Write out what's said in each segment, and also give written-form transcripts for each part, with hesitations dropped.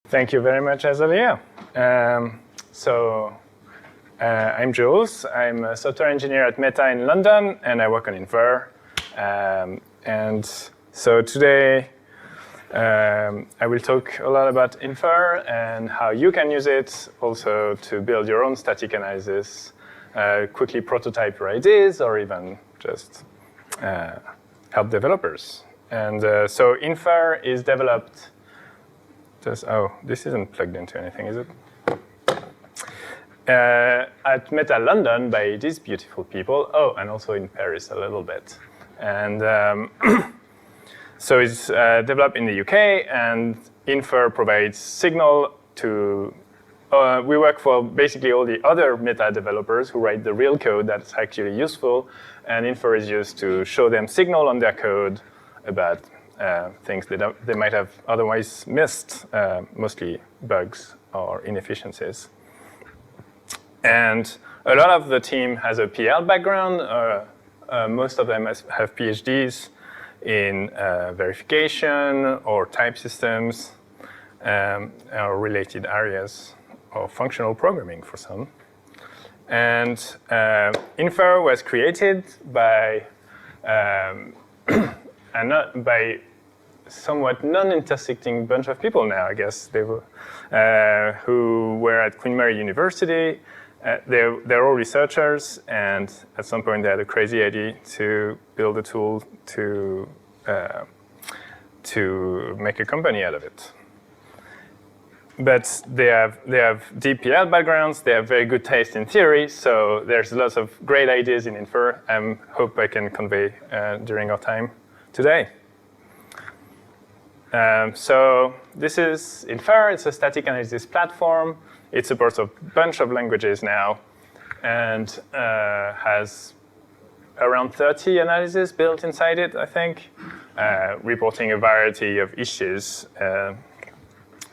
Thank you very much, Azalia. I'm Jules. I'm a software engineer at Meta in London, and I work on Infer. So today, I will talk a lot about Infer and how you can use it also to build your own static analysis, quickly prototype your ideas, or even just help developers. And so Infer is developed. This isn't plugged into anything, is it? At Meta London by these beautiful people. Oh, and also in Paris a little bit. And so it's developed in the UK, and Infer provides signal to. We work for basically all the other Meta developers who write the real code that's actually useful, and Infer is used to show them signal on their code about things that they might have otherwise missed, mostly bugs or inefficiencies. And a lot of the team has a PL background. Most of them have PhDs in verification or type systems or related areas, or functional programming for some. And Infer was created by by somewhat non-intersecting bunch of people now, I guess. They were, who were at Queen Mary University. They're all researchers, and at some point they had a crazy idea to build a tool to make a company out of it. But they have deep PL backgrounds, they have very good taste in theory, so there's lots of great ideas in Infer I hope I can convey during our time today. So this is Infer. It's a static analysis platform. It supports a bunch of languages now and has around 30 analyses built inside it, I think, reporting a variety of issues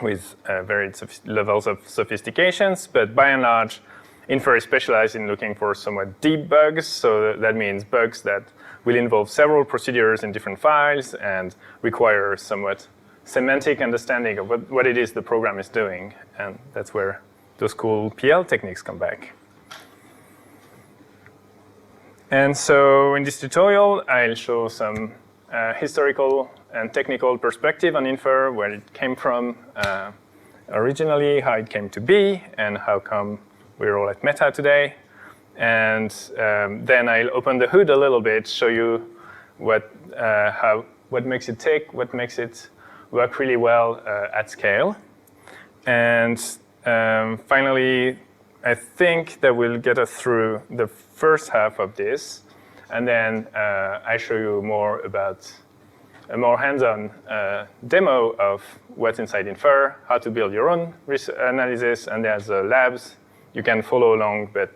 with varied levels of sophistications. But by and large, Infer is specialized in looking for somewhat deep bugs. So that means bugs that will involve several procedures in different files and require somewhat semantic understanding of what it is the program is doing. And that's where those cool PL techniques come back. And so in this tutorial, I'll show some historical and technical perspective on Infer, where it came from originally, how it came to be, and how come we're all at Meta today. And then I'll open the hood a little bit, show you what makes it tick, what makes it work really well at scale. And finally, I think that will get us through the first half of this. And then I show you more about a more hands-on demo of what's inside Infer, how to build your own analysis, and there's labs you can follow along, but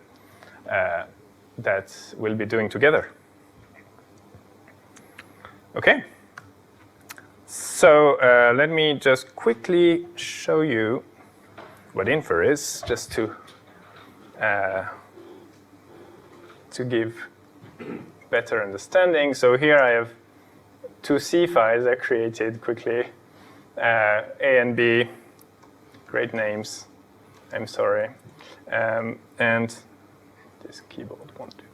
that we'll be doing together. Okay. So let me just quickly show you what Infer is, just to give better understanding. So here I have two C files I created quickly, A and B, great names, I'm sorry. And this keyboard won't do.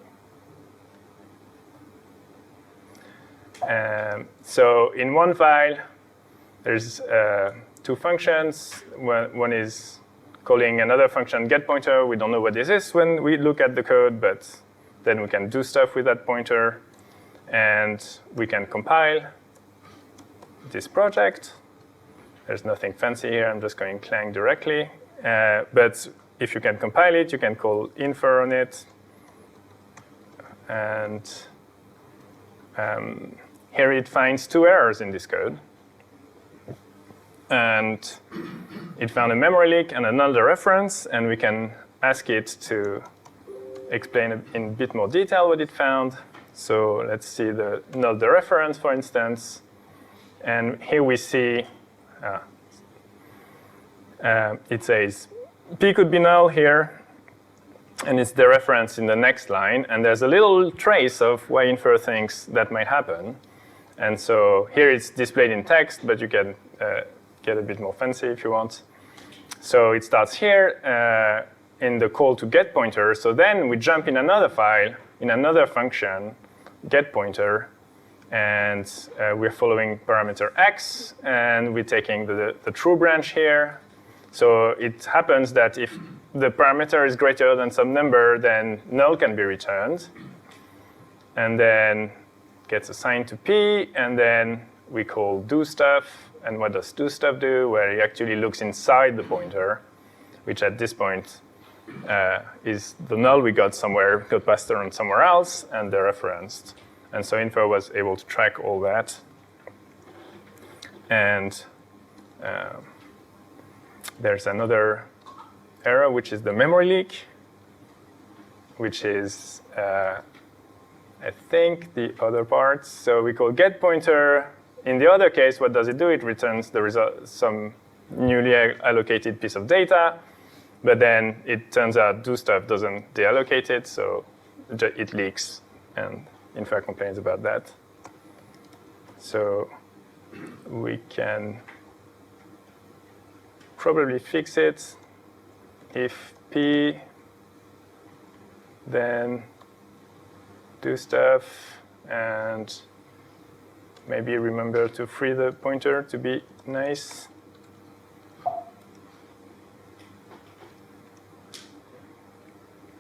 So in one file, there's two functions. One is calling another function getPointer. We don't know what this is when we look at the code, but then we can do stuff with that pointer. And we can compile this project. There's nothing fancy here. I'm just going clang directly. But if you can compile it, you can call Infer on it. And here it finds two errors in this code. And it found a memory leak and a null dereference, and we can ask it to explain in a bit more detail what it found. So let's see the null dereference, for instance. And here we see it says P could be null here, and it's the reference in the next line. And there's a little trace of why Infer thinks that might happen. And so here it's displayed in text, but you can get a bit more fancy if you want. So it starts here in the call to get pointer. So then we jump in another file, in another function, get pointer, and we're following parameter x, and we're taking the true branch here. So it happens that if the parameter is greater than some number, then null can be returned, and then gets assigned to p, and then we call do stuff. And what does do stuff do? Well, it actually looks inside the pointer, which at this point is the null we got somewhere, got passed around somewhere else, and they're referenced. And so Infer was able to track all that. And there's another error, which is the memory leak, which is, I think, the other part. So we call get pointer. In the other case, what does it do? It returns the result, some newly allocated piece of data. But then it turns out do stuff doesn't deallocate it, so it leaks. And Infer complains about that. So we can probably fix it if p, then do stuff, and maybe remember to free the pointer to be nice.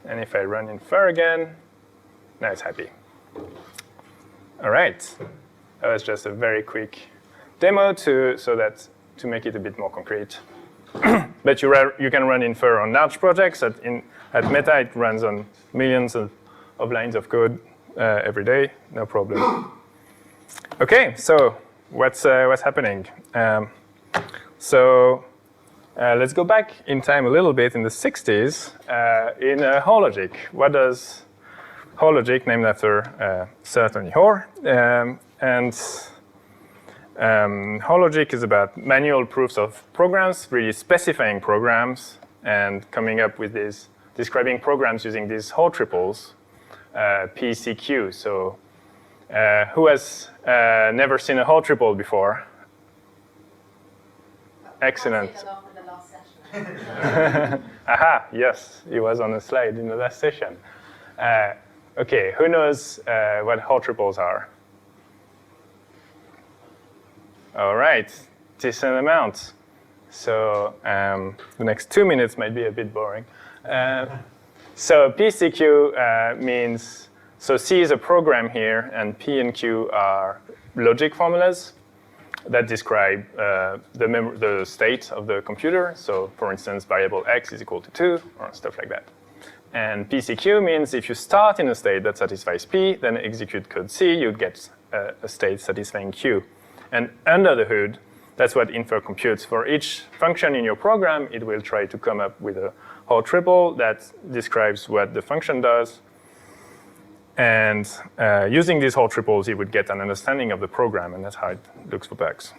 And if I run Infer again, now it's happy. All right, that was just a very quick demo to make it a bit more concrete. But you can run Infer on large projects. At Meta, it runs on millions of lines of code every day, no problem. Okay, so what's happening? Let's go back in time a little bit in the 60s in HoRLogic. What does HoRLogic, named after Sir Tony Hoare, HoRLogic is about manual proofs of programs, really specifying programs, and coming up with these, describing programs using these Hoare triples, P, C, Q. So who has never seen a Hoare triple before? Excellent. Aha, yes, he was on the slide in the last session. Okay, who knows what Hoare triples are? All right, decent amount. So the next 2 minutes might be a bit boring. So PCQ means, so C is a program here, and P and Q are logic formulas that describe the state of the computer. So for instance, variable x is equal to 2, or stuff like that. And PCQ means if you start in a state that satisfies P, then execute code C, you get a state satisfying Q. And under the hood, that's what Infer computes. For each function in your program, it will try to come up with a Hoare triple that describes what the function does. And using these Hoare triples, it would get an understanding of the program, and that's how it looks for bugs.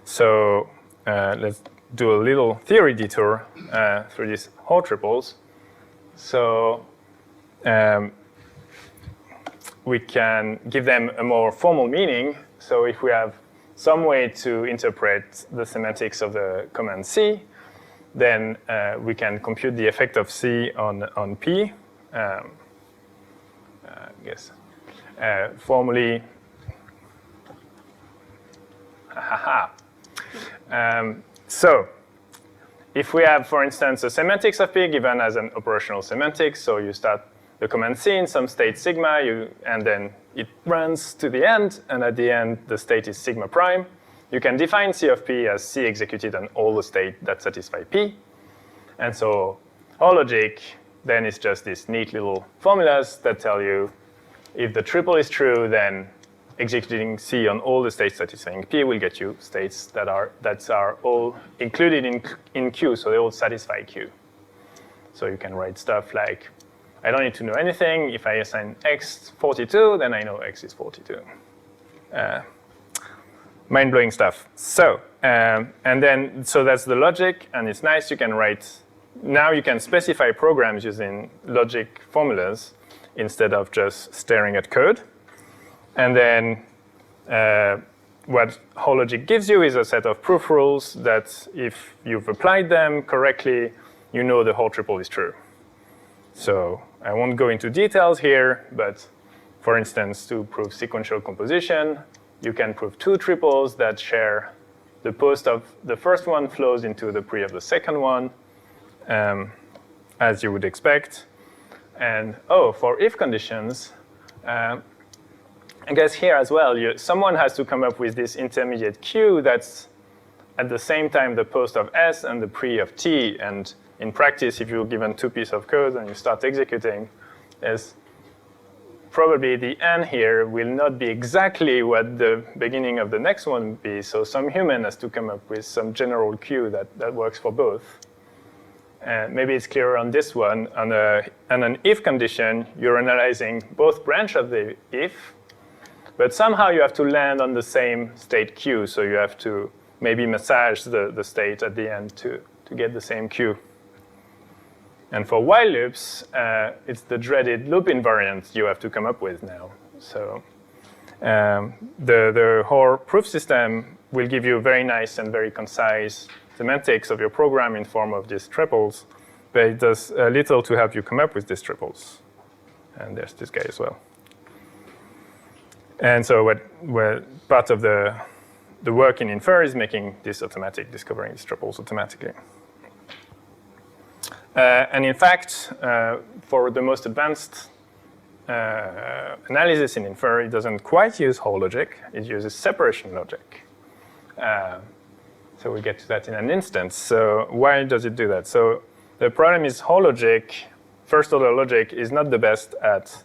So let's do a little theory detour through these Hoare triples. So we can give them a more formal meaning. So if we have some way to interpret the semantics of the command C, then we can compute the effect of C on P. Formally, so if we have, for instance, a semantics of P given as an operational semantics, so you start the command C in some state sigma, and then it runs to the end, and at the end, the state is sigma prime. You can define C of P as C executed on all the state that satisfy P. And so HoRLogic then is just these neat little formulas that tell you if the triple is true, then executing C on all the states satisfying P will get you states that are all included in Q, so they all satisfy Q. So you can write stuff like, I don't need to know anything. If I assign x 42, then I know x is 42. Mind-blowing stuff. So, so that's the logic, and it's nice. You can write, now you can specify programs using logic formulas instead of just staring at code. And then what whole logic gives you is a set of proof rules that if you've applied them correctly, you know the whole triple is true. So I won't go into details here, but for instance, to prove sequential composition, you can prove two triples that share the post of the first one flows into the pre of the second one, as you would expect. And for if conditions, I guess here as well, someone has to come up with this intermediate Q that's at the same time the post of S and the pre of T. And in practice, if you're given two pieces of code and you start executing, there's probably the N here will not be exactly what the beginning of the next one would be. So some human has to come up with some general Q that works for both. And maybe it's clearer on this one. On an if condition, you're analyzing both branch of the if, but somehow you have to land on the same state Q. So you have to maybe massage the state at the end to get the same Q. And for while loops, it's the dreaded loop invariant you have to come up with now. So the whole proof system will give you very nice and very concise semantics of your program in form of these triples, but it does little to help you come up with these triples. And there's this guy as well. And so what part of the work in Infer is making this automatic, discovering these triples automatically. And in fact, for the most advanced analysis in Infer, it doesn't quite use whole logic. It uses separation logic. So we'll get to that in an instant. So why does it do that? So the problem is whole logic, first order logic, is not the best at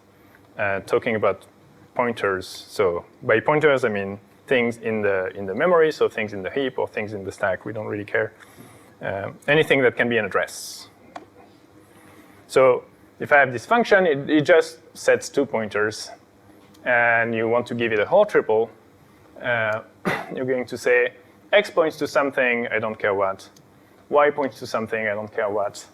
talking about pointers. So by pointers, I mean things in the memory, so things in the heap or things in the stack. We don't really care. Anything that can be an address. So if I have this function, it just sets two pointers, and you want to give it a whole triple, you're going to say, X points to something, I don't care what. Y points to something, I don't care what.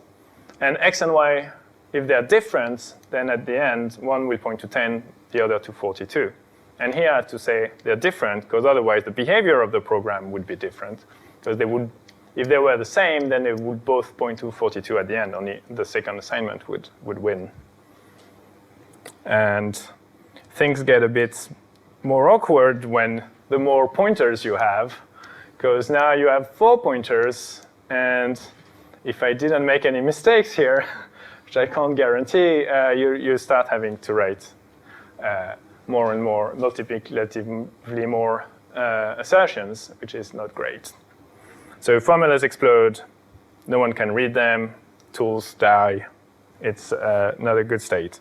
And X and Y, if they're different, then at the end, one will point to 10, the other to 42. And here I have to say they're different, because otherwise the behavior of the program would be different. Because they would, if they were the same, then they would both point to 42 at the end. Only the second assignment would win. And things get a bit more awkward when the more pointers you have, because now you have 4 pointers, and if I didn't make any mistakes here, which I can't guarantee, you start having to write more and more, multiplicatively more assertions, which is not great. So formulas explode, no one can read them, tools die. It's not a good state.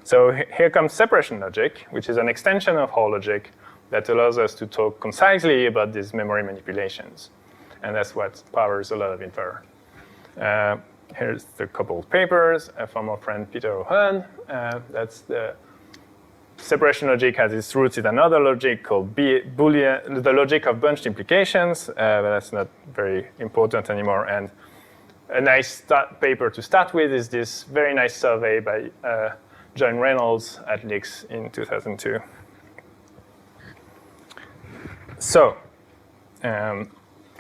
So here comes separation logic, which is an extension of whole logic that allows us to talk concisely about these memory manipulations. And that's what powers a lot of Infer. Here's the couple of papers from our friend Peter O'Hearn. That's the separation logic has its roots in another logic called Boolean, the logic of bunched implications, but that's not very important anymore. And a nice paper to start with is this very nice survey by John Reynolds at LIX in 2002. So,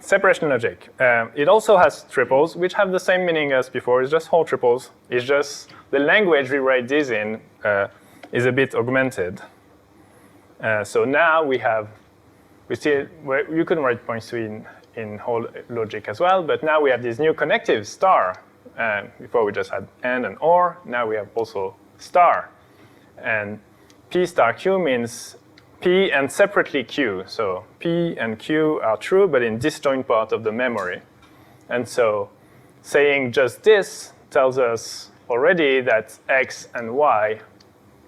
separation logic. It also has triples, which have the same meaning as before. It's just whole triples. It's just the language we write these in is a bit augmented. So now we still, you can write points to in whole logic as well, but now we have this new connective star. Before we just had and or, now we have also star. And P star Q means P and separately Q. So P and Q are true, but in disjoint part of the memory. And so saying just this tells us already that X and Y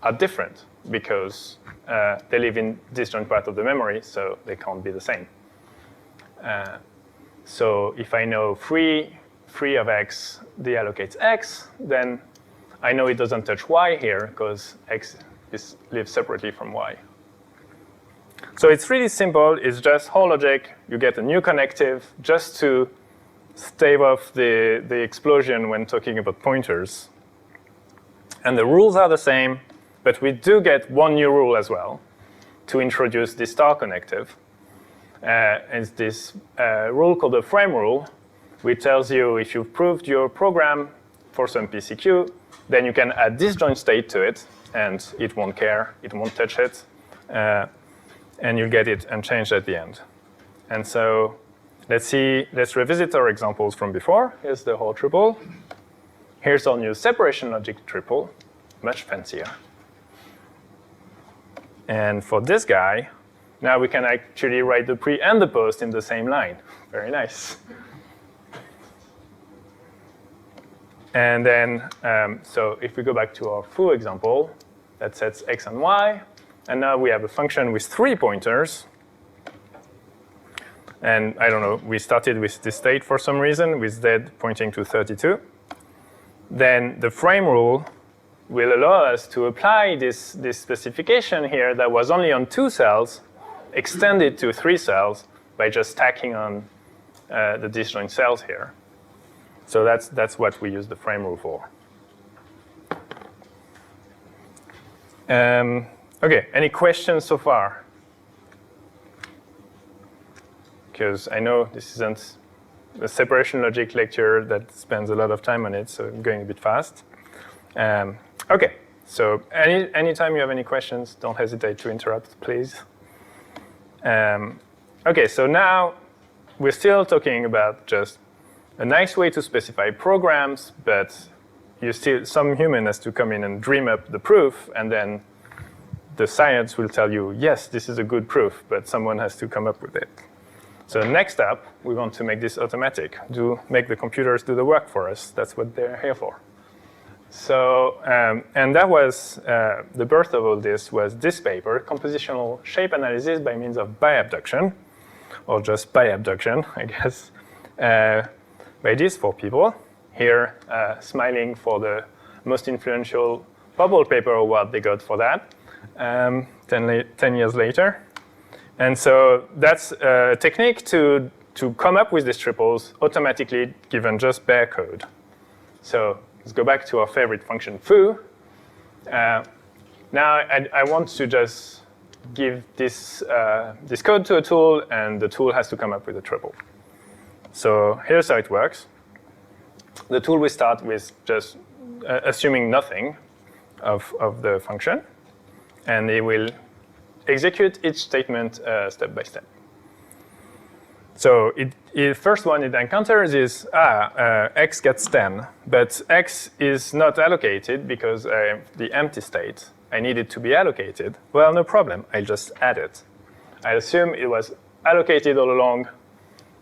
are different because they live in disjoint part of the memory, so they can't be the same. So if I know free of X deallocates X, then I know it doesn't touch Y here because X lives separately from Y. So it's really simple. It's just whole logic. You get a new connective just to stave off the explosion when talking about pointers. And the rules are the same, but we do get one new rule as well to introduce the star connective. is this rule called the frame rule, which tells you if you've proved your program for some PCQ, then you can add disjoint state to it, and it won't care, it won't touch it, and you'll get it unchanged at the end. And so let's revisit our examples from before. Here's the whole triple. Here's our new separation logic triple, much fancier. And for this guy, now we can actually write the pre and the post in the same line. Very nice. And then, so if we go back to our foo example, that sets x and y. And now we have a function with 3 pointers. And I don't know, we started with this state for some reason, with z pointing to 32. Then the frame rule will allow us to apply this specification here that was only on 2 cells, extend it to 3 cells by just stacking on the disjoint cells here. So that's what we use the frame rule for. OK, any questions so far? Because I know this isn't a separation logic lecture that spends a lot of time on it, so I'm going a bit fast. OK, so anytime you have any questions, don't hesitate to interrupt, please. OK, so now we're still talking about just a nice way to specify programs, but some human has to come in and dream up the proof, and then the science will tell you, yes, this is a good proof, but someone has to come up with it. So next up, we want to make this automatic, make the computers do the work for us. That's what they're here for. So, and that was, the birth of all this was this paper, compositional shape analysis by means of biabduction, or just biabduction, I guess, by these 4 people. Here, smiling for the most influential Hubble paper award they got for that 10 years later. And so that's a technique to come up with these triples automatically given just bare code. So let's go back to our favorite function foo. Now I want to just give this code to a tool, and the tool has to come up with a triple. So here's how it works. The tool will start with just assuming nothing of the function, and it will execute each statement step by step. So the first one it encounters is, x gets 10, but x is not allocated because the empty state, I need it to be allocated. Well, no problem, I'll just add it. I assume it was allocated all along,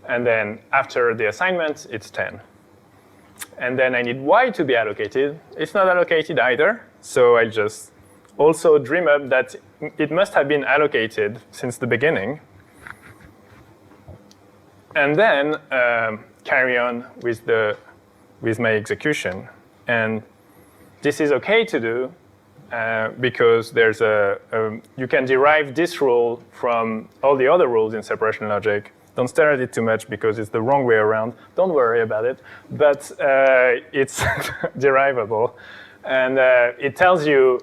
and then after the assignment, it's 10. And then I need y to be allocated. It's not allocated either, so I just also dream up that it must have been allocated since the beginning. And then carry on with my execution. And this is OK to do because there's you can derive this rule from all the other rules in separation logic. Don't stare at it too much because it's the wrong way around. Don't worry about it. But it's derivable. And it tells you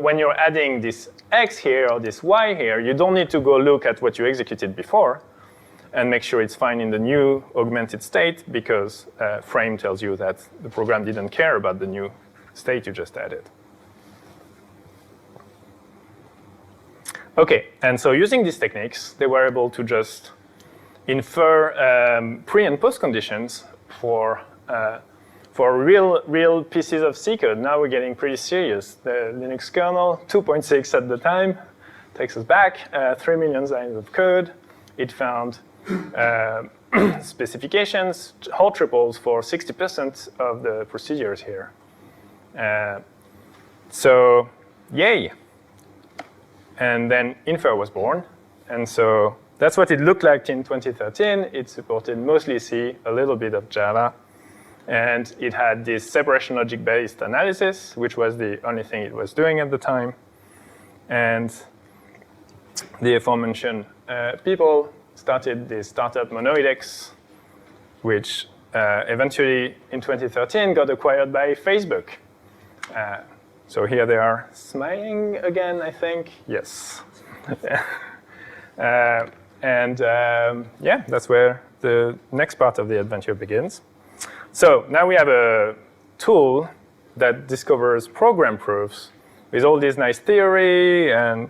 when you're adding this x here or this y here, you don't need to go look at what you executed before and make sure it's fine in the new augmented state, because frame tells you that the program didn't care about the new state you just added. OK, and so using these techniques, they were able to just infer pre and post conditions for real pieces of C code. Now we're getting pretty serious. The Linux kernel, 2.6 at the time, takes us back 3 million lines of code. It found specifications, whole triples for 60% of the procedures here. So yay. And then Infer was born. And so that's what it looked like in 2013. It supported mostly C, a little bit of Java. And it had this separation logic-based analysis, which was the only thing it was doing at the time. And the aforementioned people started this startup Monoidex, which eventually in 2013 got acquired by Facebook. So here they are smiling again, I think. Yes. And yeah, that's where the next part of the adventure begins. So now we have a tool that discovers program proofs with all this nice theory, and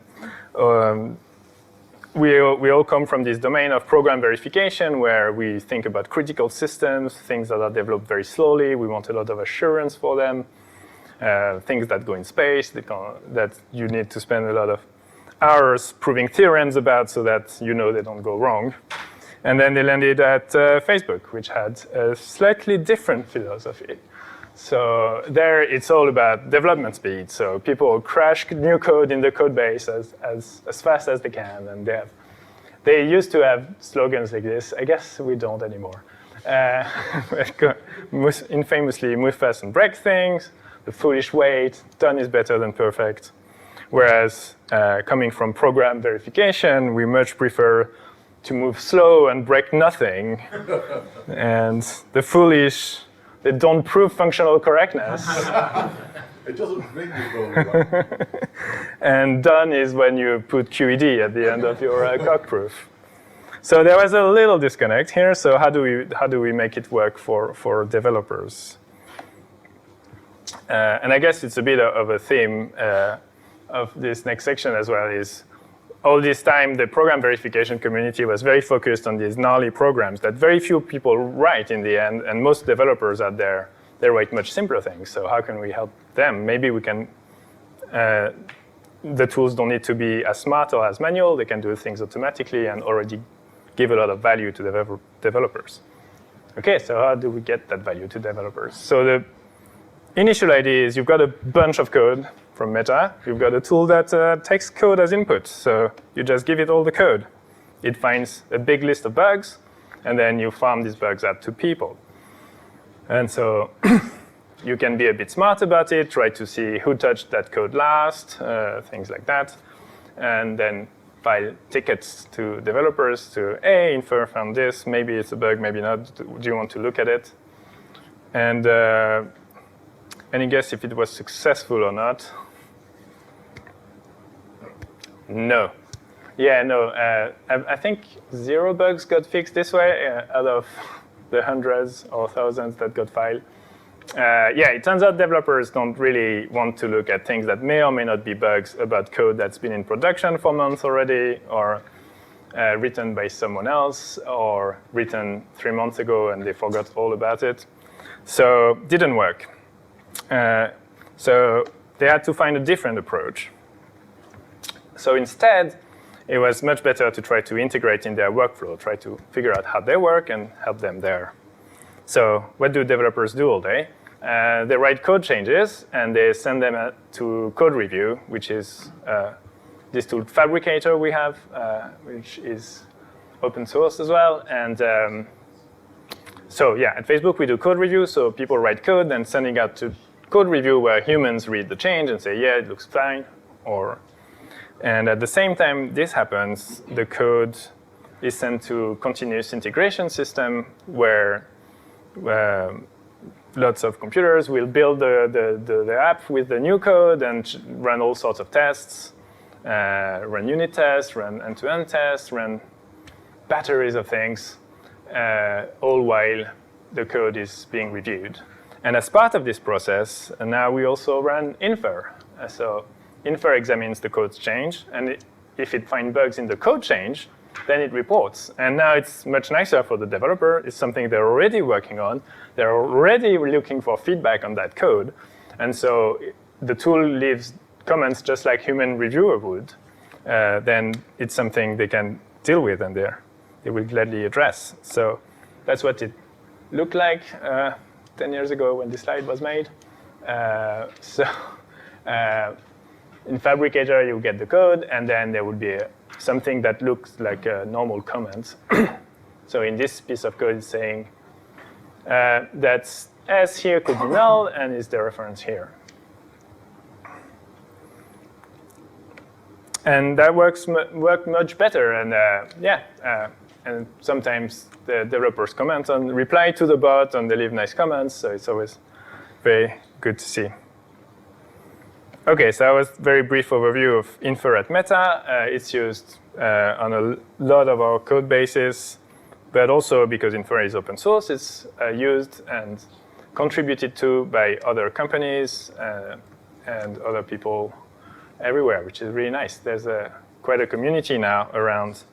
we all come from this domain of program verification where we think about critical systems, things that are developed very slowly. We want a lot of assurance for them, things that go in space, that you need to spend a lot of hours proving theorems about so that you know they don't go wrong. And then they landed at Facebook, which had a slightly different philosophy. So there, it's all about development speed. So people crash new code in the code base as fast as they can, and they used to have slogans like this. I guess we don't anymore. Infamously, move fast and break things. The foolish wait. Done is better than perfect. Whereas coming from program verification, we much prefer to move slow and break nothing. And the foolish, they don't prove functional correctness. It doesn't make me go. And done is when you put QED at the end of your cock proof. So there was a little disconnect here. So how do we make it work for developers? And I guess it's a bit of a theme of this next section as well, is all this time the program verification community was very focused on these gnarly programs that very few people write in the end, and most developers out there, they write much simpler things. So how can we help them? Maybe we can, the tools don't need to be as smart or as manual. They can do things automatically and already give a lot of value to developers. Okay, so how do we get that value to developers? So the initial idea is you've got a bunch of code from Meta. You've got a tool that takes code as input. So you just give it all the code. It finds a big list of bugs, and then you farm these bugs out to people. And so you can be a bit smart about it, try to see who touched that code last, things like that. And then file tickets to developers to, hey, Infer found this. Maybe it's a bug, maybe not. Do you want to look at it? And any guess if it was successful or not? No. Yeah, no. I think 0 bugs got fixed this way out of the hundreds or thousands that got filed. Yeah, it turns out developers don't really want to look at things that may or may not be bugs about code that's been in production for months already, or written by someone else, or written 3 months ago and they forgot all about it. So didn't work. So they had to find a different approach. So instead, it was much better to try to integrate in their workflow, try to figure out how they work and help them there. So what do developers do all day? They write code changes, and they send them to code review, which is this tool Fabricator we have, which is open source as well. And so yeah, at Facebook, we do code review. So people write code, then sending out to code review where humans read the change and say, yeah, it looks fine. And at the same time this happens, the code is sent to continuous integration system where lots of computers will build the app with the new code and run all sorts of tests, run unit tests, run end-to-end tests, run batteries of things, all while the code is being reviewed. And as part of this process, now we also run Infer. So Infer examines the code change, and if it finds bugs in the code change, then it reports. And now it's much nicer for the developer. It's something they're already working on. They're already looking for feedback on that code. And so the tool leaves comments just like human reviewer would. Then it's something they can deal with and they will gladly address. So that's what it looked like 10 years ago when this slide was made. In Fabricator, you get the code, and then there would be something that looks like a normal comment. So in this piece of code, it's saying that S here could be null, and is the reference here. And that worked much better. And and sometimes the developers comment and reply to the bot, and they leave nice comments. So it's always very good to see. Okay, so that was a very brief overview of Infer at Meta. It's used on a lot of our code bases, but also because Infer is open source, it's used and contributed to by other companies and other people everywhere, which is really nice. There's quite a community now around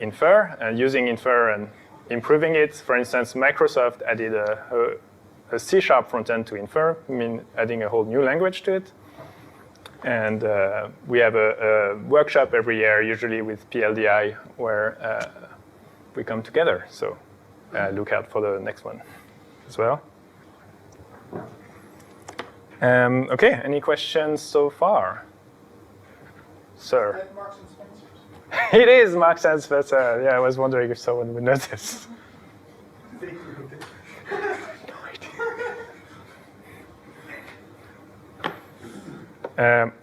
Infer, and using Infer and improving it. For instance, Microsoft added a C# frontend to Infer, adding a whole new language to it. And we have a workshop every year, usually with PLDI, where we come together. So look out for the next one as well. OK, any questions so far? Sir? Marks and Spencer's. It is Marks and Spencer. Yeah, I was wondering if someone would notice.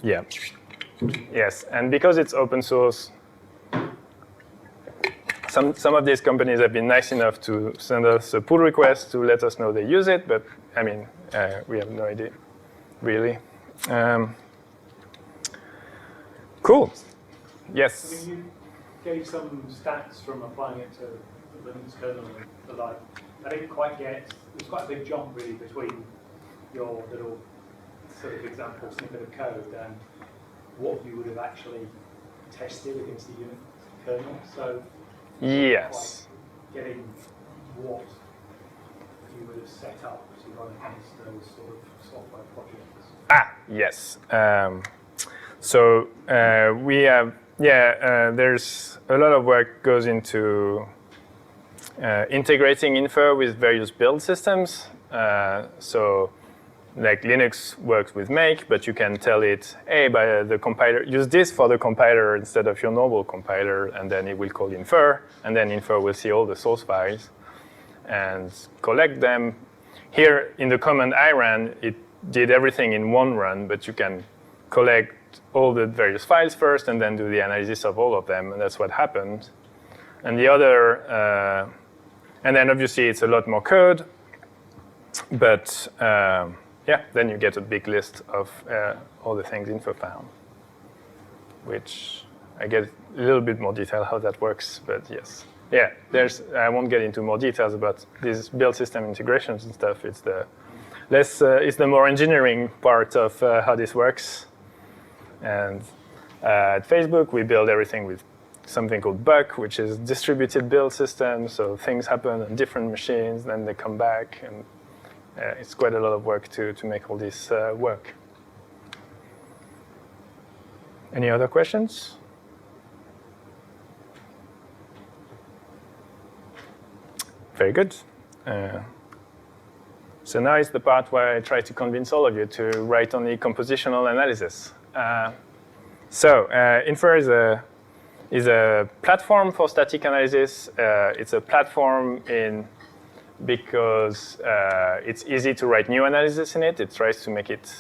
Yeah. Yes, and because it's open source, some of these companies have been nice enough to send us a pull request to let us know they use it, but I mean, we have no idea, really. Cool. Yes? I mean, you gave some stats from applying it to the Linux kernel and the like. I didn't quite get, there's quite a big jump really between your little sort of example snippet of code and what you would have actually tested against the Unix kernel. So yes, getting what you would have set up to run against those sort of software projects. Yes. So we have, there's a lot of work goes into integrating Infer with various build systems. So like Linux works with make, but you can tell it, hey, by the compiler, use this for the compiler instead of your normal compiler, and then it will call Infer, and then Infer will see all the source files and collect them. Here in the command I ran, it did everything in one run, but you can collect all the various files first and then do the analysis of all of them, and that's what happened. And the other, and then obviously it's a lot more code, but yeah, then you get a big list of all the things Infer found, which I get a little bit more detail how that works, but yes. Yeah, I won't get into more details about these build system integrations and stuff. It's the it's the more engineering part of how this works. And at Facebook, we build everything with something called Buck, which is distributed build system. So things happen on different machines, then they come back, and it's quite a lot of work to make all this work. Any other questions? Very good. So now is the part where I try to convince all of you to write only compositional analysis. Infer is a platform for static analysis. It's a platform because it's easy to write new analysis in it. It tries to make it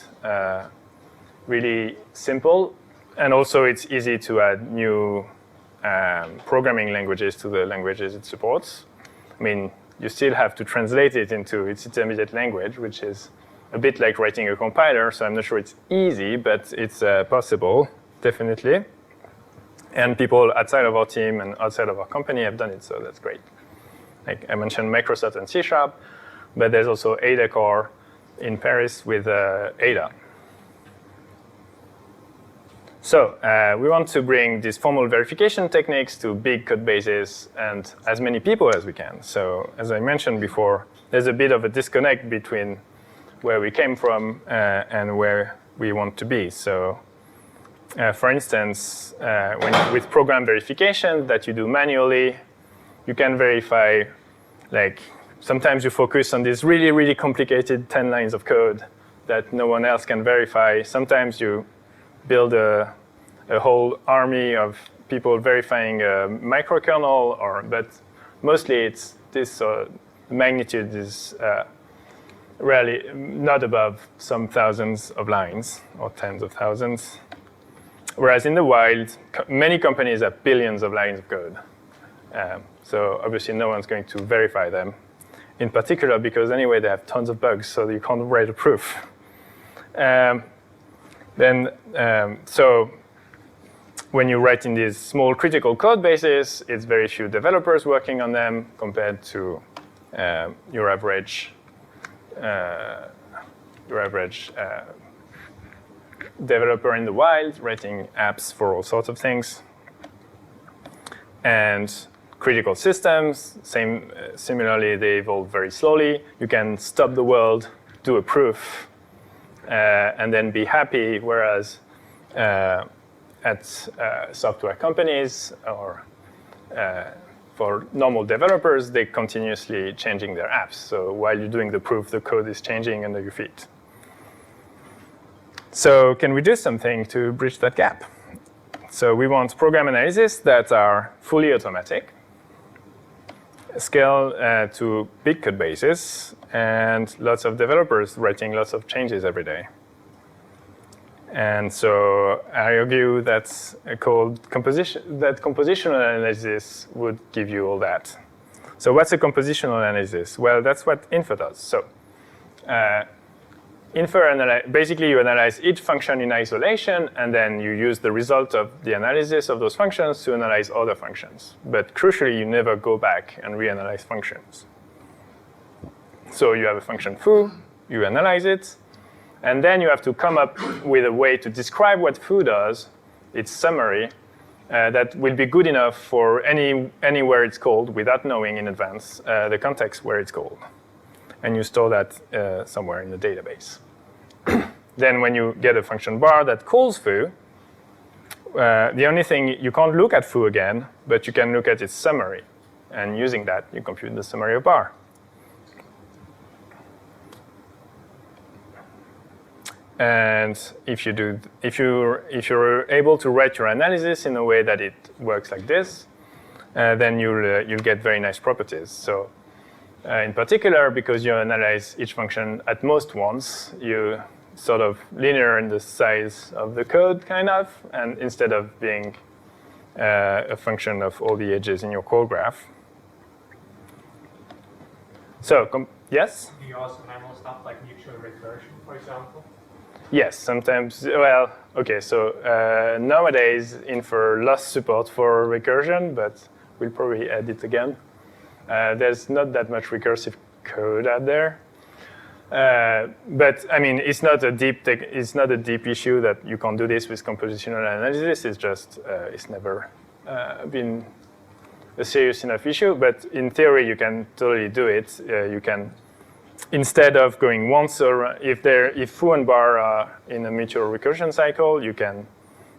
really simple. And also it's easy to add new programming languages to the languages it supports. I mean, you still have to translate it into its intermediate language, which is a bit like writing a compiler. So I'm not sure it's easy, but it's possible, definitely. And people outside of our team and outside of our company have done it, so that's great. Like I mentioned Microsoft and C#, but there's also Ada Core in Paris with Ada. So we want to bring these formal verification techniques to big code bases and as many people as we can. So as I mentioned before, there's a bit of a disconnect between where we came from and where we want to be. So for instance, with program verification that you do manually, you can verify, like sometimes you focus on this really, really complicated 10 lines of code that no one else can verify. Sometimes you build a whole army of people verifying a microkernel, but mostly it's this magnitude is rarely not above some thousands of lines or tens of thousands. Whereas in the wild, many companies have billions of lines of code. So obviously no one's going to verify them, in particular because anyway they have tons of bugs, so you can't write a proof. Then, so when you write in these small critical code bases, it's very few developers working on them compared to your average developer in the wild writing apps for all sorts of things. And critical systems, similarly, they evolve very slowly. You can stop the world, do a proof, and then be happy, whereas at software companies or for normal developers, they're continuously changing their apps. So while you're doing the proof, the code is changing under your feet. So can we do something to bridge that gap? So we want program analyses that are fully automatic, scale to big code bases, and lots of developers writing lots of changes every day. And so I argue that's called compositional analysis would give you all that. So what's a compositional analysis? Well, that's what Infer does. So Infer, basically you analyze each function in isolation, and then you use the result of the analysis of those functions to analyze other functions. But crucially, you never go back and reanalyze functions. So you have a function foo, you analyze it, and then you have to come up with a way to describe what foo does, its summary, that will be good enough for anywhere it's called without knowing in advance the context where it's called. And you store that somewhere in the database. Then when you get a function bar that calls foo, the only thing, you can't look at foo again, but you can look at its summary. And using that, you compute the summary of bar. And if you're able to write your analysis in a way that it works like this, then you'll get very nice properties. So in particular, because you analyze each function at most once, you sort of linear in the size of the code, kind of, and instead of being a function of all the edges in your call graph. So, yes? Do you also handle stuff like mutual recursion, for example? Yes, sometimes. Well, okay, so nowadays, Infer lost support for recursion, but we'll probably add it again. There's not that much recursive code out there. But I mean, it's not a deep issue that you can't do this with compositional analysis. It's just it's never been a serious enough issue. But in theory, you can totally do it. You can, instead of going once, or if foo and bar are in a mutual recursion cycle, you can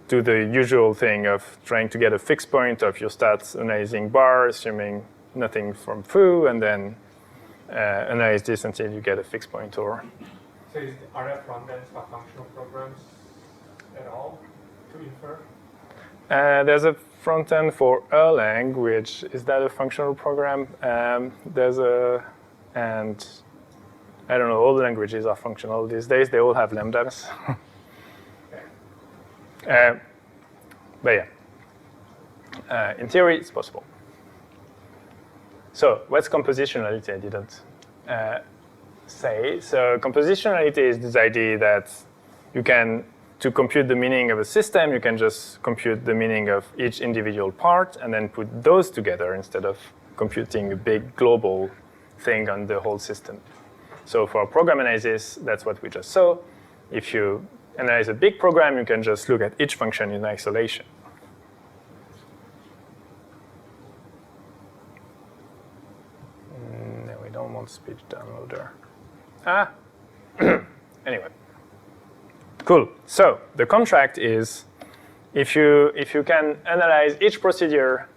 do the usual thing of trying to get a fixed point of your stats analyzing bar, assuming nothing from foo, and then analyze this until you get a fixed point. Or so are there front ends for functional programs at all to Infer? There's a front end for Erlang, which is that a functional program? And I don't know, all the languages are functional these days. They all have lambdas. But yeah, in theory, it's possible. So what's compositionality? I didn't say. So compositionality is this idea that you can, to compute the meaning of a system, you can just compute the meaning of each individual part and then put those together instead of computing a big global thing on the whole system. So for program analysis, that's what we just saw. If you analyze a big program, you can just look at each function in isolation. No, we don't want speech downloader. Anyway. Cool. So the contract is, if you can analyze each procedure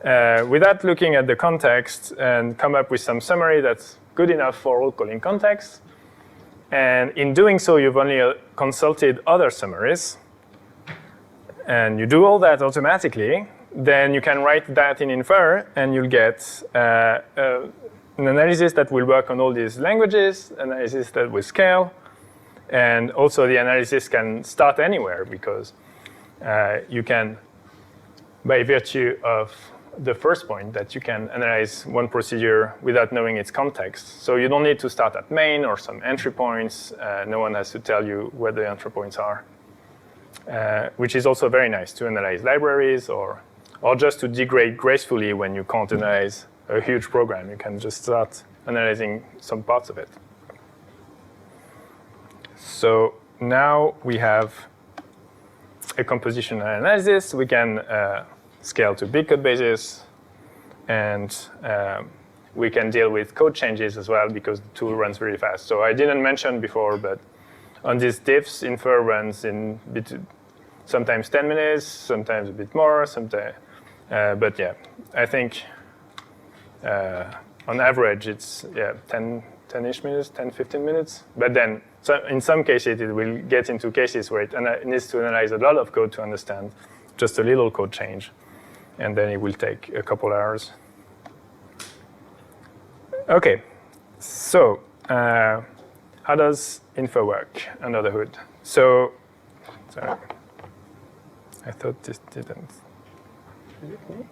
without looking at the context and come up with some summary that's good enough for all calling contexts, and in doing so, you've only consulted other summaries, and you do all that automatically, then you can write that in Infer, and you'll get an analysis that will work on all these languages, analysis that will scale, and also the analysis can start anywhere because you can, by virtue of the first point, that you can analyze one procedure without knowing its context. So you don't need to start at main or some entry points. No one has to tell you where the entry points are. which is also very nice to analyze libraries or just to degrade gracefully when you can't analyze a huge program. You can just start analyzing some parts of it. So now we have a compositional analysis. We can scale to big code bases, and we can deal with code changes as well because the tool runs very fast. So I didn't mention before, but on these diffs, Infer runs in sometimes 10 minutes, sometimes a bit more, sometimes. But yeah, I think on average it's 10-ish minutes, 10, 15 minutes. But then in some cases it will get into cases where it needs to analyze a lot of code to understand just a little code change. And then it will take a couple hours. OK, so how does Infer work under the hood? So, sorry, I thought this didn't. Is it me?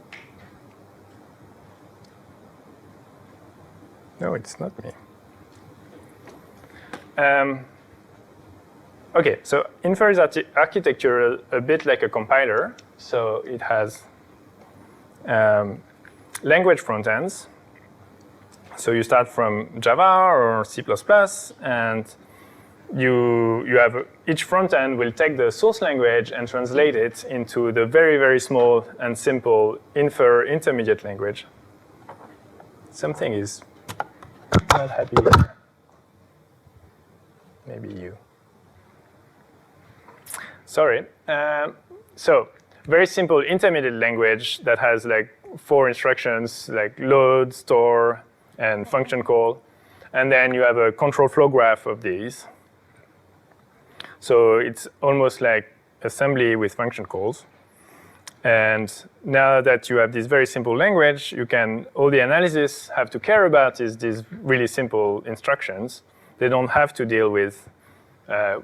No, it's not me. OK, so Infer is architecture a bit like a compiler. So it has language front ends. So you start from Java or C++, and you have each front end will take the source language and translate it into the very, very small and simple Infer intermediate language. Something is not happy here. Maybe you. Sorry. So very simple intermediate language that has like 4 instructions, like load, store, and function call. And then you have a control flow graph of these. So it's almost like assembly with function calls. And now that you have this very simple language, all the analysis have to care about is these really simple instructions. They don't have to deal with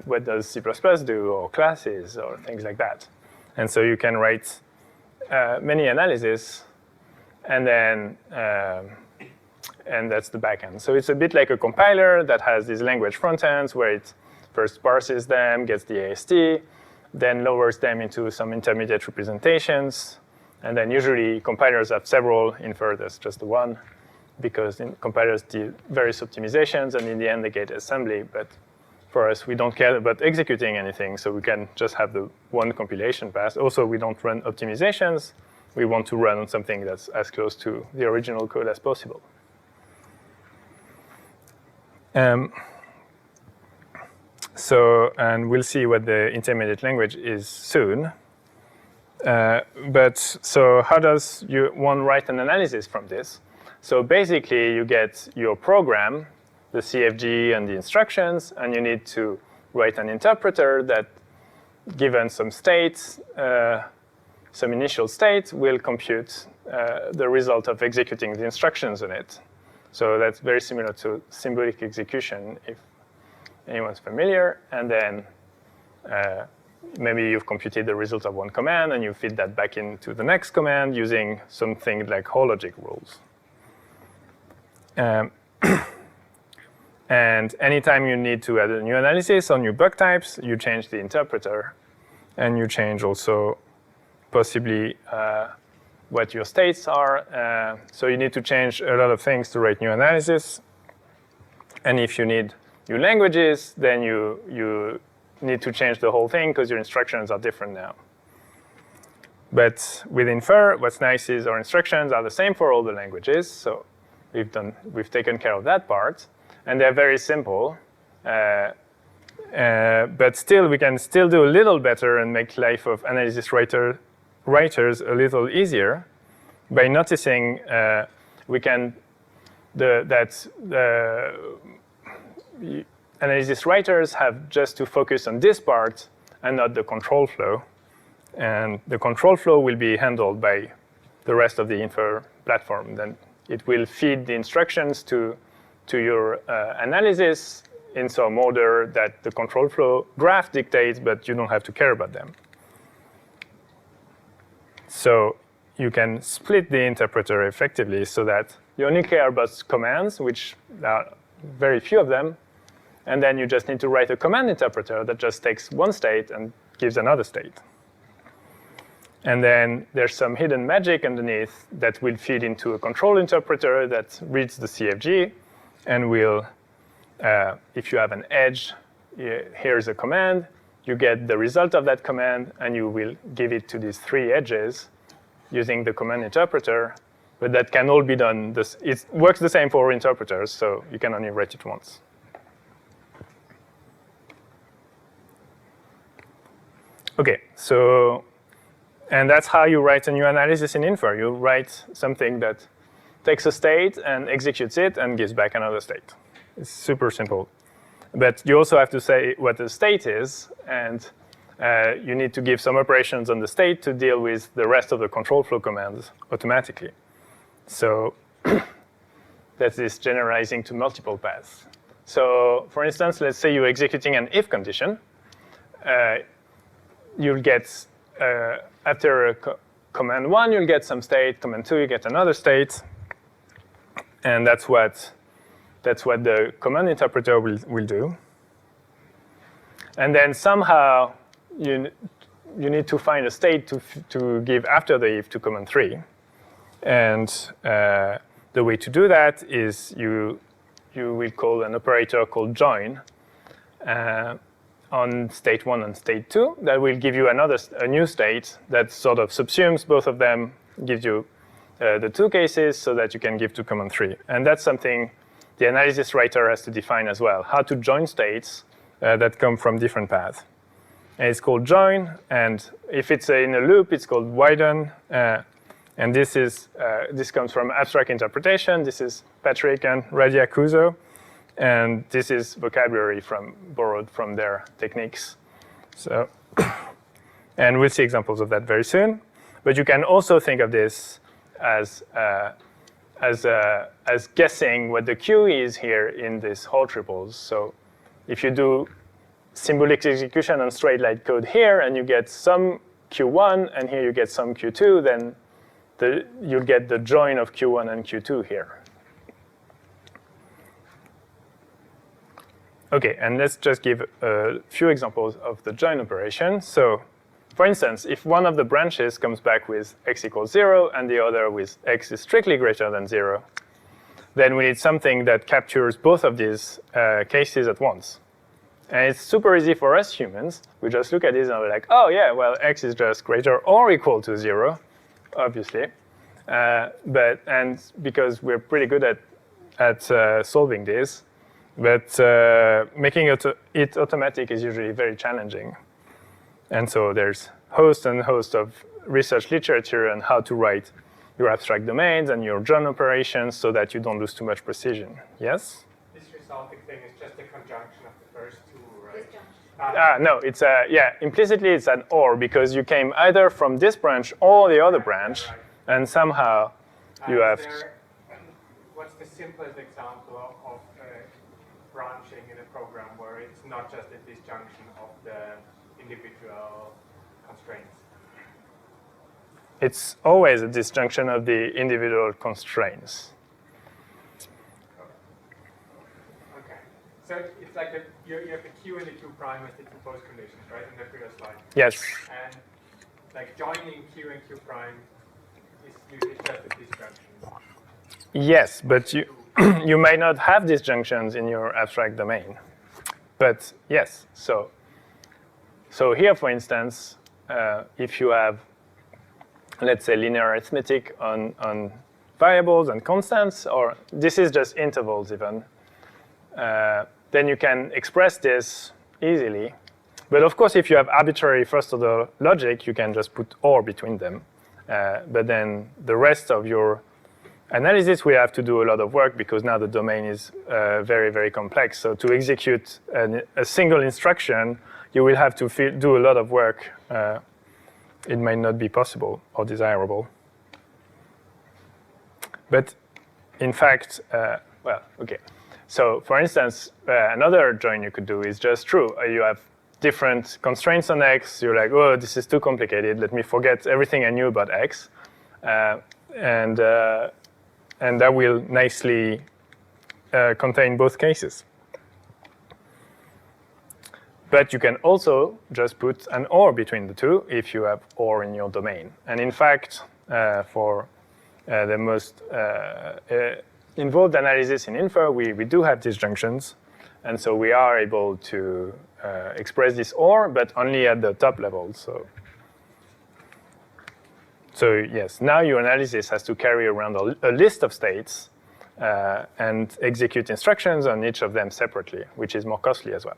what does C++ do, or classes, or things like that. And so you can write many analyses, and then and that's the backend. So it's a bit like a compiler that has these language front ends where it first parses them, gets the AST, then lowers them into some intermediate representations. And then usually compilers have several. Infer, there's just the one, because compilers do various optimizations, and in the end they get assembly. But for us, we don't care about executing anything, so we can just have the one compilation pass. Also, we don't run optimizations. We want to run on something that's as close to the original code as possible. And we'll see what the intermediate language is soon. So how does one write an analysis from this? So basically, you get your program, the CFG and the instructions, and you need to write an interpreter that, given some states, some initial state, will compute the result of executing the instructions on it. So that's very similar to symbolic execution, if anyone's familiar. And then maybe you've computed the result of one command, and you feed that back into the next command using something like hologic rules. And anytime you need to add a new analysis on new bug types, you change the interpreter, and you change also possibly what your states are. So you need to change a lot of things to write new analysis. And if you need new languages, then you need to change the whole thing because your instructions are different now. But with Infer, what's nice is our instructions are the same for all the languages. So we've taken care of that part. And they're very simple. But still, we can still do a little better and make life of analysis writers a little easier by noticing analysis writers have just to focus on this part and not the control flow. And the control flow will be handled by the rest of the Infer platform. Then it will feed the instructions to your analysis in some order that the control flow graph dictates, but you don't have to care about them. So you can split the interpreter effectively so that you only care about commands, which are very few of them, and then you just need to write a command interpreter that just takes one state and gives another state. And then there's some hidden magic underneath that will feed into a control interpreter that reads the CFG and will, if you have an edge, here's a command, you get the result of that command, and you will give it to these 3 edges using the command interpreter. But that can all be done. It works the same for interpreters, so you can only write it once. OK, so, and that's how you write a new analysis in Infer. You write something that takes a state and executes it and gives back another state. It's super simple. But you also have to say what the state is, and you need to give some operations on the state to deal with the rest of the control flow commands automatically. So that's this generalizing to multiple paths. So for instance, let's say you're executing an if condition. You'll get, after command 1, you'll get some state. Command 2, you get another state. And that's what the command interpreter will do. And then somehow you need to find a state to give after the if to command 3. And the way to do that is you will call an operator called join on state 1 and state 2. That will give you a new state that sort of subsumes both of them, gives you the 2 cases so that you can give to command 3. And that's something the analysis writer has to define as well, how to join states that come from different paths. And it's called join, and if it's in a loop, it's called widen. And this comes from abstract interpretation. This is Patrick and Radia Kuzo. And this is vocabulary borrowed from their techniques. So, and we'll see examples of that very soon. But you can also think of this as guessing what the Q is here in this whole triples. So if you do symbolic execution on straight line code here, and you get some Q1, and here you get some Q2, then you'll get the join of Q1 and Q2 here. OK, and let's just give a few examples of the join operation. So for instance, if one of the branches comes back with x equals 0 and the other with x is strictly greater than 0, then we need something that captures both of these cases at once. And it's super easy for us humans. We just look at this and we're like, oh, yeah, well, x is just greater or equal to 0, obviously. And because we're pretty good at solving this, but making it automatic is usually very challenging. And so there's host and host of research literature on how to write your abstract domains and your join operations so that you don't lose too much precision. Yes? This resulting thing is just a conjunction of the first 2, right? No, it's implicitly it's an or, because you came either from this branch or the other branch, right. And somehow you have. What's the simplest example of branching in a program where it's not just a disjunction of the individual constraints? It's always a disjunction of the individual constraints. Okay. So it's like you have the Q and the Q prime as the 2 post conditions, right, in the previous slide? Yes. And like joining Q and Q prime is usually just a disjunction. Yes, but you may not have disjunctions in your abstract domain. But yes, so here, for instance, if you have, let's say, linear arithmetic on variables and constants, or this is just intervals even, then you can express this easily. But of course, if you have arbitrary first-order logic, you can just put or between them. But then the rest of your analysis, we have to do a lot of work because now the domain is very, very complex. So to execute a single instruction, you will have to do a lot of work. It might not be possible or desirable. But in fact, well, OK. So for instance, another join you could do is just true. You have different constraints on x. You're like, oh, this is too complicated. Let me forget everything I knew about x. And that will nicely contain both cases. But you can also just put an OR between the two if you have OR in your domain. And in fact, for the most involved analysis in Infer, we do have disjunctions. And so we are able to express this OR, but only at the top level. So yes, now your analysis has to carry around a list of states and execute instructions on each of them separately, which is more costly as well.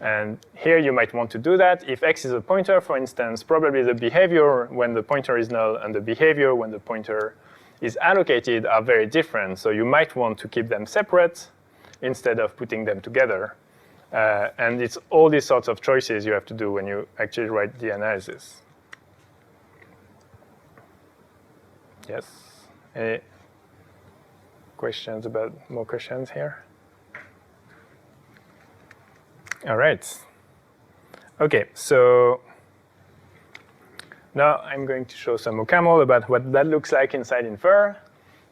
And here you might want to do that. If x is a pointer, for instance, probably the behavior when the pointer is null and the behavior when the pointer is allocated are very different. So you might want to keep them separate instead of putting them together. And it's all these sorts of choices you have to do when you actually write the analysis. Yes? Any questions about more questions here? All right. OK, so now I'm going to show some OCaml about what that looks like inside Infer.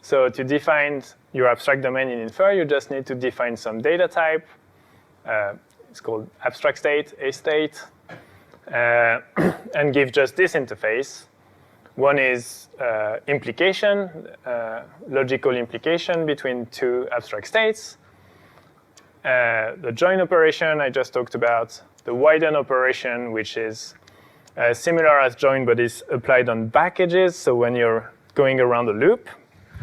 So to define your abstract domain in Infer, you just need to define some data type. It's called abstract state, a state, and give just this interface. One is implication, logical implication between two abstract states. The join operation I just talked about, the widen operation, which is similar as join, but is applied on back edges, so when you're going around a loop.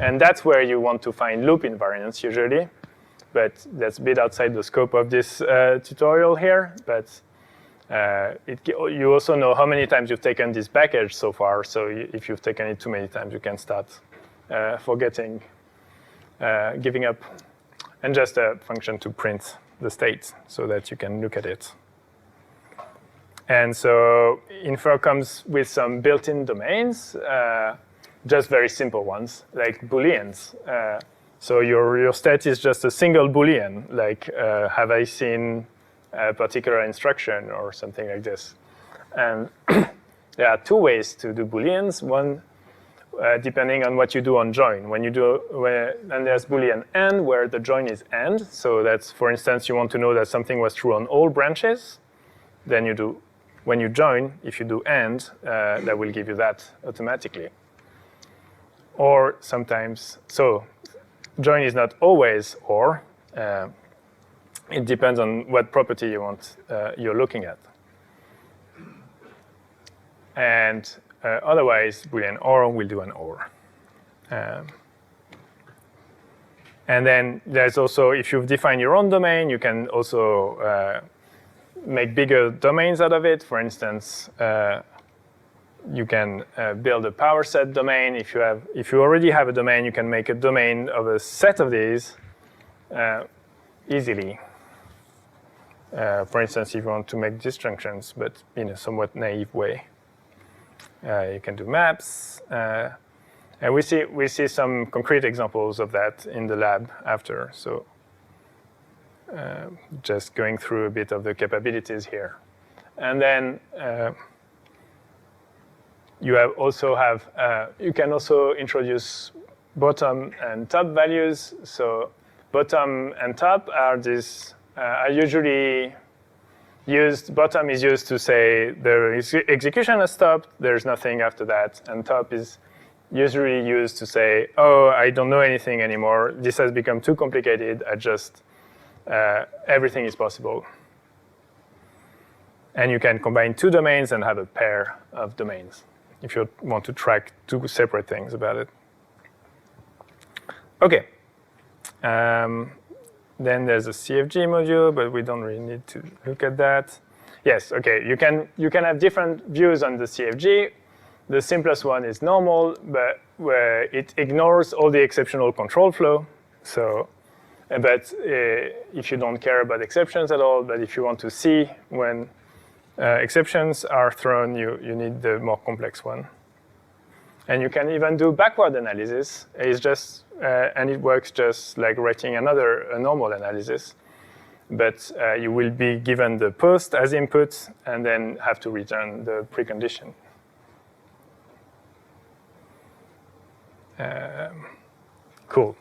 And that's where you want to find loop invariants usually. But that's a bit outside the scope of this tutorial here. But you also know how many times you've taken this back edge so far. So if you've taken it too many times, you can start forgetting, giving up. And just a function to print the state so that you can look at it. And so Infer comes with some built-in domains, just very simple ones, like Booleans. So your state is just a single Boolean, like have I seen a particular instruction or something like this. And there are two ways to do Booleans. One, depending on what you do on join. And there's Boolean AND, where the join is AND. So that's, for instance, you want to know that something was true on all branches. Then you do, when you join, if you do AND, that will give you that automatically. Or sometimes, so join is not always OR. It depends on what property you want, you're looking at. And otherwise, Boolean OR will do an OR. And then there's also, if you've defined your own domain, you can also make bigger domains out of it. For instance, you can build a power set domain. If you already have a domain, you can make a domain of a set of these easily. For instance, if you want to make disjunctions, but in a somewhat naive way. You can do maps. And we see some concrete examples of that in the lab after. So just going through a bit of the capabilities here. And then you can also introduce bottom and top values. So bottom and top are usually used. Bottom is used to say the execution has stopped, there's nothing after that. And top is usually used to say, oh, I don't know anything anymore. This has become too complicated. Everything is possible. And you can combine two domains and have a pair of domains if you want to track two separate things about it. OK. Then there's a CFG module, but we don't really need to look at that. Yes, OK. You can have different views on the CFG. The simplest one is normal, but where it ignores all the exceptional control flow. So, but if you don't care about exceptions at all, but if you want to see when exceptions are thrown, you need the more complex one. And you can even do backward analysis. It's just, and it works just like writing a normal analysis. But you will be given the post as input and then have to return the precondition. Cool.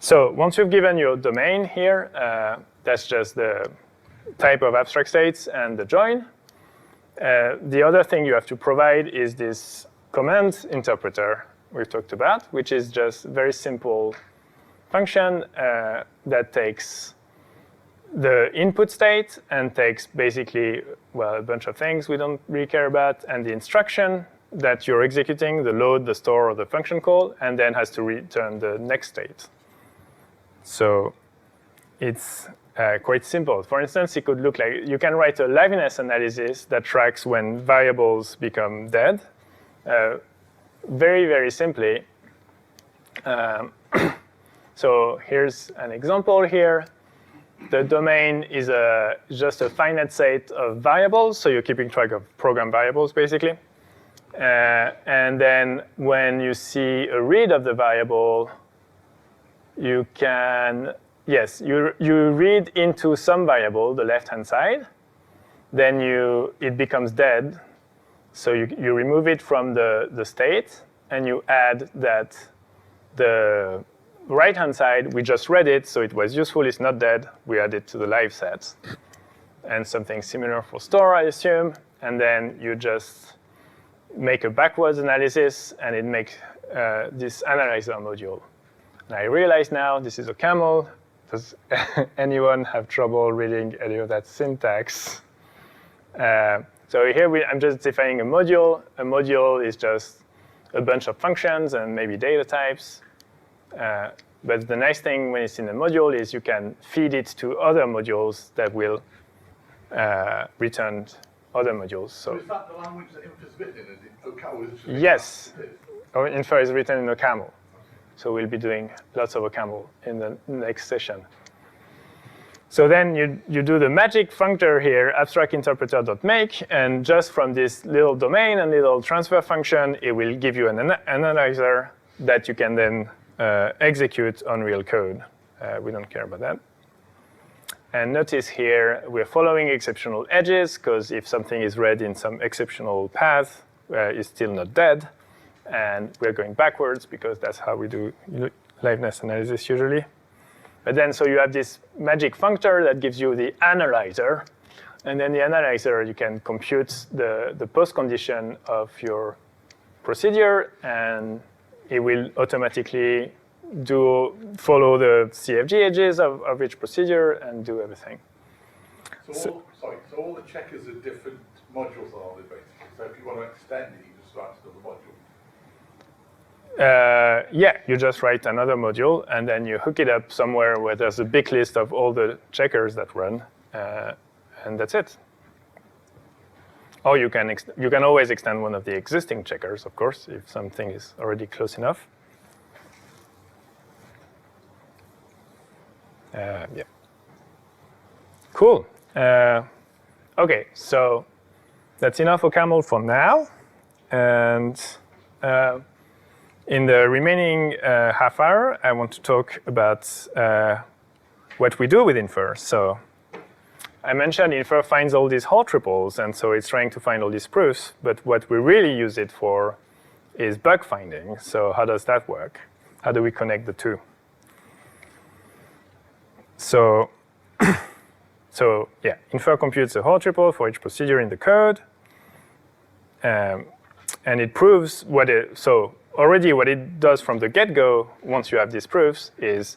So once you've given your domain here, that's just the type of abstract states and the join. The other thing you have to provide is this command interpreter we've talked about, which is just a very simple function that takes the input state and takes basically, well, a bunch of things we don't really care about, and the instruction that you're executing, the load, the store, or the function call, and then has to return the next state. So it's quite simple. For instance, it could look like you can write a liveness analysis that tracks when variables become dead. Very, very simply. So here's an example here. The domain is just a finite set of variables, so you're keeping track of program variables, basically. And then when you see a read of the variable, you can, yes, you read into some variable, the left-hand side. Then it becomes dead. So you remove it from the state, and you add that the right-hand side, we just read it, so it was useful, it's not dead. We add it to the live set. And something similar for store, I assume. And then you just make a backwards analysis, and it makes this analyzer module. And I realize now this is a camel. Does anyone have trouble reading any of that syntax? So here I'm just defining a module. A module is just a bunch of functions and maybe data types. But the nice thing when it's in a module is you can feed it to other modules that will return other modules. So is that the language that Infer's written in? Is it OCaml? Yes. Infer is written in OCaml. So we'll be doing lots of OCaml in the next session. So then you do the magic functor here, abstractinterpreter.make, and just from this little domain and little transfer function, it will give you an analyzer that you can then execute on real code. We don't care about that. And notice here, we're following exceptional edges, because if something is read in some exceptional path, it's still not dead. And we're going backwards, because that's how we do liveness analysis usually. But then, so you have this magic functor that gives you the analyzer. And then the analyzer, you can compute the post condition of your procedure, and it will automatically follow the CFG edges of each procedure and do everything. So all the checkers are different modules, are they, basically? So if you want to extend it, you just write another module. Yeah, you just write another module, and then you hook it up somewhere where there's a big list of all the checkers that run, and that's it. Or you can always extend one of the existing checkers, of course, if something is already close enough. Yeah. Cool. OK, so that's enough OCaml for now. And in the remaining half hour, I want to talk about what we do with Infer. So I mentioned Infer finds all these whole triples, and so it's trying to find all these proofs. But what we really use it for is bug finding. So how does that work? How do we connect the two? So yeah, Infer computes a whole triple for each procedure in the code. And it proves what it, so already what it does from the get-go, once you have these proofs, is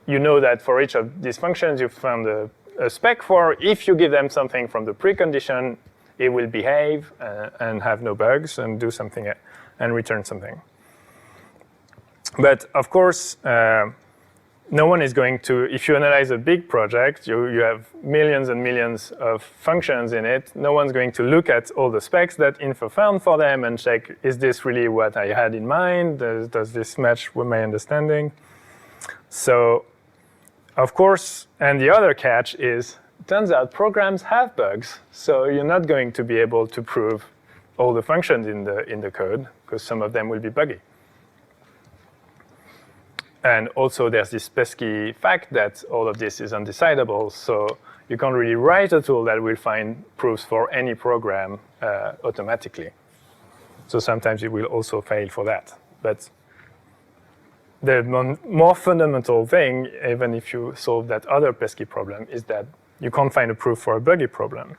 you know that for each of these functions you've found a spec for. If you give them something from the precondition, it will behave and have no bugs and do something and return something. But of course, no one is going to, if you analyze a big project, you have millions and millions of functions in it. No one's going to look at all the specs that Infer found for them and check, is this really what I had in mind? Does this match with my understanding? So, of course, and the other catch is, it turns out programs have bugs. So you're not going to be able to prove all the functions in the code, because some of them will be buggy. And also, there's this pesky fact that all of this is undecidable. So you can't really write a tool that will find proofs for any program automatically. So sometimes it will also fail for that. But the more fundamental thing, even if you solve that other pesky problem, is that you can't find a proof for a buggy program.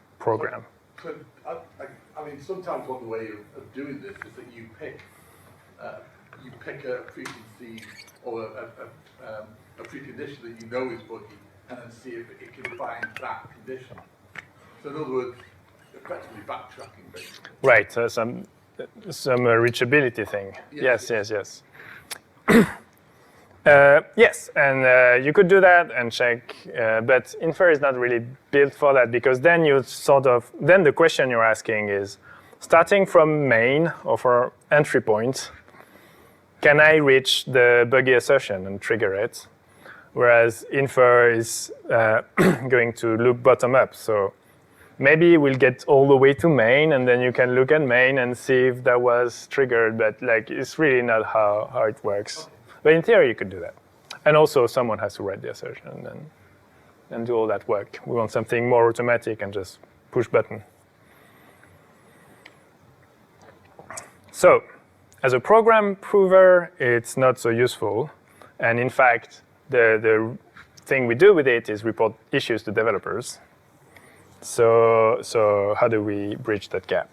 So, I mean, sometimes one way of doing this is that you pick a frequency or a precondition that you know is buggy, and then see if it can find that condition. So in other words, effectively backtracking, basically. Right, some reachability thing. Yes. Yes, and you could do that and check, but Infer is not really built for that, because then then the question you're asking is, starting from main or for entry point, can I reach the buggy assertion and trigger it? Whereas Infer is going to look bottom up. So maybe we'll get all the way to main, and then you can look at main and see if that was triggered, but like it's really not how it works. Okay. But in theory, you could do that. And also, someone has to write the assertion and do all that work. We want something more automatic and just push button. So as a program prover, it's not so useful. And in fact, the thing we do with it is report issues to developers. So how do we bridge that gap?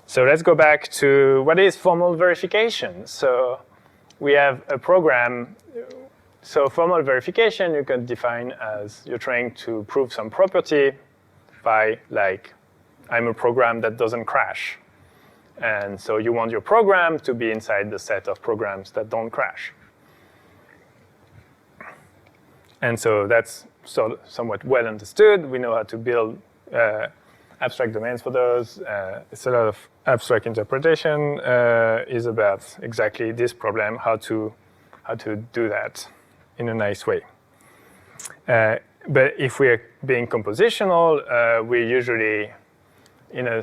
So let's go back to what is formal verification. So we have a program. So formal verification you can define as you're trying to prove some property by, like, I'm a program that doesn't crash. And so you want your program to be inside the set of programs that don't crash. And so that's somewhat well understood. We know how to build abstract domains for those. It's a lot of abstract interpretation is about exactly this problem, how to do that in a nice way. But if we're being compositional, we're usually in a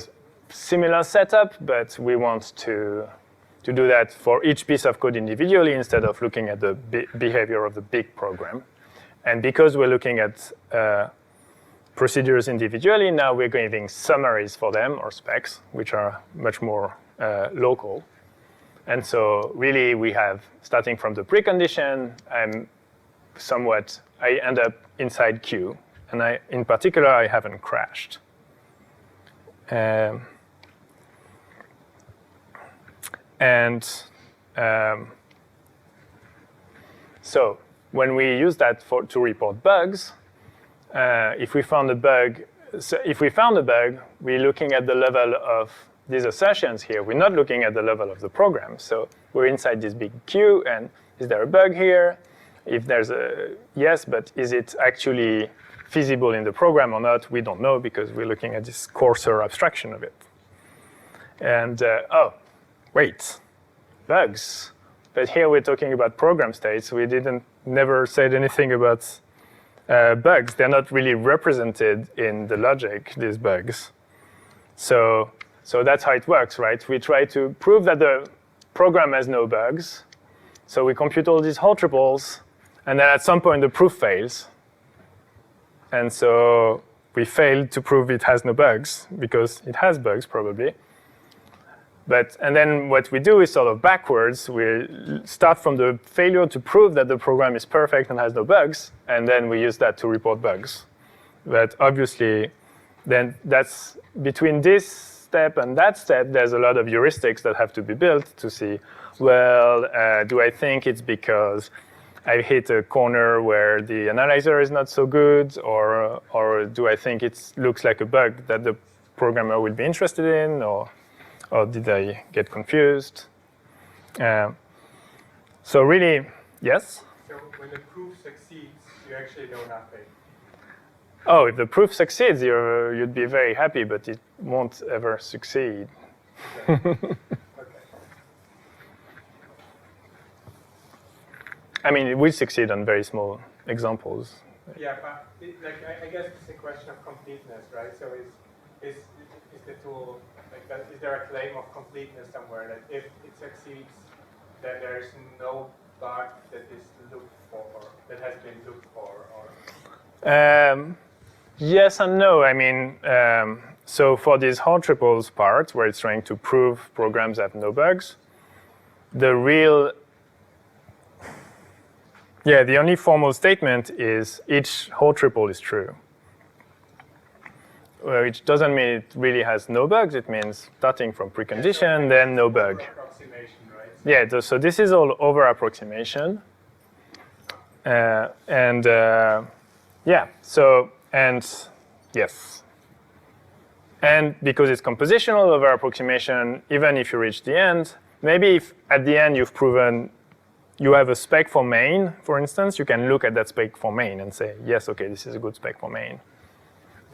similar setup, but we want to do that for each piece of code individually instead of looking at the behavior of the big program. And because we're looking at procedures individually, now we're giving summaries for them, or specs, which are much more local. And so really we have, starting from the precondition, I end up inside Q. And in particular, I haven't crashed. So when we use that to report bugs, if we found a bug, we're looking at the level of these assertions here. We're not looking at the level of the program. So we're inside this big queue, and is there a bug here? If there's a yes, but is it actually feasible in the program or not? We don't know, because we're looking at this coarser abstraction of it. And oh, wait, bugs. But here we're talking about program states. We never said anything about bugs. They're not really represented in the logic, these bugs. So that's how it works, right? We try to prove that the program has no bugs. So we compute all these whole triples, and then at some point the proof fails. And so we failed to prove it has no bugs, because it has bugs probably. And then what we do is sort of backwards. We start from the failure to prove that the program is perfect and has no bugs, and then we use that to report bugs. But obviously, then that's between this step and that step, there's a lot of heuristics that have to be built to see, well, do I think it's because I hit a corner where the analyzer is not so good, or do I think it looks like a bug that the programmer will be interested in, or did I get confused? So really, yes? So when the proof succeeds, you actually know nothing. Oh, if the proof succeeds, you'd be very happy, but it won't ever succeed. Okay. I mean, it will succeed on very small examples. Yeah, but I guess it's a question of completeness, right? So is the tool, is there a claim of completeness somewhere that if it succeeds, then there is no bug that is looked for, or that has been looked for? Or yes and no. I mean, so for these hard triples part, where it's trying to prove programs have no bugs, the real, the only formal statement is each whole triple is true. Which doesn't mean it really has no bugs. It means starting from precondition, then no bug. Approximation, right? Yeah, so this is all over approximation. Yes. And because it's compositional over approximation, even if you reach the end, maybe if at the end you've proven you have a spec for main, for instance, you can look at that spec for main and say, yes, okay, this is a good spec for main.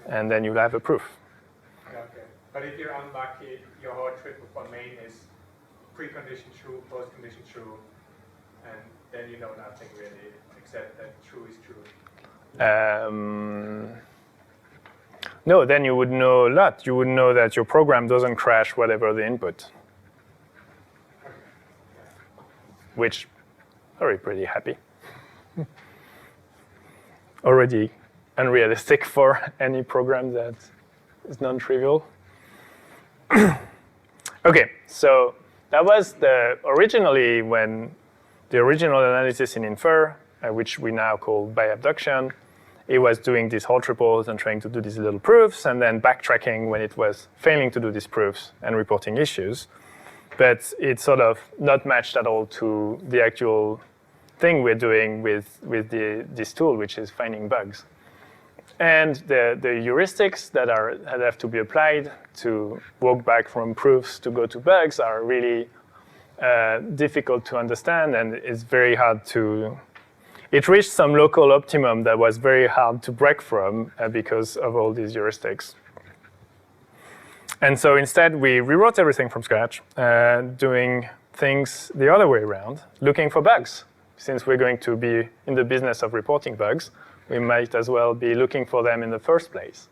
And then you'll have a proof. Okay. But if you're unlucky, your whole triple for main is precondition true, postcondition true, and then you know nothing really, except that true is true. No, then you would know a lot. You would know that your program doesn't crash whatever the input. Which, already pretty happy. Already unrealistic for any program that is non-trivial. Okay, so that was originally when the original analysis in Infer, which we now call by abduction, it was doing these whole triples and trying to do these little proofs and then backtracking when it was failing to do these proofs and reporting issues. But it's sort of not matched at all to the actual thing we're doing with this tool, which is finding bugs. And the heuristics that have to be applied to walk back from proofs to go to bugs are really difficult to understand, and it's very hard to. It reached some local optimum that was very hard to break from because of all these heuristics. And so instead, we rewrote everything from scratch, doing things the other way around, looking for bugs. Since we're going to be in the business of reporting bugs, we might as well be looking for them in the first place.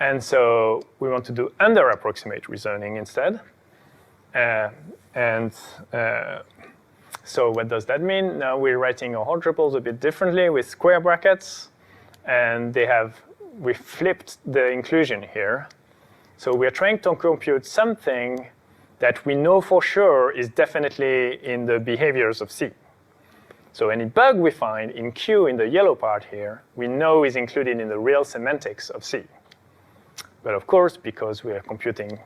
And so we want to do under-approximate reasoning instead. So what does that mean? Now we're writing our whole triples a bit differently with square brackets, and we flipped the inclusion here. So we're trying to compute something that we know for sure is definitely in the behaviors of C. So any bug we find in Q in the yellow part here, we know is included in the real semantics of C. But of course, because we are computing,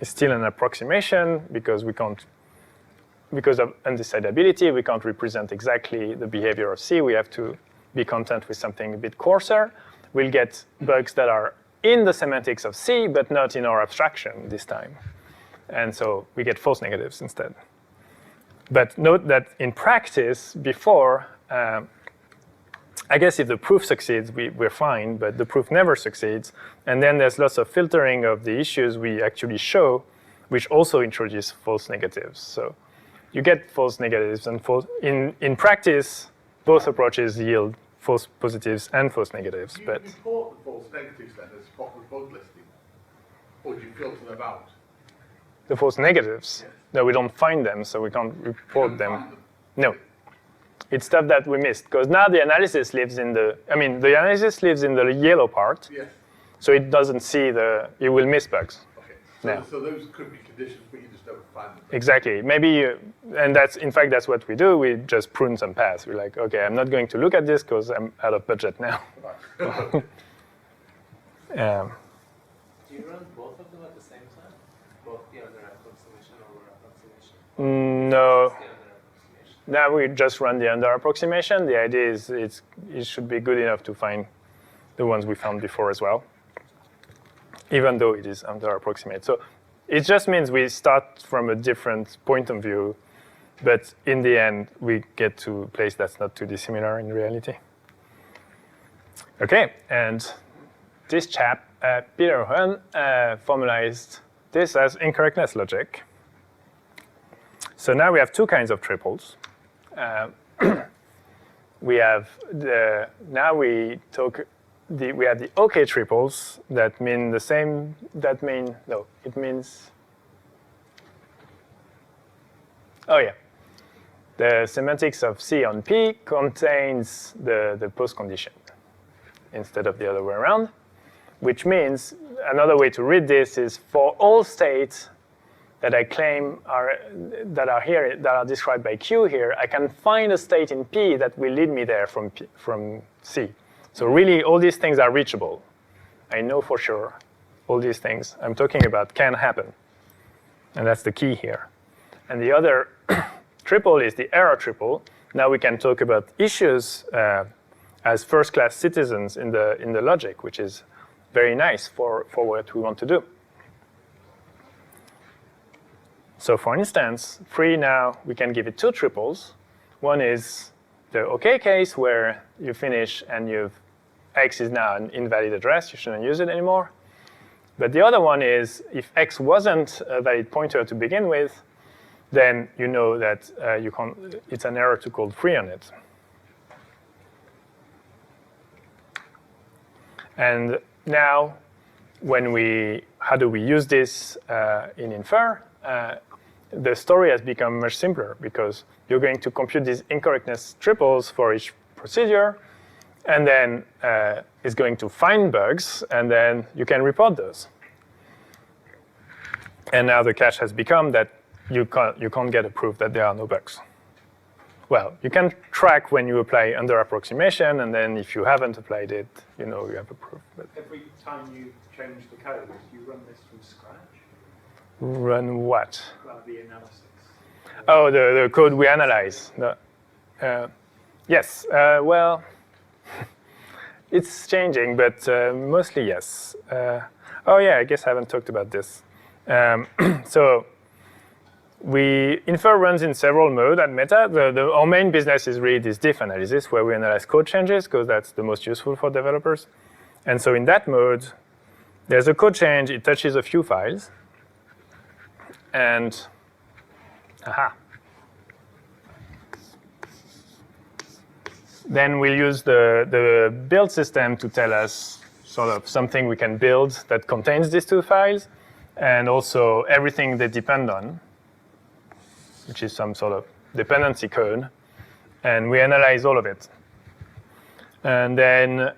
it's still an approximation because of undecidability, we can't represent exactly the behavior of C. We have to be content with something a bit coarser. We'll get bugs that are in the semantics of C, but not in our abstraction this time. And so we get false negatives instead. But note that in practice, before, I guess if the proof succeeds, we're fine, but the proof never succeeds. And then there's lots of filtering of the issues we actually show, which also introduce false negatives. So you get false negatives and false. In practice, both approaches yield false positives and false negatives. Do you but report the false negatives then as part of the bug listing? Or do you filter them out? the false negatives, Yes. no, we don't find them, so we can't report You don't them. find them. No. It's stuff that we missed, because now the analysis lives in the yellow part, Yes. so it doesn't see you will miss bugs. Okay. No. So those could be conditions, but you just don't find them. Exactly. Maybe, and in fact, that's what we do. We just prune some paths. We're like, okay, I'm not going to look at this because I'm out of budget now. Right. Do you run both of them at the same time? Both the under approximation or over approximation? No. Just the under approximation. Now we just run the under approximation. The idea is it should be good enough to find the ones we found before as well, even though it is under approximate. So it just means we start from a different point of view, but in the end, we get to a place that's not too dissimilar in reality. Okay, and this chap, Peter Hun, formalized this as incorrectness logic. So now we have two kinds of triples. We have we have the OK triples that mean the same. It means. Oh yeah, the semantics of C on P contains the post condition instead of the other way around, which means another way to read this is for all states that I claim that are described by Q here, I can find a state in P that will lead me there from C. So really, all these things are reachable. I know for sure all these things I'm talking about can happen. And that's the key here. And the other triple is the error triple. Now we can talk about issues as first-class citizens in the logic, which is very nice for what we want to do. So for instance, free now, we can give it two triples. One is the OK case, where you finish and X is now an invalid address. You shouldn't use it anymore. But the other one is if X wasn't a valid pointer to begin with, then you know that it's an error to call free on it. And now, how do we use this in Infer? The story has become much simpler because you're going to compute these incorrectness triples for each procedure, and then it's going to find bugs, and then you can report those. And now the catch has become that you can't get a proof that there are no bugs. Well, you can track when you apply under approximation, and then if you haven't applied it, you know you have a proof. But every time you change the code, you run this from scratch? Run what? Well, the analysis. Oh, the code we analyze. Yes, well, it's changing, but mostly yes. Oh yeah, I guess I haven't talked about this. So Infer runs in several modes at Meta. Our main business is really this diff analysis, where we analyze code changes, because that's the most useful for developers. And so in that mode, there's a code change. It touches a few files. And, then we'll use the build system to tell us sort of something we can build that contains these two files, and also everything they depend on, which is some sort of dependency code. And we analyze all of it. And then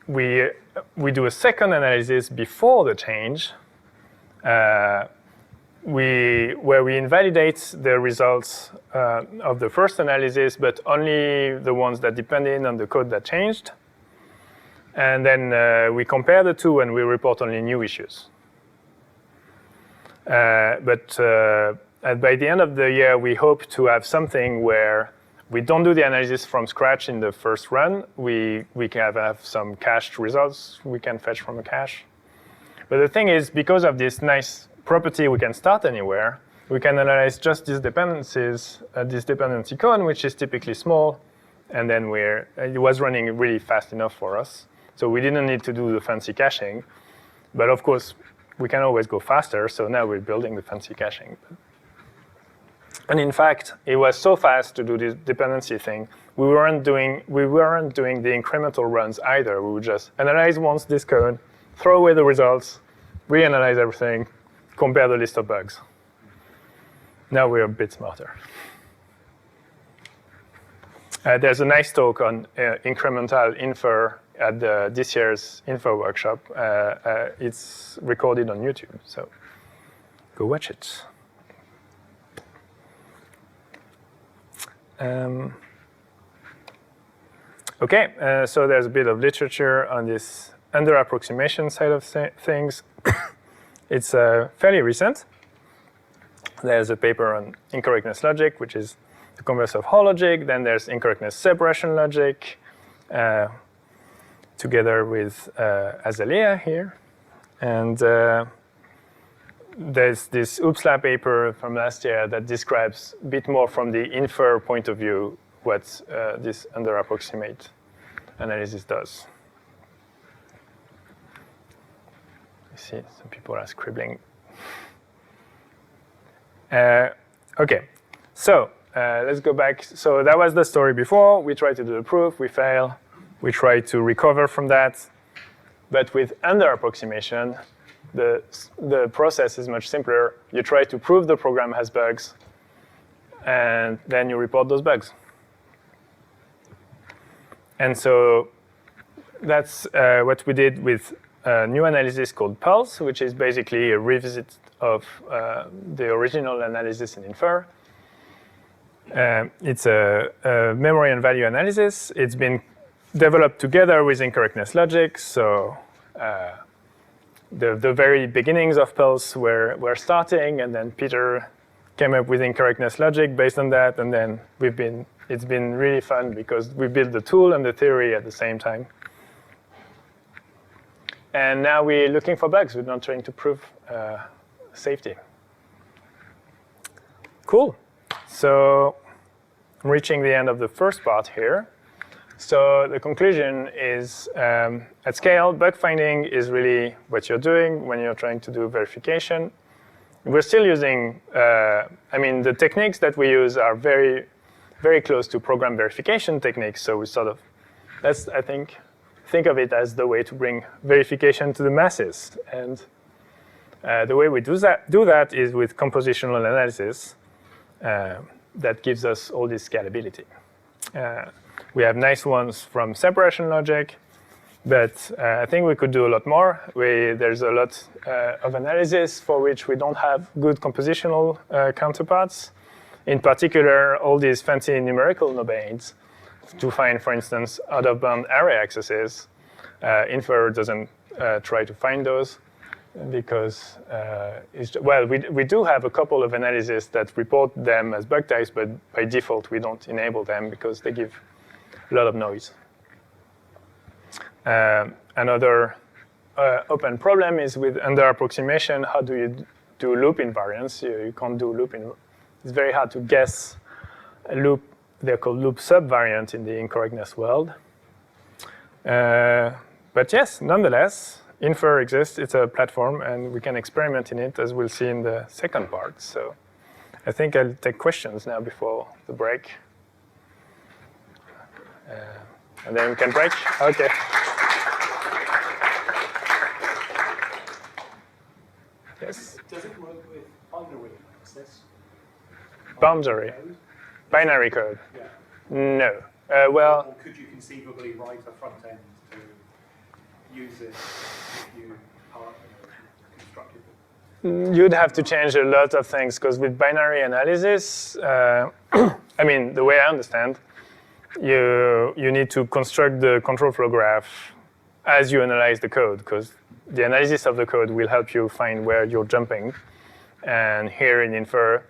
we do a second analysis before the change, where we invalidate the results of the first analysis, but only the ones that depended on the code that changed. And then we compare the two, and we report only new issues. But by the end of the year, we hope to have something where we don't do the analysis from scratch in the first run. We can have some cached results we can fetch from a cache. But the thing is, because of this nice property we can start anywhere, we can analyze just these dependencies, this dependency code, which is typically small, and then it was running really fast enough for us. So we didn't need to do the fancy caching. But of course, we can always go faster, so now we're building the fancy caching. And in fact, it was so fast to do this dependency thing, we weren't doing the incremental runs either. We would just analyze once this code, throw away the results, reanalyze everything, compare the list of bugs. Now we're a bit smarter. There's a nice talk on incremental Infer at this year's Infer workshop. It's recorded on YouTube, so go watch it. Okay, so there's a bit of literature on this under approximation side of things. It's fairly recent. There's a paper on incorrectness logic, which is the converse of Hall logic. Then there's incorrectness separation logic, together with Azalea here. And there's this UPSLA paper from last year that describes a bit more from the Infer point of view what this under-approximate analysis does. I see some people are scribbling. Okay, so let's go back. So that was the story before. We tried to do the proof, we fail. We try to recover from that. But with under-approximation, the process is much simpler. You try to prove the program has bugs, and then you report those bugs. And so that's what we did with a new analysis called Pulse, which is basically a revisit of the original analysis in Infer. It's a memory and value analysis. It's been developed together with incorrectness logic. So the very beginnings of Pulse were starting, and then Peter came up with incorrectness logic based on that. And then it's been really fun because we built the tool and the theory at the same time. And now we're looking for bugs. We're not trying to prove safety. Cool. So I'm reaching the end of the first part here. So the conclusion is, at scale, bug finding is really what you're doing when you're trying to do verification. We're still using, the techniques that we use are very, very close to program verification techniques. So we sort of, I think of it as the way to bring verification to the masses. And the way we do that is with compositional analysis that gives us all this scalability. We have nice ones from separation logic, but I think we could do a lot more. There's a lot of analysis for which we don't have good compositional counterparts. In particular, all these fancy numerical domains to find, for instance, out-of-bound array accesses. Infer doesn't try to find those because, we do have a couple of analyses that report them as bug types, but by default, we don't enable them because they give a lot of noise. Another open problem is with under approximation, how do you do loop invariance? You can't do loop invariance. It's very hard to guess a loop. They're called loop subvariant in the incorrectness world. But yes, nonetheless, Infer exists. It's a platform, and we can experiment in it, as we'll see in the second part. So I think I'll take questions now before the break. And then we can break? OK. Yes? Does it work with binary access? Binary code? Yeah. No. Or could you conceivably write a front end to use it if you constructed it? You'd have to change a lot of things, because with binary analysis, the way I understand, you need to construct the control flow graph as you analyze the code, because the analysis of the code will help you find where you're jumping. And here in Infer,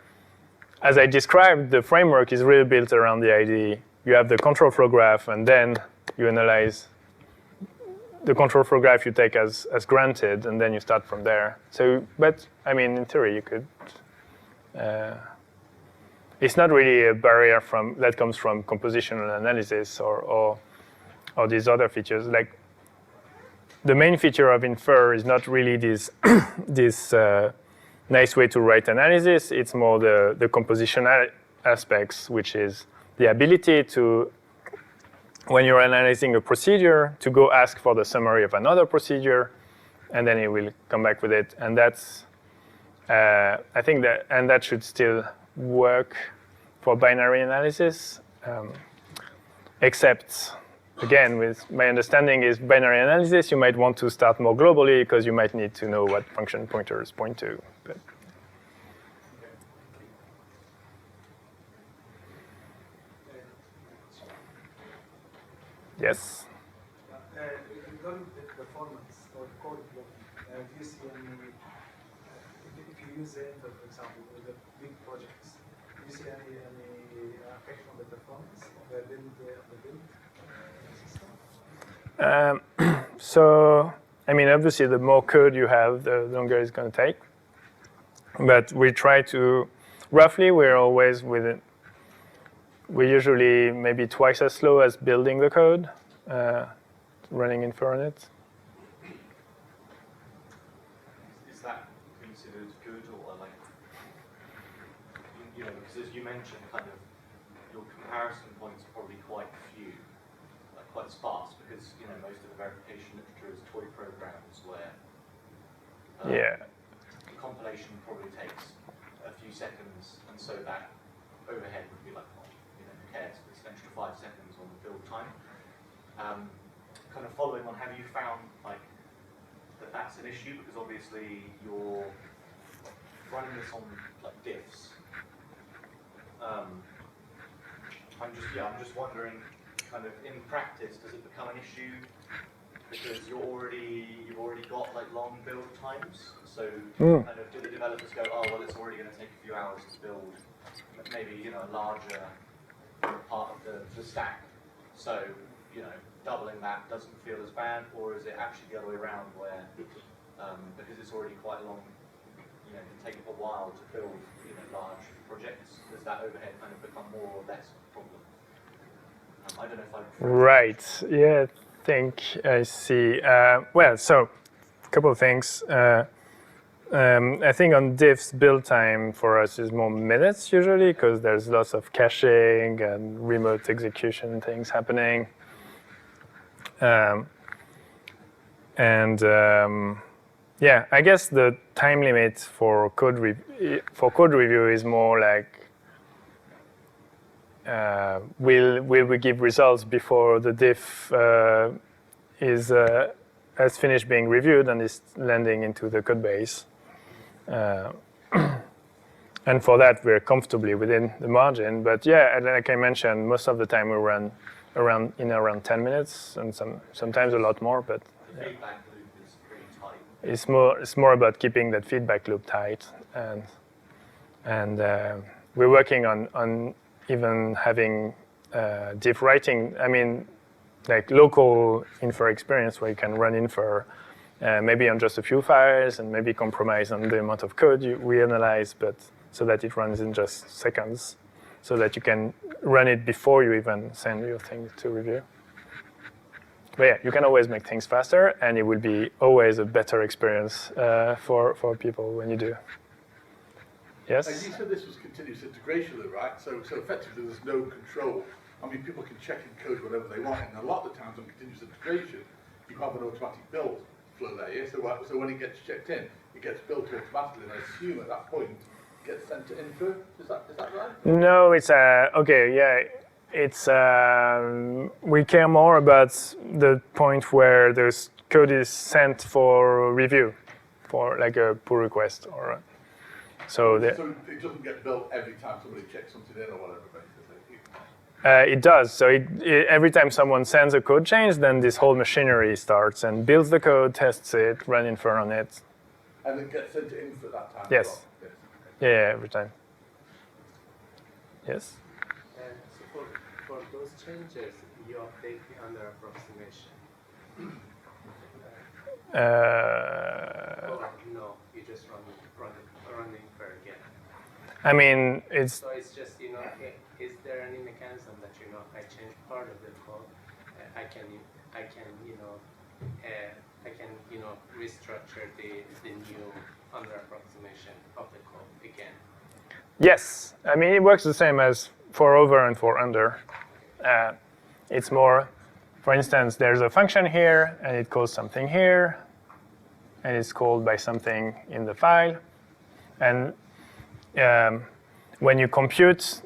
as I described, the framework is really built around the idea you have the control flow graph, and then you analyze the control flow graph you take as granted, and then you start from there. So, but in theory, you could. It's not really a barrier that comes from compositional analysis or these other features. Like the main feature of Infer is not really this nice way to write analysis. It's more the compositional aspects, which is the ability to, when you're analyzing a procedure, to go ask for the summary of another procedure, and then it will come back with it. And that's, I think that should still work for binary analysis, except, again, with my understanding is binary analysis, you might want to start more globally because you might need to know what function pointers point to. But yes? Regarding the performance or the code block, do you see any, if you use the Infer, for example, with the big projects, do you see any effect on the performance of the build system? So, obviously, the more code you have, the longer it's going to take. But we try to, roughly, we're always within. We're usually maybe twice as slow as building the code, running Infer on it. Is that considered good, or because as you mentioned, kind of your comparison points are probably quite few, quite sparse, because most of the verification literature is toy programs where the compilation probably takes a few seconds, and so that overhead would be like, who cares? It's an extra 5 seconds on the build time. Kind of following on, have you found that's an issue because obviously you're running this on like diffs. I'm just wondering, kind of in practice, does it become an issue because you've already got like long build times? So kind of do the developers go, oh well, it's already going to take a few hours to build maybe a larger part of the stack. So doubling that doesn't feel as bad, or is it actually the other way around where because it's already quite long, it can take a while to build large projects? Does that overhead kind of become more or less of a problem? I don't know if I. Right. Yeah, I think I see. Well, so a couple of things. I think on diffs, build time for us is more minutes usually because there's lots of caching and remote execution things happening. Yeah, I guess the time limit for code review is more like will we give results before the diff has finished being reviewed and is landing into the code base. And for that, we're comfortably within the margin. But yeah, like I mentioned, most of the time we run around 10 minutes, and sometimes a lot more. But the feedback loop is pretty tight. It's more about keeping that feedback loop tight, and we're working on even having diff writing. I mean, like local Infer experience where you can run Infer maybe on just a few files and maybe compromise on the amount of code we analyze, but so that it runs in just seconds, so that you can run it before you even send your thing to review. But yeah, you can always make things faster, and it will be always a better experience for people when you do. Yes? And you said this was continuous integration, though, right? So effectively there's no control. I mean, people can check in code whatever they want, and a lot of the times on continuous integration, you have an automatic build flow there, yeah? So when it gets checked in, it gets built automatically, and I assume at that point, it gets sent to Infer. Is that right? No, it's okay, yeah. It's we care more about the point where the code is sent for review, for like a pull request or so. So it doesn't get built every time somebody checks something in or whatever, basically. It does. So every time someone sends a code change, then this whole machinery starts and builds the code, tests it, run Infer on it. And it gets sent to Infer that time. Yes. As well. Yeah, every time. Yes. So for those changes, you update the under approximation. Or no, you just run the Infer again. I mean, it's. So it's just is there any mechanism that I change part of the code, I can restructure the new under approximation of the code again. Yes, I mean it works the same as for over and for under. It's more, for instance, there's a function here and it calls something here, and it's called by something in the file, and when you compute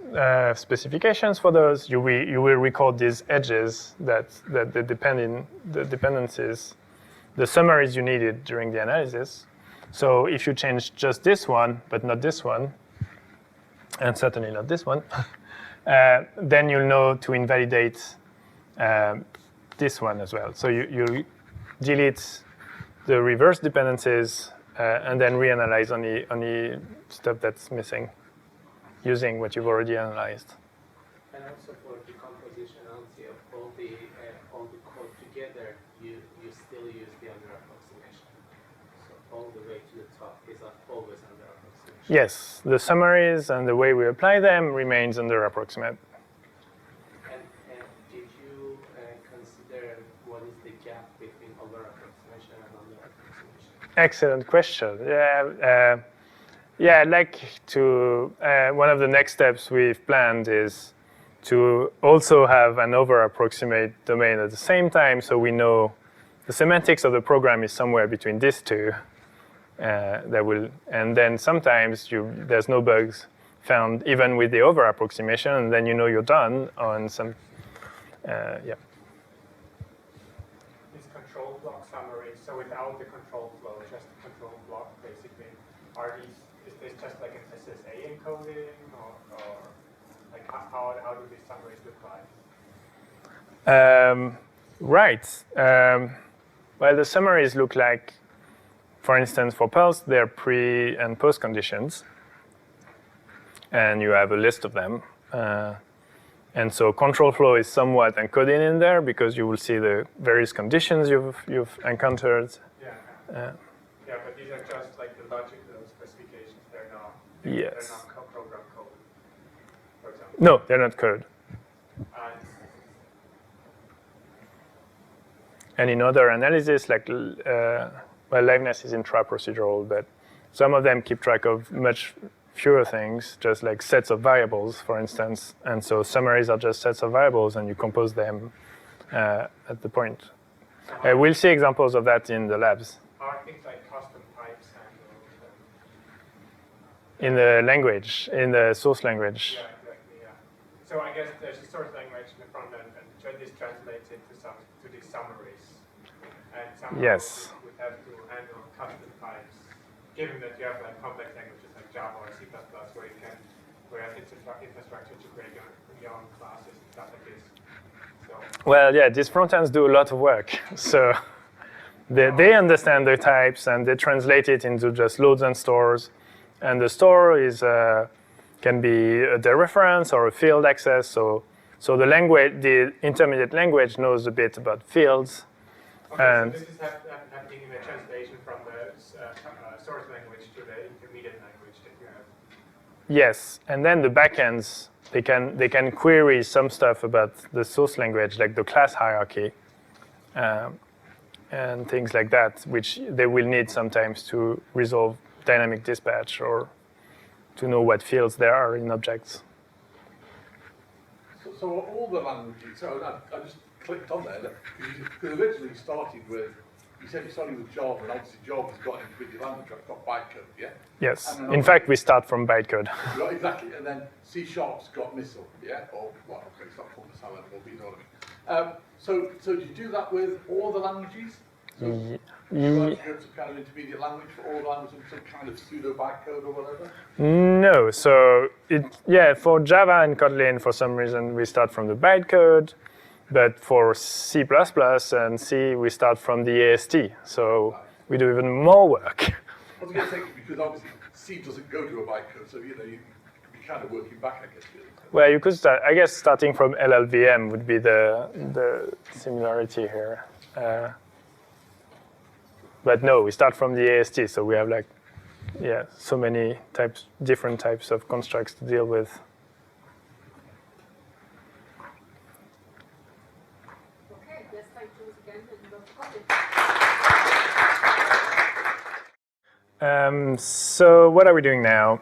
specifications for those, you will record these edges that the dependencies, the summaries you needed during the analysis. So if you change just this one, but not this one, and certainly not this one, then you'll know to invalidate this one as well. So you delete the reverse dependencies and then reanalyze only stuff that's missing, using what you've already analyzed. And also for the compositionality of all the code together, you still use the under approximation. So all the way to the top is always under approximation. Yes, the summaries and the way we apply them remains under approximate. And did you consider what is the gap between over approximation and under approximation? Excellent question. Yeah, I'd like to, one of the next steps we've planned is to also have an over-approximate domain at the same time, so we know the semantics of the program is somewhere between these two. And then sometimes there's no bugs found even with the over-approximation, and then you know you're done on some, yeah. It's control block summary, so without the control block, an SSA encoding, or like how do these summaries look like? Right. Well, the summaries look like, for instance, for pulse, they're pre and post conditions, and you have a list of them. And so control flow is somewhat encoded in there because you will see the various conditions you've encountered. Yeah, but these are just like the logical specifications. They're not. Yes. They're not program code, for example. No, they're not code. And in other analyses, like liveness is intraprocedural, but some of them keep track of much fewer things, just like sets of variables, for instance. And so summaries are just sets of variables, and you compose them at the point. We'll see examples of that in the labs. Are things like custom types handled? In the language, in the source language. Yeah, exactly. Yeah. So I guess there's a source language in the front end, and this translates into these summaries. And somehow Yes. would have to handle custom types, given that you have like complex languages like Java or C++, where you have infrastructure to create your own classes and stuff like this. So. Well, yeah, these front ends do a lot of work. So they understand the types and they translate it into just loads and stores. And the store is can be a dereference or a field access. So the language, the intermediate language knows a bit about fields. Okay, and so this is happening in the translation from the source language to the intermediate language that you have. Yes, and then the backends, they can query some stuff about the source language, like the class hierarchy, and things like that, which they will need sometimes to resolve dynamic dispatch or to know what fields there are in objects. So all the languages, so I just clicked on there, because originally you started with, you said you started with Java, and obviously Java's got an intermediate language, it's got bytecode, yeah? Yes, in fact, we start from bytecode. Right, exactly, and then C#'s got missile, yeah? Or, well, okay, it's not called missile anymore, but you know what I mean. So do you do that with all the languages? So you have to go to some kind of intermediate language for all the languages, some kind of pseudo bytecode or whatever? No, so for Java and Kotlin, for some reason, we start from the bytecode, but for C++ and C, we start from the AST, so we do even more work. I was going to say, because obviously C doesn't go to a bytecode, so you could be kind of working back, I guess. Really. Well, you could start, I guess starting from LLVM would be the similarity here. But no, we start from the AST, so we have so many different types of constructs to deal with. Okay, let's thank Jules again and go to coffee. So what are we doing now?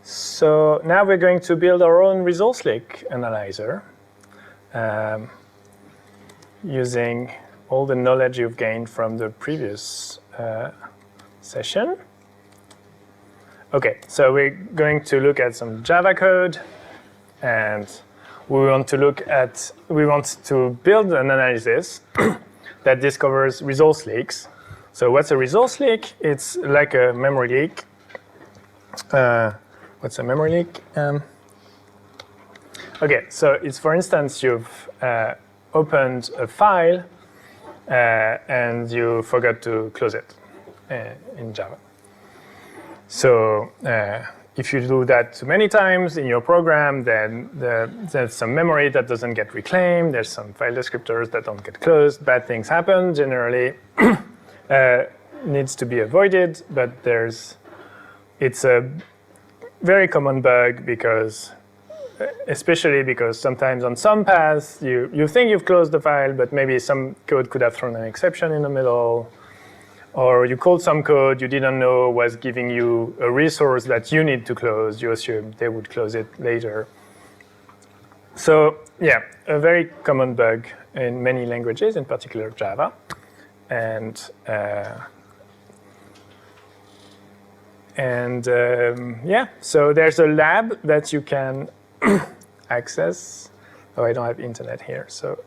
So now we're going to build our own resource lake analyzer using all the knowledge you've gained from the previous session. Okay, so we're going to look at some Java code, and we want to build an analysis that discovers resource leaks. So what's a resource leak? It's like a memory leak. What's a memory leak? Okay, so it's, for instance, you've opened a file and you forgot to close it in Java. So if you do that too many times in your program, then there's some memory that doesn't get reclaimed, there's some file descriptors that don't get closed, bad things happen generally. Needs to be avoided, but it's a very common bug especially because sometimes on some paths you think you've closed the file, but maybe some code could have thrown an exception in the middle, or you called some code you didn't know was giving you a resource that you need to close. You assumed they would close it later. So yeah, a very common bug in many languages, in particular Java. And so there's a lab that you can access. Oh, I don't have internet here, so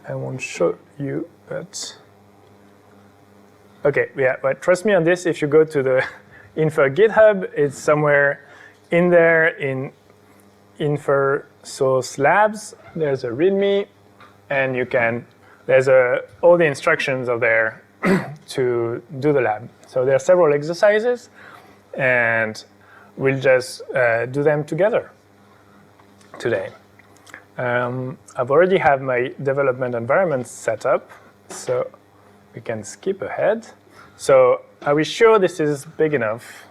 I won't show you, but Okay, yeah, but trust me on this. If you go to the Infer GitHub, it's somewhere in there in Infer source labs. There's a README, and you can. There's all the instructions are there to do the lab. So there are several exercises, and we'll just do them together today. I've already have my development environment set up, so we can skip ahead. So are we sure this is big enough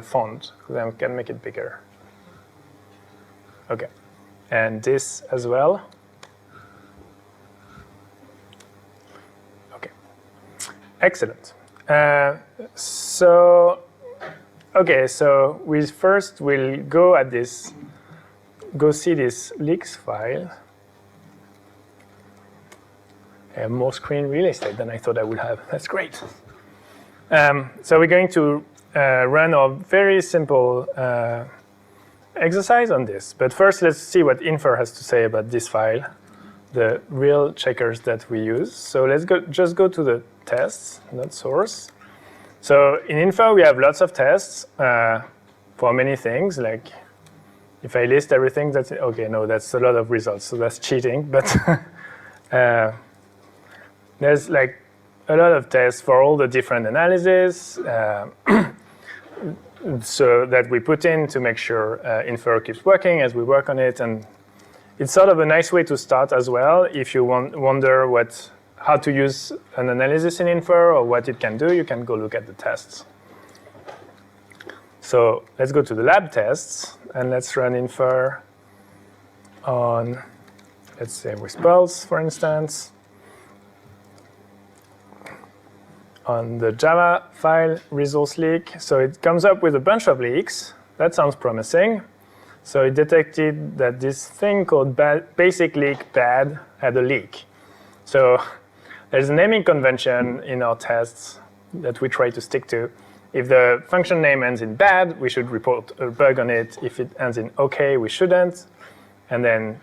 font? Then we can make it bigger. Okay, and this as well. Okay, excellent. So we first will go at this. Go see this leaks file. I have more screen real estate than I thought I would have. That's great. So we're going to run a very simple exercise on this. But first, let's see what Infer has to say about this file, the real checkers that we use. So let's just go to the tests, not source. So in Infer, we have lots of tests for many things, like if I list everything, that's okay. No, that's a lot of results, so that's cheating. But there's like a lot of tests for all the different analyses, so that we put in to make sure Infer keeps working as we work on it. And it's sort of a nice way to start as well. If you wonder how to use an analysis in Infer or what it can do, you can go look at the tests. So let's go to the lab tests, and let's run Infer on, let's say, with Pulse, for instance, on the Java file resource leak. So it comes up with a bunch of leaks. That sounds promising. So it detected that this thing called basic leak bad had a leak. So there's a naming convention in our tests that we try to stick to. If the function name ends in bad, we should report a bug on it. If it ends in OK, we shouldn't. And then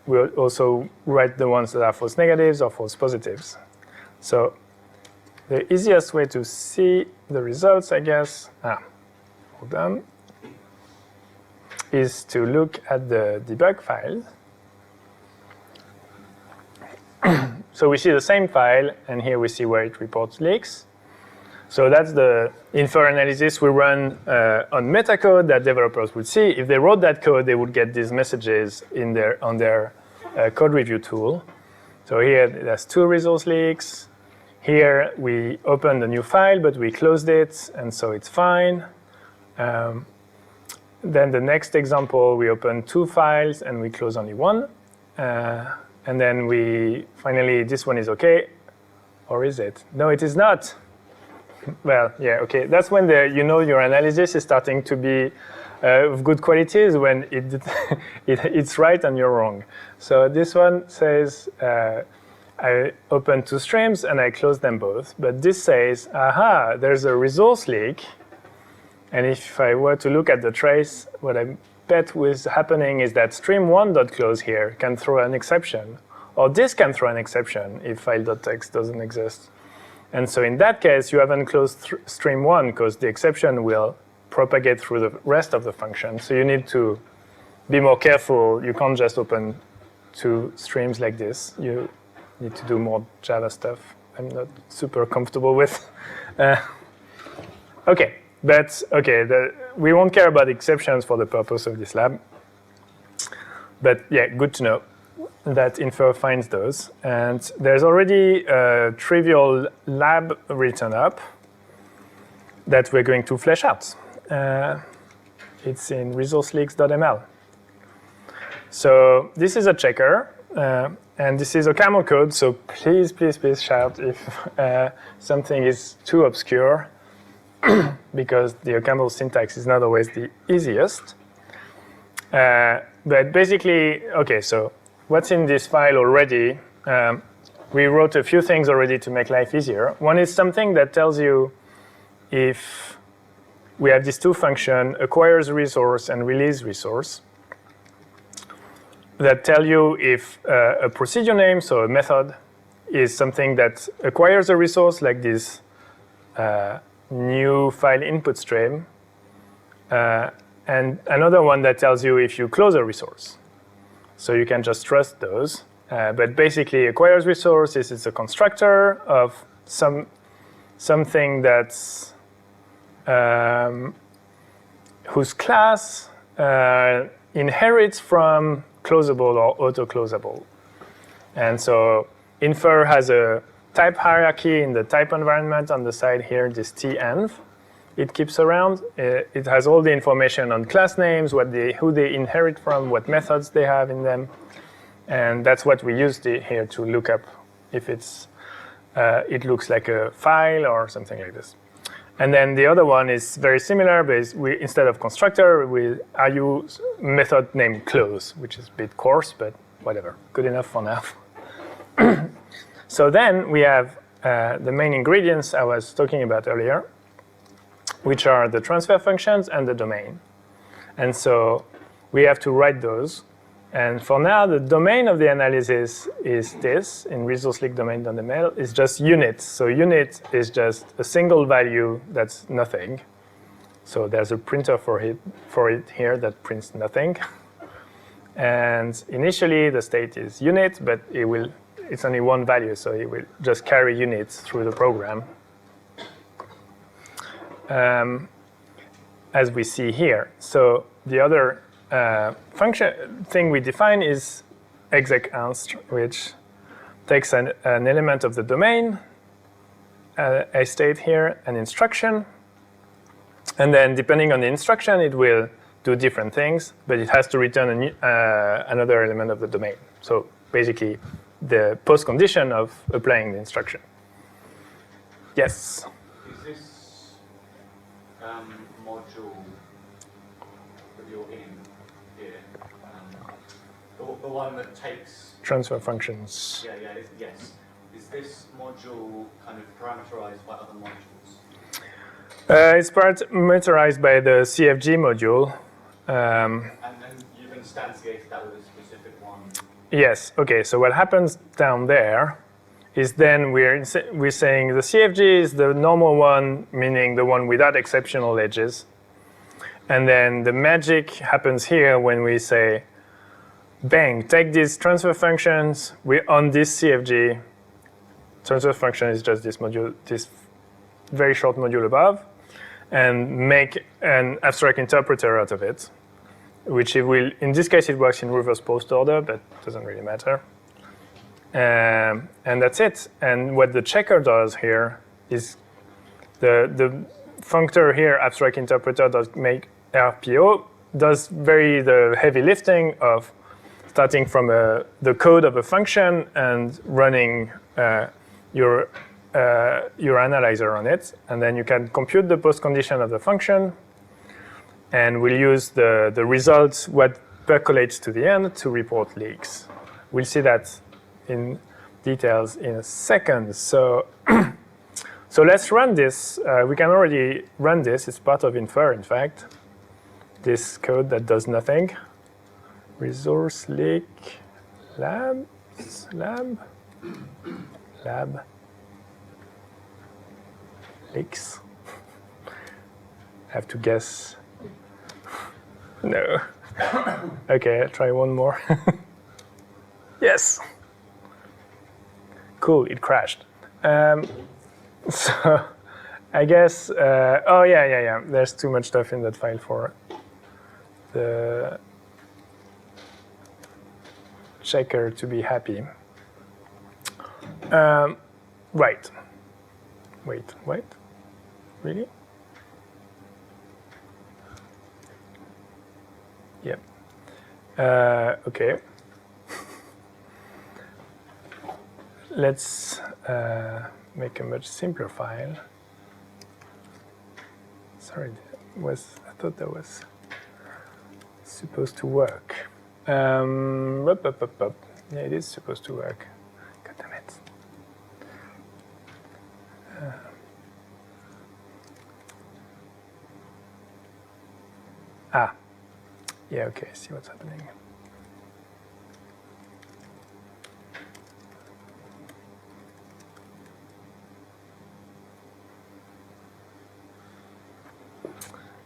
we'll also write the ones that are false negatives or false positives. So the easiest way to see the results, I guess, hold on, is to look at the debug file. So we see the same file, and here we see where it reports leaks. So that's the Infer analysis we run on metacode that developers would see. If they wrote that code, they would get these messages on their code review tool. So here, there's 2 resource leaks. Here, we opened a new file, but we closed it, and so it's fine. Then the next example, we opened 2 files, and we close only 1. And then finally, this one is OK. Or is it? No, it is not. Well, yeah, OK. That's when your analysis is starting to be of good quality, is when it's right and you're wrong. So this one says, I opened 2 streams and I closed them both. But this says, aha, there's a resource leak. And if I were to look at the trace, what I bet was happening is that stream1.close here can throw an exception. Or this can throw an exception if file.txt doesn't exist. And so in that case, you haven't closed stream 1 because the exception will propagate through the rest of the function. So you need to be more careful. You can't just open 2 streams like this. You need to do more Java stuff I'm not super comfortable with. OK, but we won't care about exceptions for the purpose of this lab. But yeah, good to know that Infer finds those. And there's already a trivial lab written up that we're going to flesh out. It's in resourceleaks.ml. So this is a checker. And this is a camel code. So please, please, please shout if something is too obscure, because the OCaml syntax is not always the easiest. But basically, OK, so what's in this file already? We wrote a few things already to make life easier. One is something that tells you if we have these 2 functions, acquires a resource and release resource, that tell you if a procedure name, so a method, is something that acquires a resource, like this new file input stream, and another one that tells you if you close a resource. So you can just trust those. But basically, acquires resources is a constructor of something that's whose class inherits from closable or auto-closable. And so Infer has a type hierarchy in the type environment on the side here, this tenv. It keeps around. It has all the information on class names, who they inherit from, what methods they have in them. And that's what we used here to look up if it looks like a file or something like this. And then the other one is very similar, but instead of constructor, I use method named close, which is a bit coarse, but whatever, good enough for now. So then we have the main ingredients I was talking about earlier, which are the transfer functions and the domain. And so we have to write those. And for now, the domain of the analysis is this, in resource-leak domain.ml, is just unit. So unit is just a single value that's nothing. So there's a printer for it here that prints nothing. And initially, the state is unit, but it's only one value, so it will just carry units through the program. As we see here. So the other function thing we define is exec_anst, which takes an element of the domain, a state here, an instruction, and then depending on the instruction, it will do different things, but it has to return another element of the domain. So basically, the post-condition of applying the instruction. Yes? Is this module that you're in here, the one that takes... Transfer functions. Yes. Is this module kind of parameterized by other modules? It's parameterized by the CFG module. And then you've instantiated that with a specific one? Yes. Okay. So what happens down there is then we're saying the CFG is the normal one, meaning the one without exceptional edges. And then the magic happens here when we say, bang, take these transfer functions. We're on this CFG. Transfer function is just this module, this very short module above, and make an abstract interpreter out of it, which it will, in this case, it works in reverse post order, but it doesn't really matter. And that's it. And what the checker does here is the functor here, abstract interpreter, does make RPO, does the heavy lifting of starting from the code of a function and running your analyzer on it. And then you can compute the post condition of the function. And we'll use the results, what percolates to the end, to report leaks. We'll see that in details in a second. So, so let's run this. We can already run this. It's part of Infer, in fact. This code that does nothing. Resource leak lab leaks. I have to guess. No. Okay, I'll try one more. Yes. Cool, it crashed. So I guess, oh yeah. There's too much stuff in that file for the checker to be happy. Right. Wait. Really? Yep. Okay. Let's make a much simpler file. Sorry, I thought that was supposed to work. Yeah, it is supposed to work. God damn it. Yeah, okay, I see what's happening.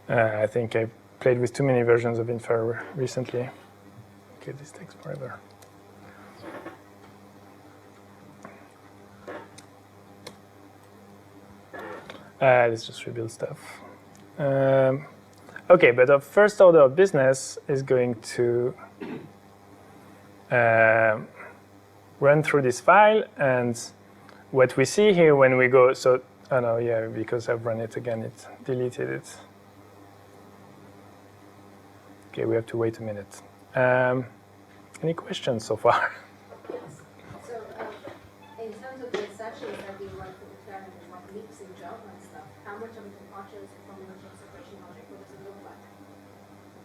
I think I played with too many versions of Infer recently. Okay, this takes forever. Let's just rebuild stuff. Okay, but the first order of business is going to run through this file, and what we see here when we go, so, oh no, yeah, because I've run it again, it deleted it. Okay, we have to wait a minute. Any questions so far? Yes. So in terms of the sessions that we run for declaring like leaps in Java and stuff, how much of a departure is it from the original separation logic? What does it look like?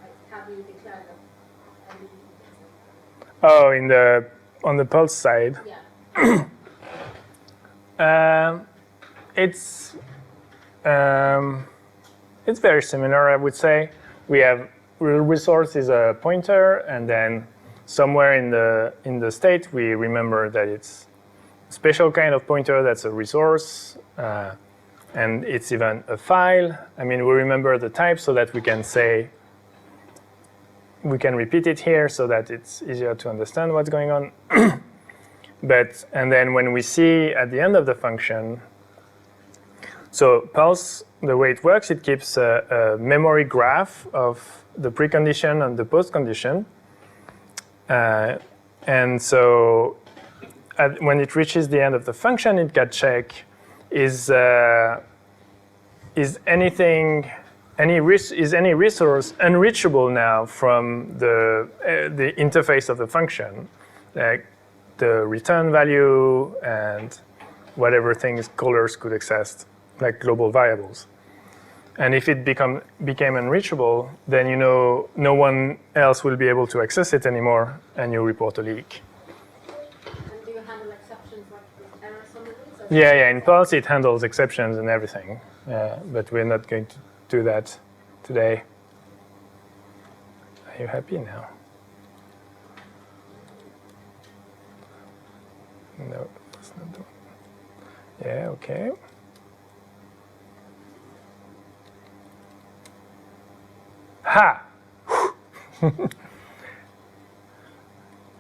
Like, how do you declare them? Oh, on the pulse side. Yeah. It's very similar, I would say. We have real resource is a pointer, and then somewhere in the state we remember that it's a special kind of pointer that's a resource, and it's even a file. I mean, we remember the type so that we can say, we can repeat it here so that it's easier to understand what's going on. And then when we see at the end of the function, so pulse, the way it works, it keeps a memory graph of the precondition and the postcondition. And so when it reaches the end of the function, it can check is any resource unreachable now from the interface of the function, like the return value and whatever things callers could access, like global variables. And if it became unreachable, then you know no one else will be able to access it anymore, and you report a leak. And do you handle exceptions like with error summaries? Yeah, in Pulse it handles exceptions and everything, but we're not going to do that today. Are you happy now? No, that's not the one. Yeah, okay. Ha!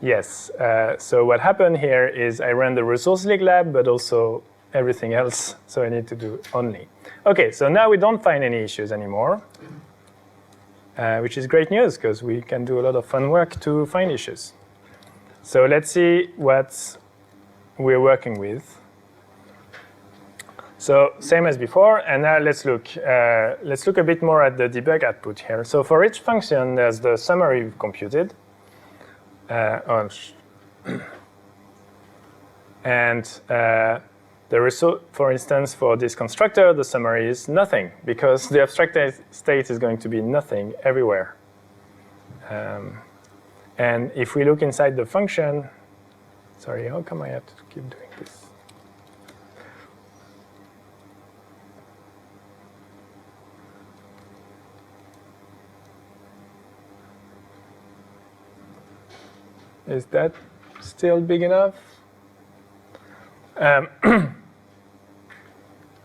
Yes, so what happened here is I ran the resource leak lab, but also everything else, so I need to do only. Okay, so now we don't find any issues anymore, which is great news, because we can do a lot of fun work to find issues. So let's see what we're working with. So same as before, and now let's look a bit more at the debug output here. So for each function, there's the summary we've computed. And the result, for instance, for this constructor, the summary is nothing, because the abstracted state is going to be nothing everywhere. And if we look inside the function, sorry, how come I have to keep doing this? Is that still big enough?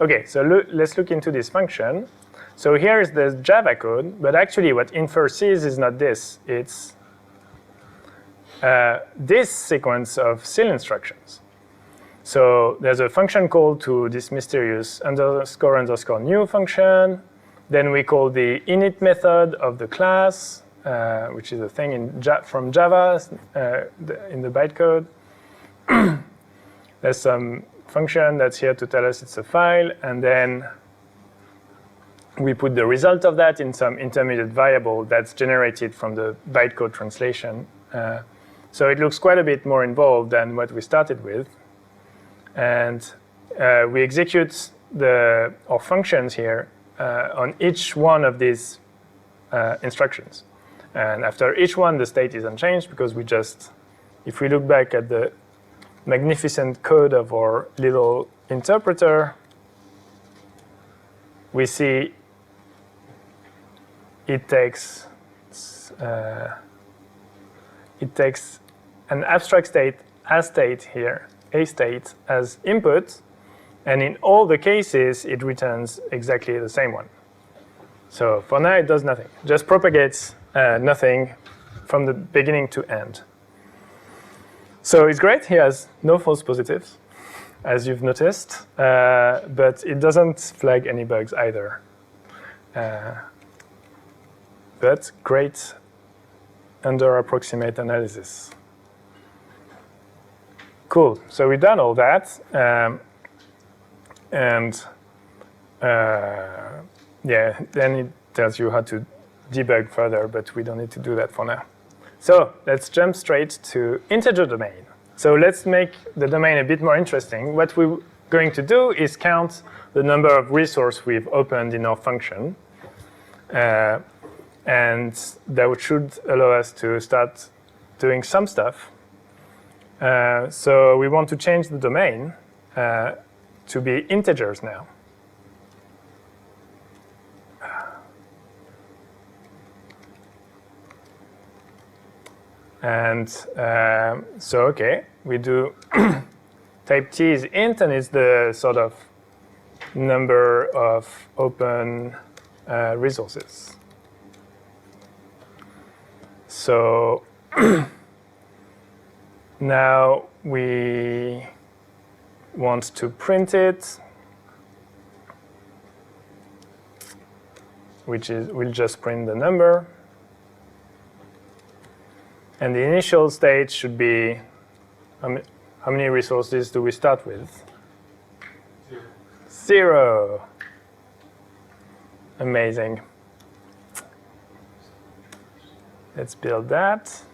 Okay, so let's look into this function. So here is the Java code, but actually what Infer sees is not this. It's this sequence of CIL instructions. So there's a function call to this mysterious __ new function. Then we call the init method of the class, which is a thing from Java in the bytecode. There's some function that's here to tell us it's a file, and then we put the result of that in some intermediate variable that's generated from the bytecode translation. So it looks quite a bit more involved than what we started with. And we execute our functions here on each one of these instructions. And after each one, the state is unchanged, because if we look back at the magnificent code of our little interpreter, we see it takes an abstract state as state here, a state as input, and in all the cases, it returns exactly the same one. So for now, it does nothing. Just propagates nothing from the beginning to end. So it's great. He has no false positives, as you've noticed, but it doesn't flag any bugs either. But great under approximate analysis. Cool. So we've done all that, yeah, then it tells you how to debug further, but we don't need to do that for now. So let's jump straight to integer domain. So let's make the domain a bit more interesting. What we're going to do is count the number of resources we've opened in our function. And that should allow us to start doing some stuff. So we want to change the domain to be integers now. And so, OK, we do type T is int, and it's the sort of number of open resources. So now we want to print it, which is we'll just print the number. And the initial state should be, how many resources do we start with? 0. Amazing. Let's build that.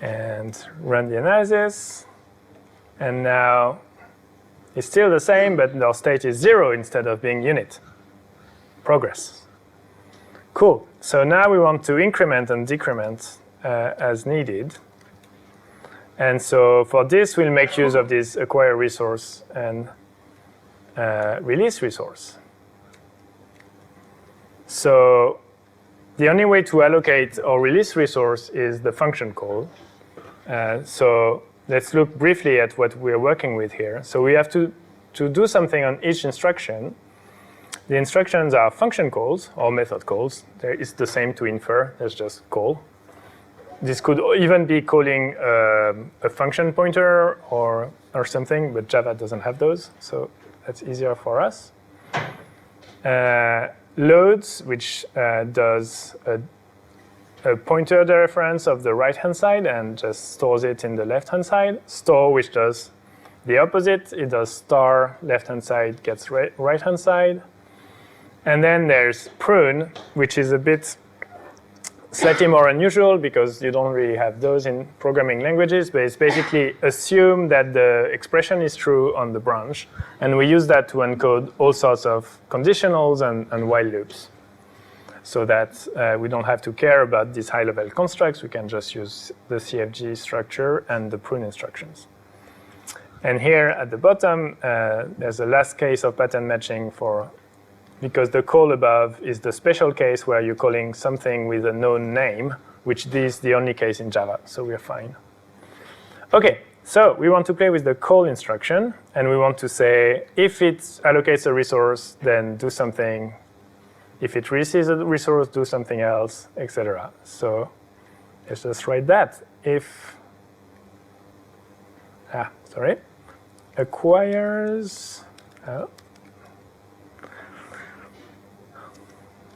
And run the analysis. And now it's still the same, but our state is 0 instead of being unit. Progress. Cool. So now we want to increment and decrement as needed. And so for this, we'll make use of this acquire resource and release resource. So the only way to allocate or release resource is the function call. So let's look briefly at what we're working with here. So we have to do something on each instruction. The instructions are function calls or method calls. It's the same to infer. There's just call. This could even be calling a function pointer or something, but Java doesn't have those, so that's easier for us. Loads, which does a pointer dereference of the right-hand side and just stores it in the left-hand side. Store, which does the opposite. It does star, left-hand side gets right-hand side. And then there's prune, which is a bit slightly more unusual because you don't really have those in programming languages, but it's basically assume that the expression is true on the branch. And we use that to encode all sorts of conditionals and while loops so that we don't have to care about these high-level constructs. We can just use the CFG structure and the prune instructions. And here at the bottom, there's a last case of pattern matching because the call above is the special case where you're calling something with a known name, which is the only case in Java, so we're fine. OK, so we want to play with the call instruction, and we want to say, if it allocates a resource, then do something. If it receives a resource, do something else, etc. So let's just write that. If, acquires,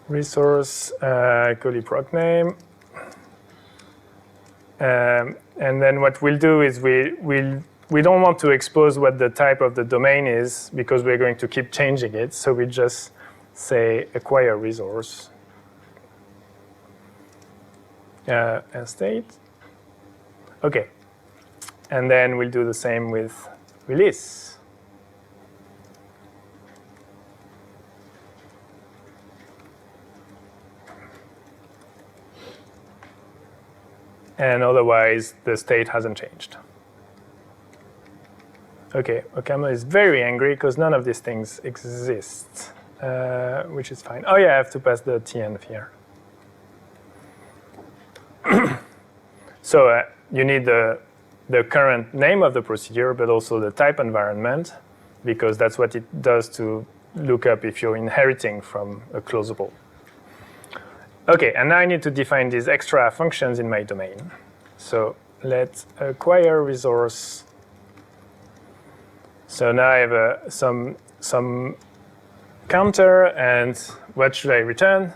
resource equally proc name. And then what we'll do is we don't want to expose what the type of the domain is because we're going to keep changing it. So we just say acquire resource as state. OK. And then we'll do the same with release. And otherwise, the state hasn't changed. OK, Okama is very angry because none of these things exist, which is fine. Oh, yeah, I have to pass the TN here. So you need the current name of the procedure, but also the type environment. because that's what it does to look up if you're inheriting from a closable. Okay, and now I need to define these extra functions in my domain. So let's acquire resource. So now I have some counter, and what should I return?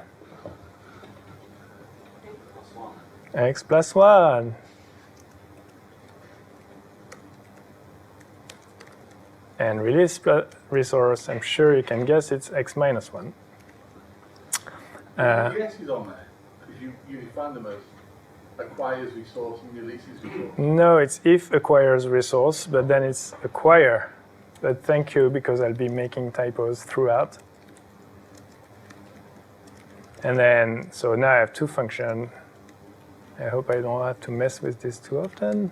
X plus 1. And release resource, I'm sure you can guess it's x minus 1. Yes is on there, because you define them as acquires resource and releases resource. No, it's if acquires resource, but then it's acquire. But thank you, because I'll be making typos throughout. And then, so now I have two functions. I hope I don't have to mess with this too often.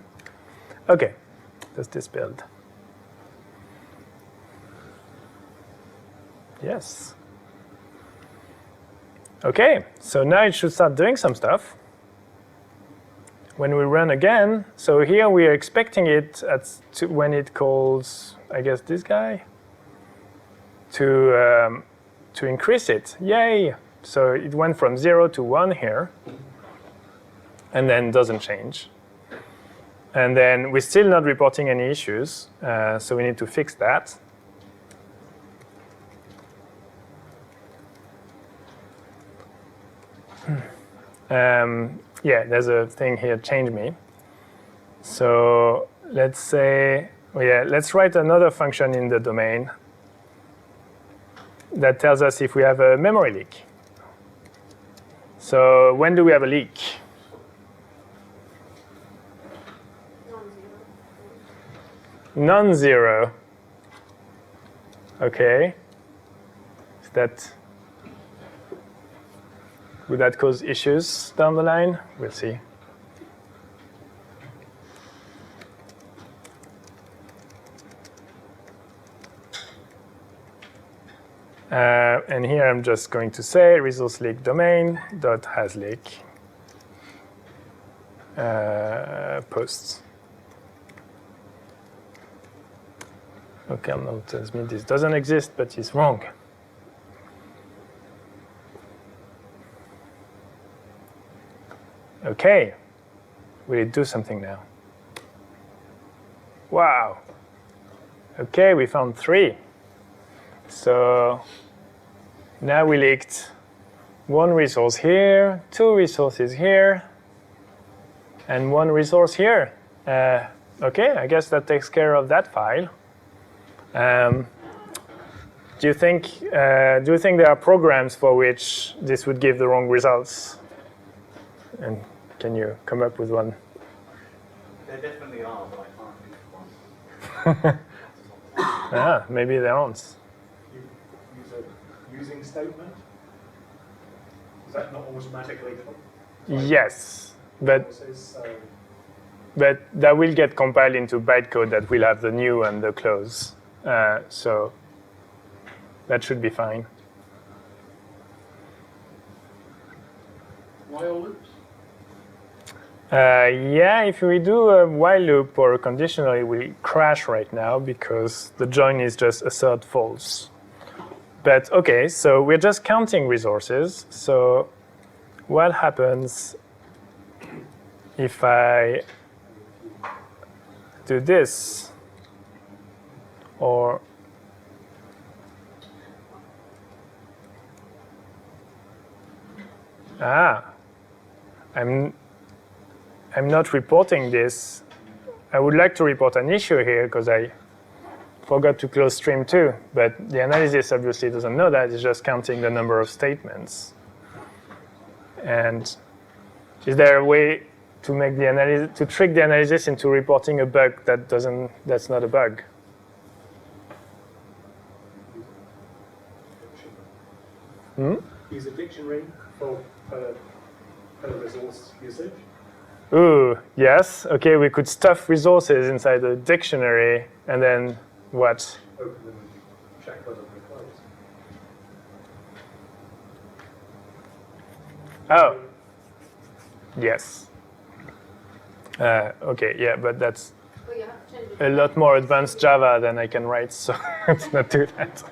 Okay, does this build? Yes. Okay, so now it should start doing some stuff. When we run again, so here we are expecting it when it calls, I guess, this guy, to increase it. Yay! So it went from 0 to 1 here, and then doesn't change. And then we're still not reporting any issues, so we need to fix that. Yeah, there's a thing here, change me. So let's say, let's write another function in the domain that tells us if we have a memory leak. So when do we have a leak? Non-zero. Okay. Would that cause issues down the line? We'll see. And here I'm just going to say resource leak domain dot has leak posts. Okay, now it tells me this doesn't exist, but it's wrong. Okay, will it do something now? Wow. Okay, we found 3. So now we leaked 1 resource here, 2 resources here, and 1 resource here. Okay, I guess that takes care of that file. Do you think there are programs for which this would give the wrong results? And can you come up with one? There definitely are, but I can't think of one. Maybe there aren't. Use a using statement? Is that not automatically? Yes, but that will get compiled into bytecode that will have the new and the close. So that should be fine. While loops? Yeah, if we do a while loop or a conditional, it will crash right now because the join is just assert false. But okay, so we're just counting resources. So what happens if I do this? Or I'm not reporting this. I would like to report an issue here because I forgot to close stream 2, but the analysis obviously doesn't know that. It's just counting the number of statements. And is there a way to make the analysis, to trick the analysis into reporting a bug that's not a bug? Use a dictionary for per resource usage. Ooh, yes. Okay, we could stuff resources inside the dictionary and then what? Open them and check whether they're closed. Oh, yes. Okay, yeah, but that's... Well, you have to change a lot more advanced Java than I can write, so let's not do that.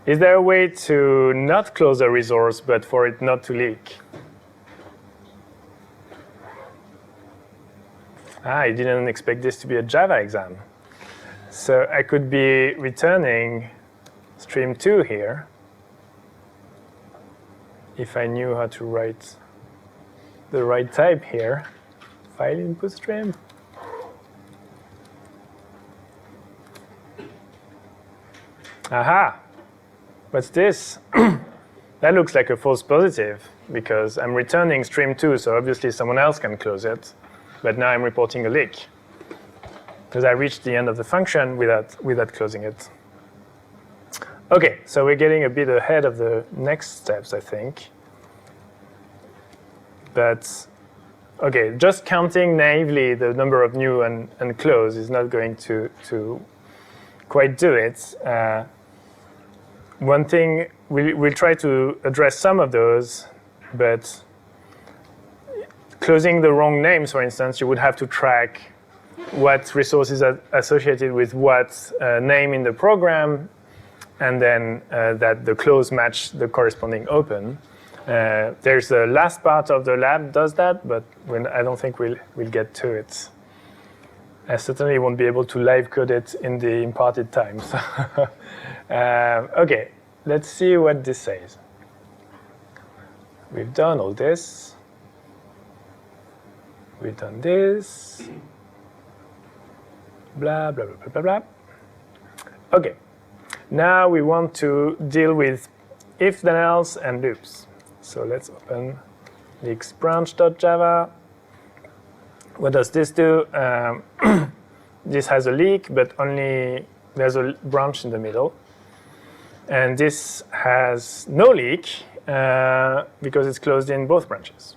Is there a way to not close a resource, but for it not to leak? I didn't expect this to be a Java exam. So I could be returning stream 2 here if I knew how to write the right type here. File input stream. Aha! What's this? That looks like a false positive because I'm returning stream 2, so obviously someone else can close it. But now I'm reporting a leak because I reached the end of the function without closing it. OK, so we're getting a bit ahead of the next steps, I think. But OK, just counting naively the number of new and close is not going to quite do it. One thing, we'll try to address some of those, but closing the wrong names, for instance, you would have to track what resources are associated with what name in the program, and then that the close match the corresponding open. There's the last part of the lab does that, but I don't think we'll get to it. I certainly won't be able to live code it in the imparted time. So OK, let's see what this says. We've done all this. We've done this. Blah, blah, blah, blah, blah, blah. OK, now we want to deal with if, then else, and loops. So let's open leaks branch.java. What does this do? This has a leak, but only there's a branch in the middle. And this has no leak because it's closed in both branches.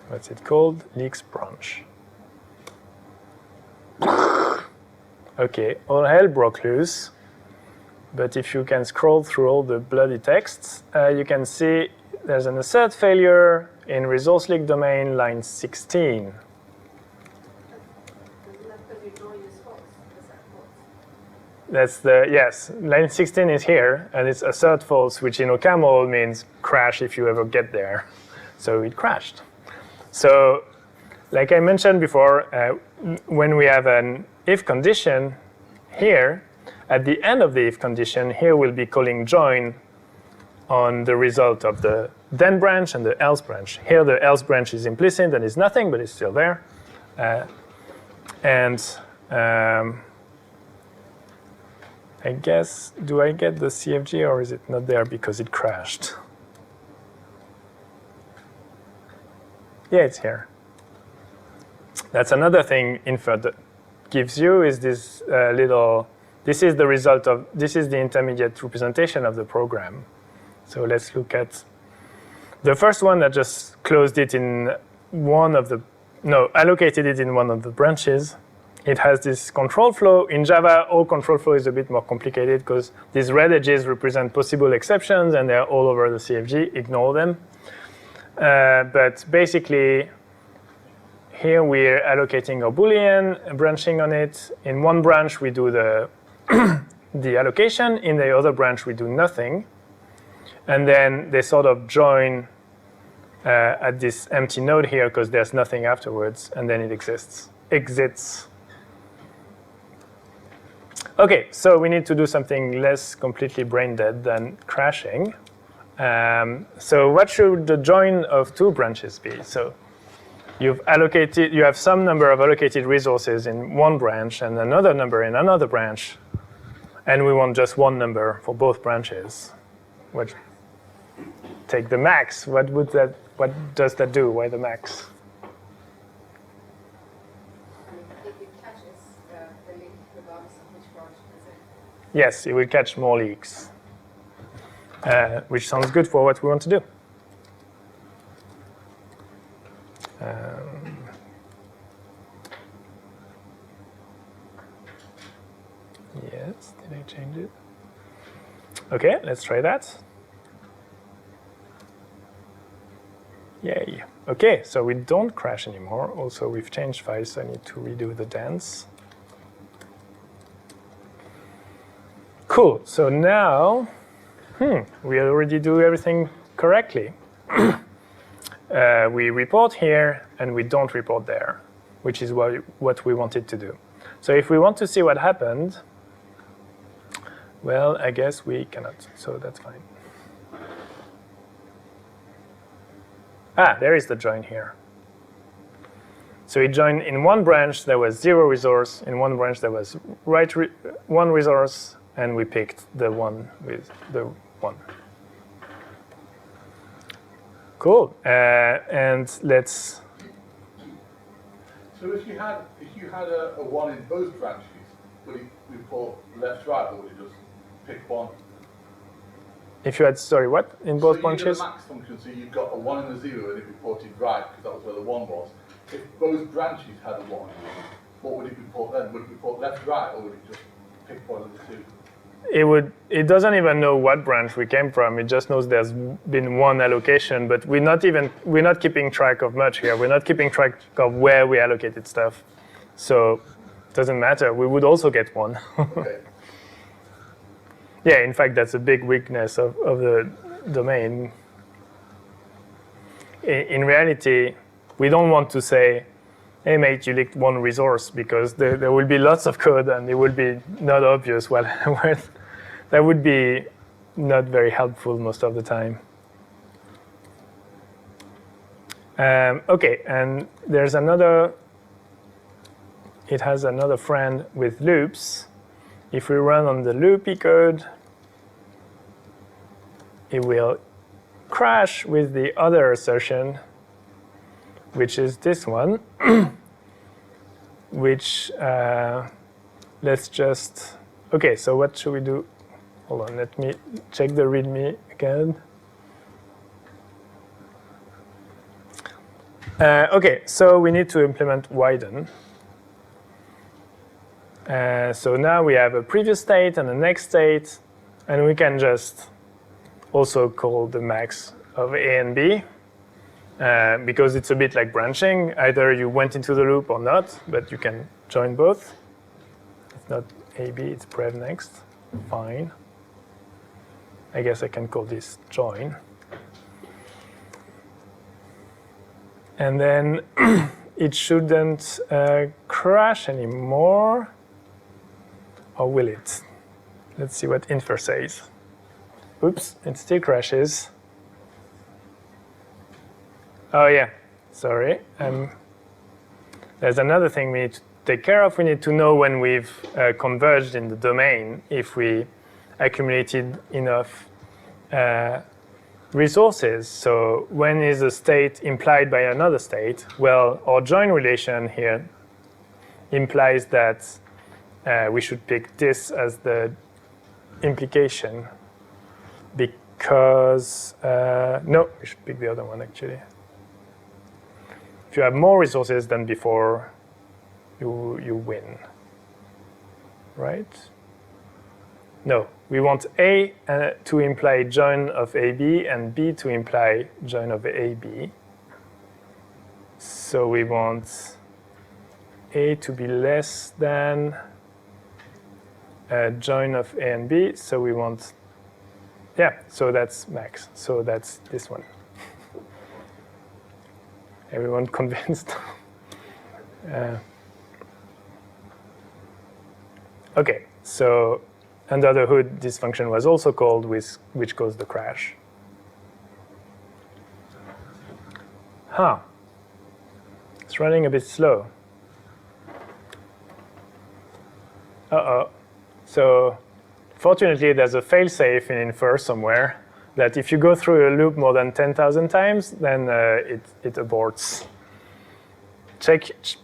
What's it called? Leaks branch. OK, all hell broke loose. But if you can scroll through all the bloody texts, you can see there's an assert failure in resource leak domain, line 16. That's the, yes, line 16 is here, and it's assert false, which in OCaml means crash if you ever get there. So it crashed. So like I mentioned before, when we have an if condition here, at the end of the if condition, here we'll be calling join on the result of the then branch and the else branch. Here the else branch is implicit and is nothing, but it's still there. I guess, do I get the CFG or is it not there because it crashed? Yeah, it's here. That's another thing Infer gives you is this little, this is the result of, this is the intermediate representation of the program. So let's look at the first one that just closed it in one of the, no, allocated it in one of the branches. It has this control flow. In Java, all control flow is a bit more complicated because these red edges represent possible exceptions and they're all over the CFG. Ignore them. But basically, here we're allocating a Boolean, branching on it. In one branch, we do the, the allocation. In the other branch, we do nothing. And then they sort of join at this empty node here because there's nothing afterwards, and then it exits. OK, so we need to do something less completely brain dead than crashing. So what should the join of two branches be? So you have some number of allocated resources in one branch and another number in another branch. And we want just one number for both branches. Which, take the max. What does that do? Why the max? Yes, it will catch more leaks, which sounds good for what we want to do. Yes, did I change it? OK, let's try that. Yay. Okay, so we don't crash anymore. Also, we've changed files, so I need to redo the dance. Cool, so now, we already do everything correctly. We report here, and we don't report there, which is what we wanted to do. So if we want to see what happened, well, I guess we cannot, so that's fine. Ah, there is the join here. So it joined in one branch, there was 0 resource. In one branch, there was one resource, and we picked the one with the 1. Cool. And let's. So if you had a 1 in both branches, would it report left, right, or would it just pick 1? If you had, sorry, what? In both so branches? So you did a max function, so you've got a 1 and a 0, and it reported right, because that was where the 1 was. If both branches had a 1, what would it report then? Would it report left, right, or would it just pick 1 of the 2? It doesn't even know what branch we came from. It just knows there's been 1 allocation, but we're not keeping track of much here. We're not keeping track of where we allocated stuff. So it doesn't matter. We would also get 1. Okay. Yeah, in fact, that's a big weakness of the domain. In reality, we don't want to say, hey, mate, you leaked 1 resource, because there will be lots of code, and it will be not obvious. Well, that would be not very helpful most of the time. Okay, and there's another. It has another friend with loops. If we run on the loopy code, it will crash with the other assertion, which is this one, which let's just, okay, so what should we do? Hold on, let me check the README again. Okay, so we need to implement widen. So now we have a previous state and a next state, and we can just also call the max of A and B, because it's a bit like branching. Either you went into the loop or not, but you can join both. It's not AB, it's prev next. Fine. I guess I can call this join. And then it shouldn't crash anymore. Or will it? Let's see what Infer says. Oops, it still crashes. Oh yeah, sorry. There's another thing we need to take care of. We need to know when we've converged in the domain, if we accumulated enough resources. So when is a state implied by another state? Well, our join relation here implies that we should pick this as the implication, because, no, we should pick the other one actually. If you have more resources than before, you win, right? No, we want A to imply join of AB and B to imply join of AB. So we want A to be less than join of A and B. So we want, yeah, so that's max. So that's this one. Everyone convinced? Okay, so under the hood, this function was also called, which caused the crash. Huh. It's running a bit slow. Uh-oh. So fortunately, there's a failsafe in Infer somewhere that if you go through a loop more than 10,000 times, then it aborts.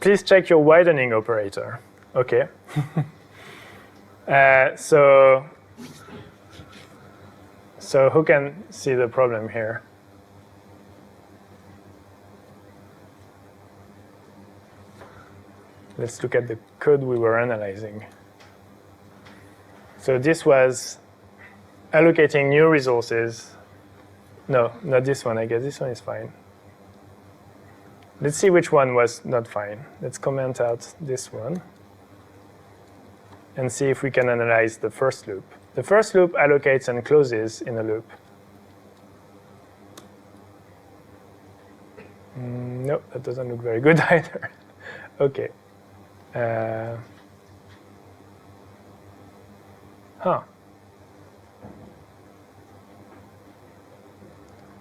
Please check your widening operator. Okay. So who can see the problem here? Let's look at the code we were analyzing. So this was allocating new resources. No, not this one. I guess this one is fine. let's see which one was not fine. Let's comment out this one and see if we can analyze the first loop. The first loop allocates and closes in a loop. No, that doesn't look very good either. Okay.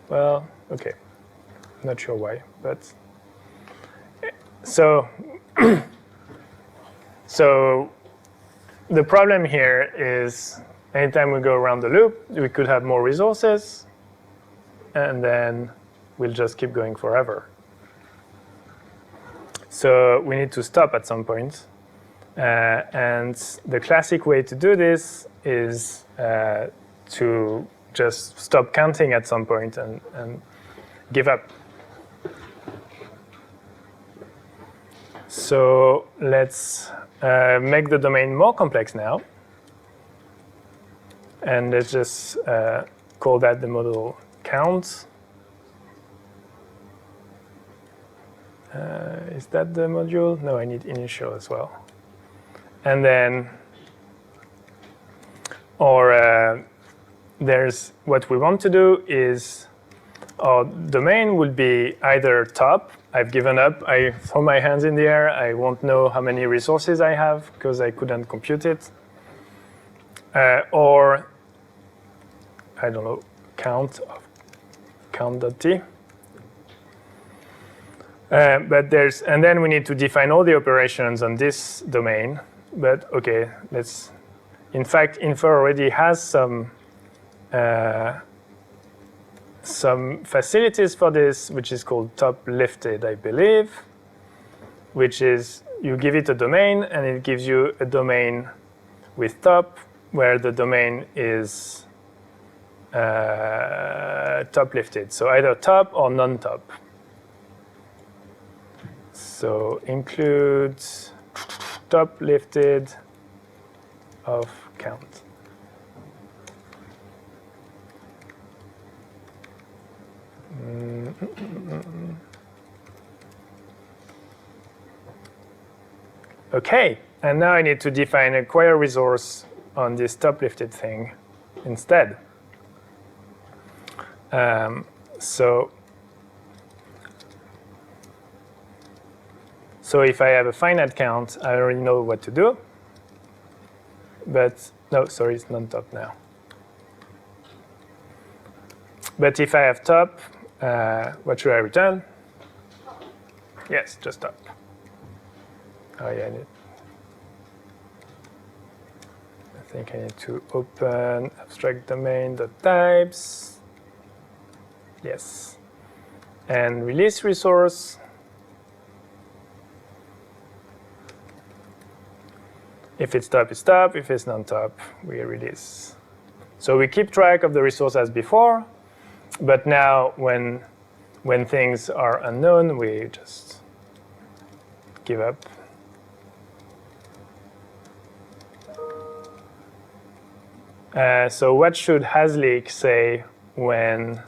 Well, okay. Not sure why, but so so the problem here is anytime we go around the loop, we could have more resources, and then we'll just keep going forever. So we need to stop at some point. And the classic way to do this is to just stop counting at some point and give up. So let's make the domain more complex now. And let's just call that the model count. Is that the module? No, I need initial as well. And then, or there's what we want to do is our domain will be either top. I've given up. I throw my hands in the air. I won't know how many resources I have because I couldn't compute it. Or, I don't know, count.t. But there's, and then we need to define all the operations on this domain. But okay, let's, in fact, Infer already has some facilities for this, which is called top lifted, I believe, which is you give it a domain and it gives you a domain with top where the domain is top lifted. So either top or non-top. So include top lifted of count. Okay, and now I need to define a acquire resource on this top lifted thing instead. So if I have a finite count, I already know what to do. But no, sorry, it's non-top now. But if I have top, what should I return? Yes, just top. Oh yeah, I think I need to open abstract domain.types. Yes. And release resource. If it's top, it's top. If it's non-top, we release. So we keep track of the resource as before, but now when things are unknown, we just give up. So what should hasleak say when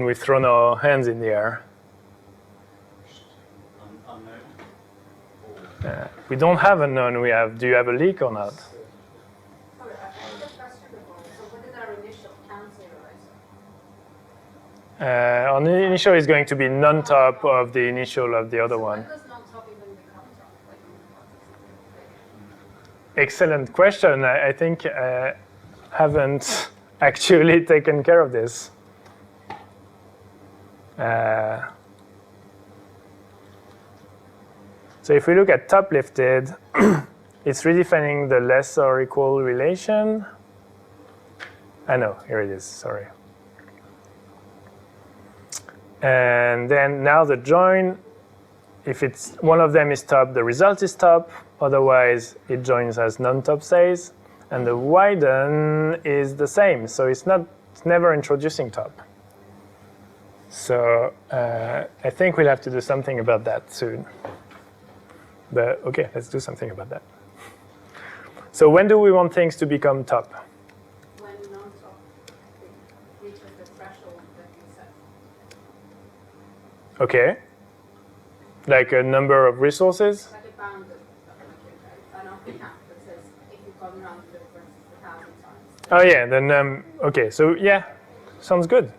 we've thrown our hands in the air? We don't have unknown. We have. Do you have a leak or not? Sorry, I have a question before. So what did our initial count zero? Our initial is going to be non-top of the initial of the other one. When does non-top even become top? Excellent question. I think I haven't actually taken care of this. So if we look at top lifted, it's redefining the less or equal relation. I know, here it is, sorry. And then now the join, if it's one of them is top, the result is top. Otherwise, it joins as non-top says. And the widen is the same. So it's never introducing top. So I think we'll have to do something about that soon. But OK, let's do something about that. So when do we want things to become top? When non-top reaches the threshold that we set. Okay. Like a number of resources? Like a bounded metric, right? An upper cap that says if you've gone around the loop 1,000 times. Oh yeah, then, okay, so yeah, sounds good.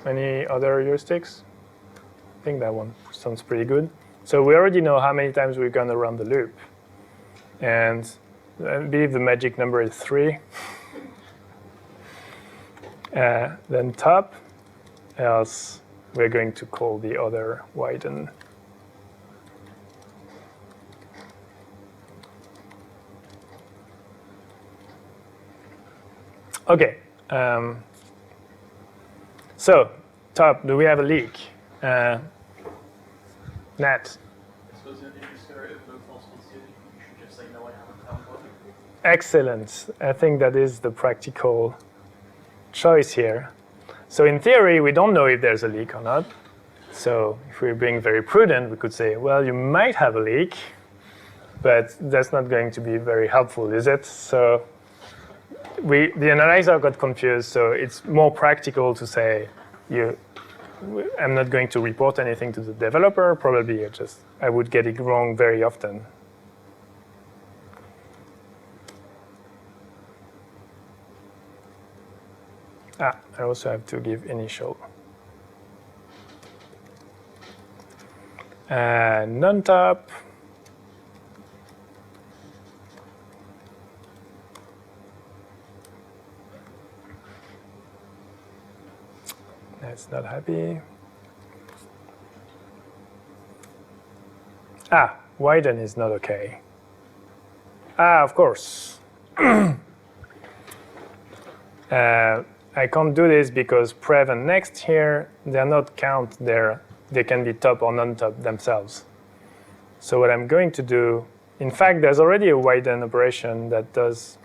Any other heuristics? I think that one sounds pretty good. So we already know how many times we've gone around the loop. And I believe the magic number is 3. Then top, else we're going to call the other widen. Okay. So, top, do we have a leak? Nat. I suppose in this scenario, if no false positivity, you should just say no, I haven't found one. Excellent. I think that is the practical choice here. So in theory, we don't know if there's a leak or not. So if we're being very prudent, we could say, well, you might have a leak, but that's not going to be very helpful, is it? So the analyzer got confused, so it's more practical to say, I'm not going to report anything to the developer. Probably I would get it wrong very often. I also have to give initial. Non-top. That's not happy. Widen is not okay. Of course. I can't do this because prev and next here, they're not count there. They can be top or non-top themselves. So what I'm going to do, in fact, there's already a widen operation that does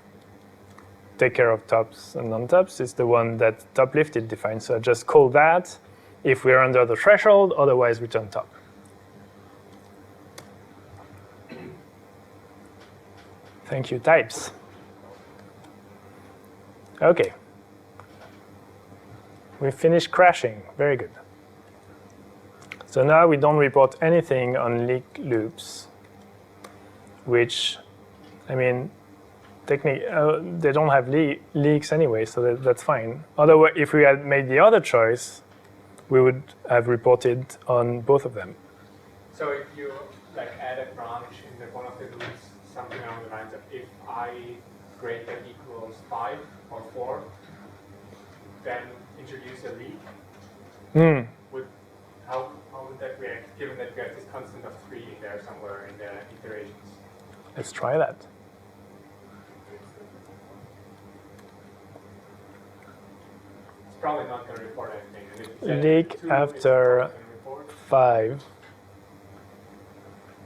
take care of tops and non-tops. It's the one that top lifted defines. So I just call that if we're under the threshold, otherwise return top. Thank you, types. Okay. We finished crashing. Very good. So now we don't report anything on leak loops, which, I mean, they don't have leaks anyway, so that's fine. Otherwise, if we had made the other choice, we would have reported on both of them. So if you add a branch in one of the loops, something along the lines of if I greater than equals 5 or 4, then introduce a leak. How would that react, given that we have this constant of 3 in there somewhere in the iterations? Let's try that. It's probably not going to report anything. Leak after 5.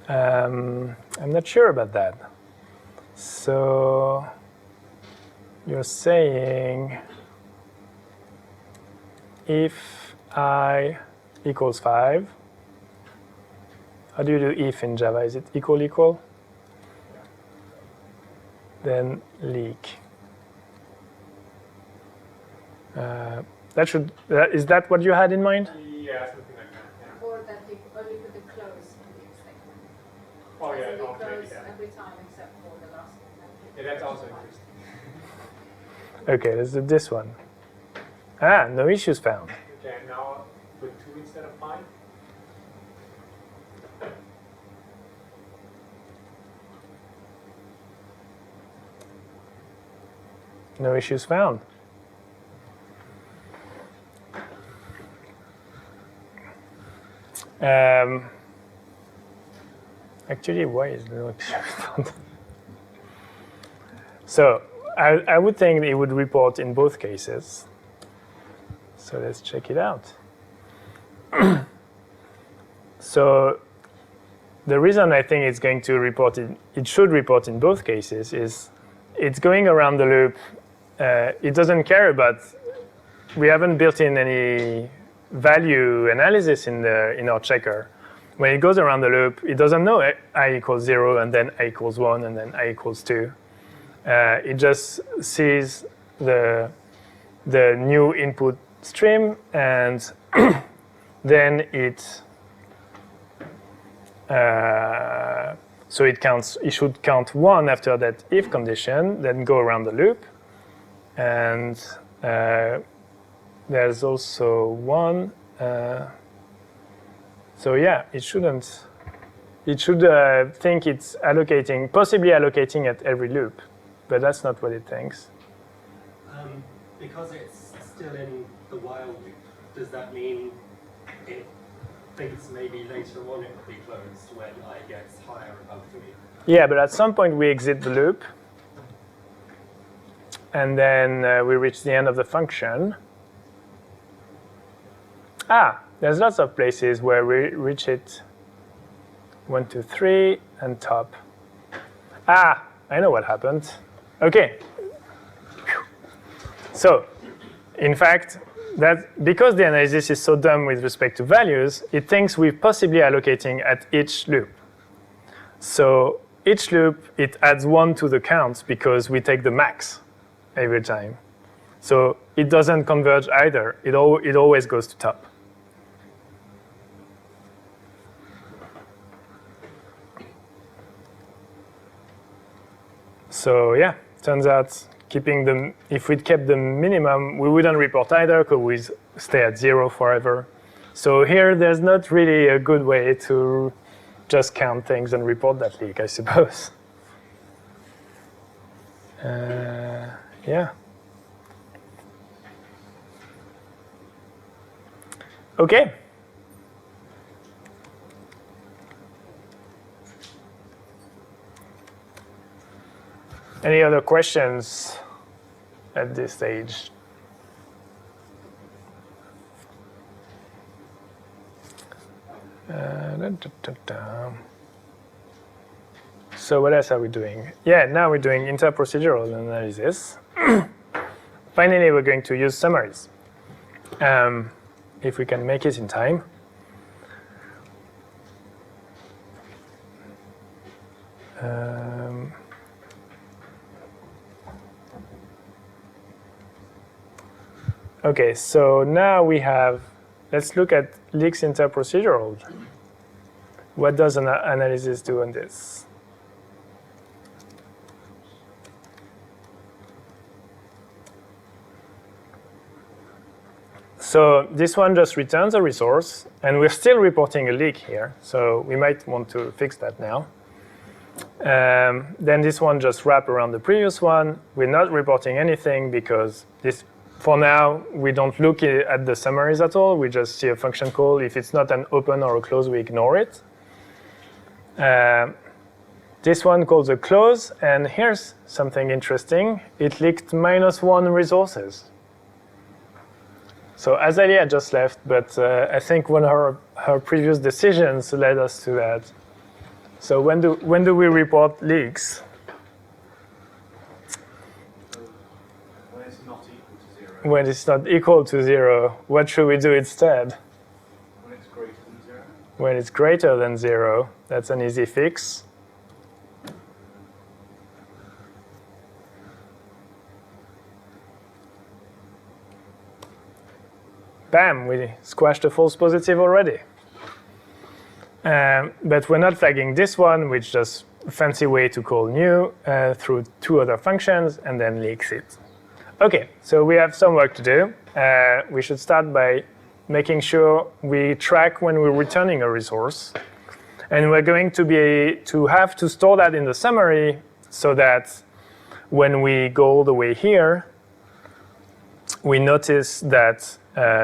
I'm not sure about that. So you're saying if I equals 5, how do you do if in Java? Is it equal? Then leak. Is that what you had in mind? Yeah, something like that. Yeah. Or that you only put the close in the statement. Oh yeah, So maybe close that. every time except for the last one. Yeah, that's also interesting. Okay, let's do this one. No issues found. Okay, now put 2 instead of 5. No issues found. Actually, why is no issues found? So I would think it would report in both cases. So let's check it out. So the reason I think it's going to report it should report in both cases is it's going around the loop. It doesn't care about. We haven't built in any value analysis in our checker. When it goes around the loop, it doesn't know I equals 0 and then I equals 1 and then I equals 2. It just sees the new input stream and then it so it should count 1 after that if condition, then go around the loop. And there's also 1. So yeah, it should think it's allocating, possibly allocating at every loop, but that's not what it thinks. Because it's still in the while loop, does that mean it thinks maybe later on it will be closed when I gets higher above 3? Yeah, but at some point we exit the loop, and then we reach the end of the function. There's lots of places where we reach it 1, 2, 3, and top. I know what happened. Okay. So, in fact, that because the analysis is so dumb with respect to values, it thinks we're possibly allocating at each loop. So each loop, it adds 1 to the count because we take the max every time. So it doesn't converge either. It always goes to top. So yeah, turns out keeping them, if we'd kept the minimum, we wouldn't report either because we stay at 0 forever. So here, there's not really a good way to just count things and report that leak, I suppose. Yeah. Okay. Any other questions at this stage? So what else are we doing? Yeah, now we're doing interprocedural analysis. Finally, we're going to use summaries. If we can make it in time. Okay, so now we have, let's look at leaks interprocedural. What does an analysis do on this? So this one just returns a resource, and we're still reporting a leak here, so we might want to fix that now. Then this one just wraps around the previous one. We're not reporting anything because this, for now, we don't look at the summaries at all. We just see a function call. If it's not an open or a close, we ignore it. This one calls a close, and here's something interesting. It leaked -1 resources. So Azalia just left, but I think one of her previous decisions led us to that. So when do we report leaks? When it's not equal to 0. When it's not equal to 0, what should we do instead? When it's greater than 0. When it's greater than 0, that's an easy fix. Bam, we squashed a false positive already. But we're not flagging this one, which is just a fancy way to call new through 2 other functions and then leaks it. Okay, so we have some work to do. We should start by making sure we track when we're returning a resource. And we're going to have to store that in the summary so that when we go all the way here, we notice that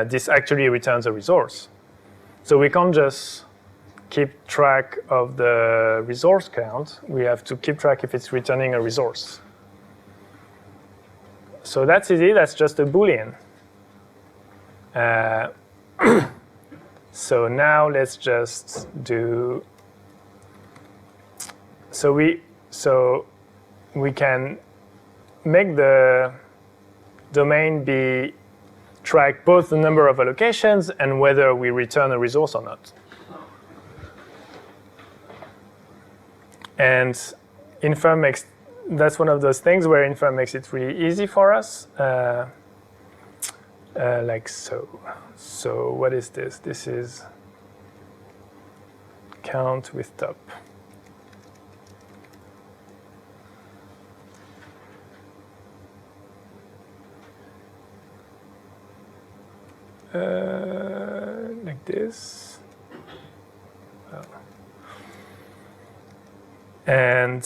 this actually returns a resource. So we can't just keep track of the resource count. We have to keep track if it's returning a resource. So that's easy. That's just a Boolean. So now let's just do. So we can make the domain be track both the number of allocations and whether we return a resource or not. And Infer makes, that's one of those things where Infer makes it really easy for us. like so. So what is this? This is count with top. Like this. Oh. And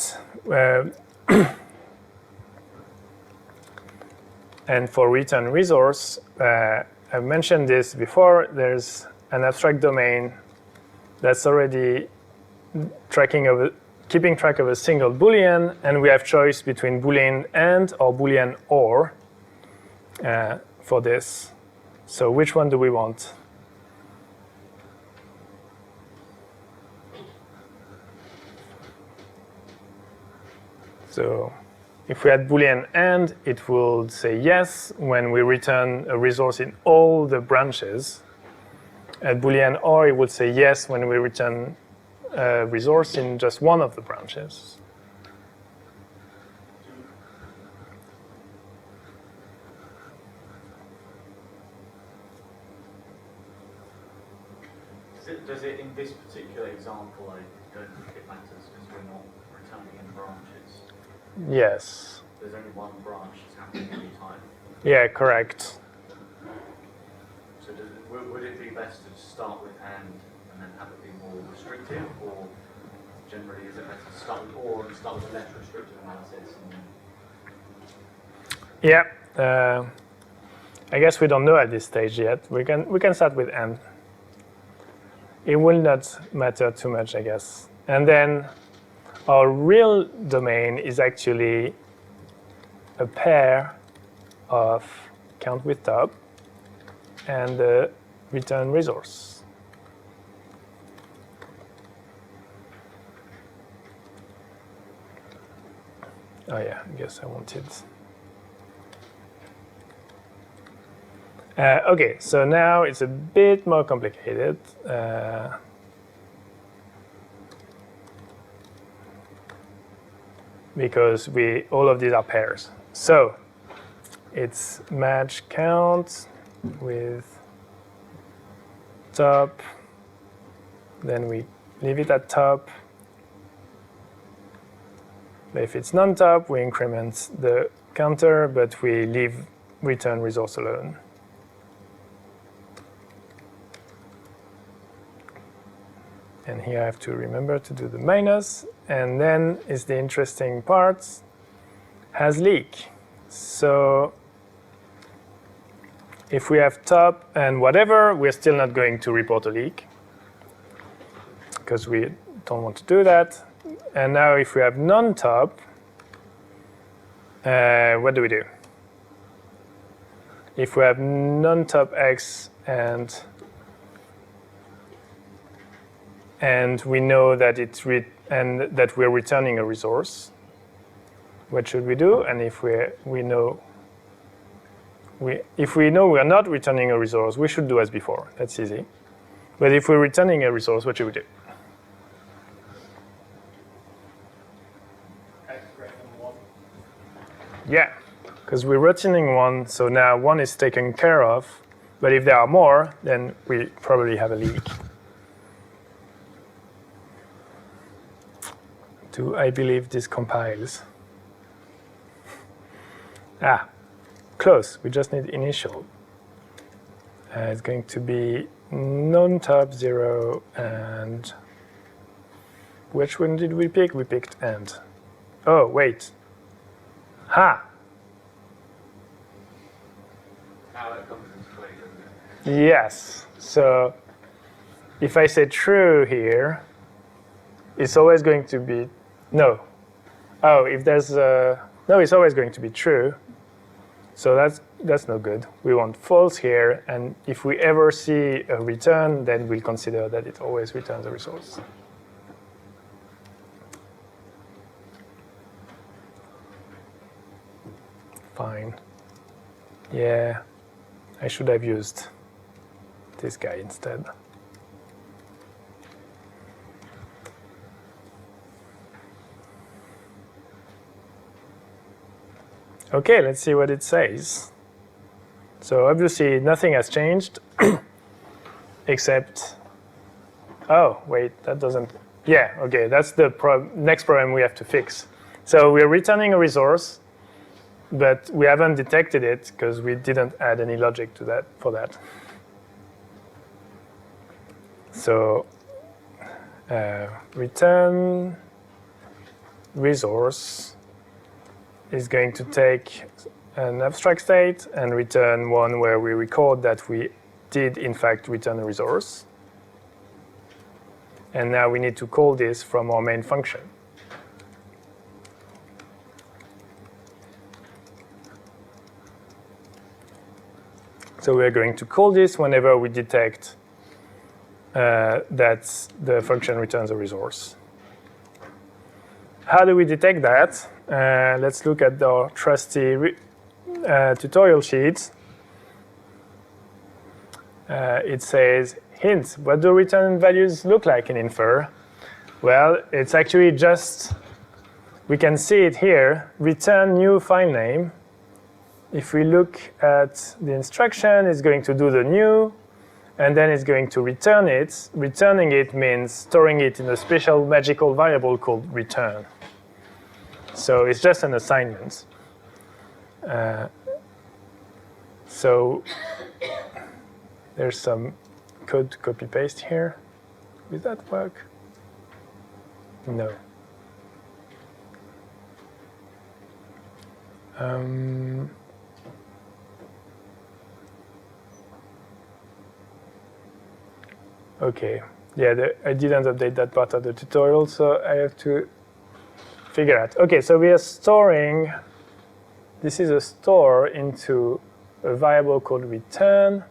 and for return resource, I've mentioned this before, there's an abstract domain that's already keeping track of a single Boolean, and we have choice between Boolean and or Boolean or for this. So which one do we want? So if we had Boolean and, it will say yes when we return a resource in all the branches. At Boolean or, it would say yes when we return a resource in just one of the branches. Does it in this particular example, I don't think it matters because we're not returning in branches. Yes. There's only one branch that's happening every time. Yeah, correct. So would it be best to start with and then have it be more restrictive, or generally is it better to start with or and start with a less restrictive analysis? Yeah. I guess we don't know at this stage yet. We can start with and. It will not matter too much, I guess. And then our real domain is actually a pair of count with top and the return resource. Oh yeah, I guess I wanted. Okay, so now it's a bit more complicated. Because all of these are pairs. So it's match count with top, then we leave it at top. But if it's non-top, we increment the counter, but we leave return resource alone. And here I have to remember to do the minus, and then is the interesting part, has leak. So if we have top and whatever, we're still not going to report a leak because we don't want to do that. And now if we have non-top, what do we do? If we have non-top x and we know that that we're returning a resource, what should we do? And if we know we are not returning a resource, we should do as before. That's easy. But if we're returning a resource, what should we do? X greater than 1. Yeah, because we're returning 1, so now 1 is taken care of. But if there are more, then we probably have a leak. I believe this compiles. Close. We just need initial. It's going to be non-top 0 and which one did we pick? We picked and. Oh, wait. Ha! Now it comes into play, doesn't it? Yes. So if I say true here, it's always going to be no. Oh, if there's no, it's always going to be true. So that's no good. We want false here, and if we ever see a return, then we'll consider that it always returns a resource. Fine. Yeah, I should have used this guy instead. Okay, let's see what it says. So obviously nothing has changed except, oh, wait, that doesn't, yeah, okay, that's the next problem we have to fix. So we're returning a resource, but we haven't detected it because we didn't add any logic to that for that. So return resource is going to take an abstract state and return one where we record that we did in fact return a resource. And now we need to call this from our main function. So we're going to call this whenever we detect that the function returns a resource. How do we detect that? Let's look at the trusty tutorial sheet. It says, hint, what do return values look like in Infer? Well, it's actually just, we can see it here, return new file name. If we look at the instruction, it's going to do the new, and then it's going to return it. Returning it means storing it in a special magical variable called return. So it's just an assignment. So there's some code to copy paste here. Will that work? No. Okay, yeah, I didn't update that part of the tutorial, so I have to figure out. Okay, so we are storing, this is a store into a variable called return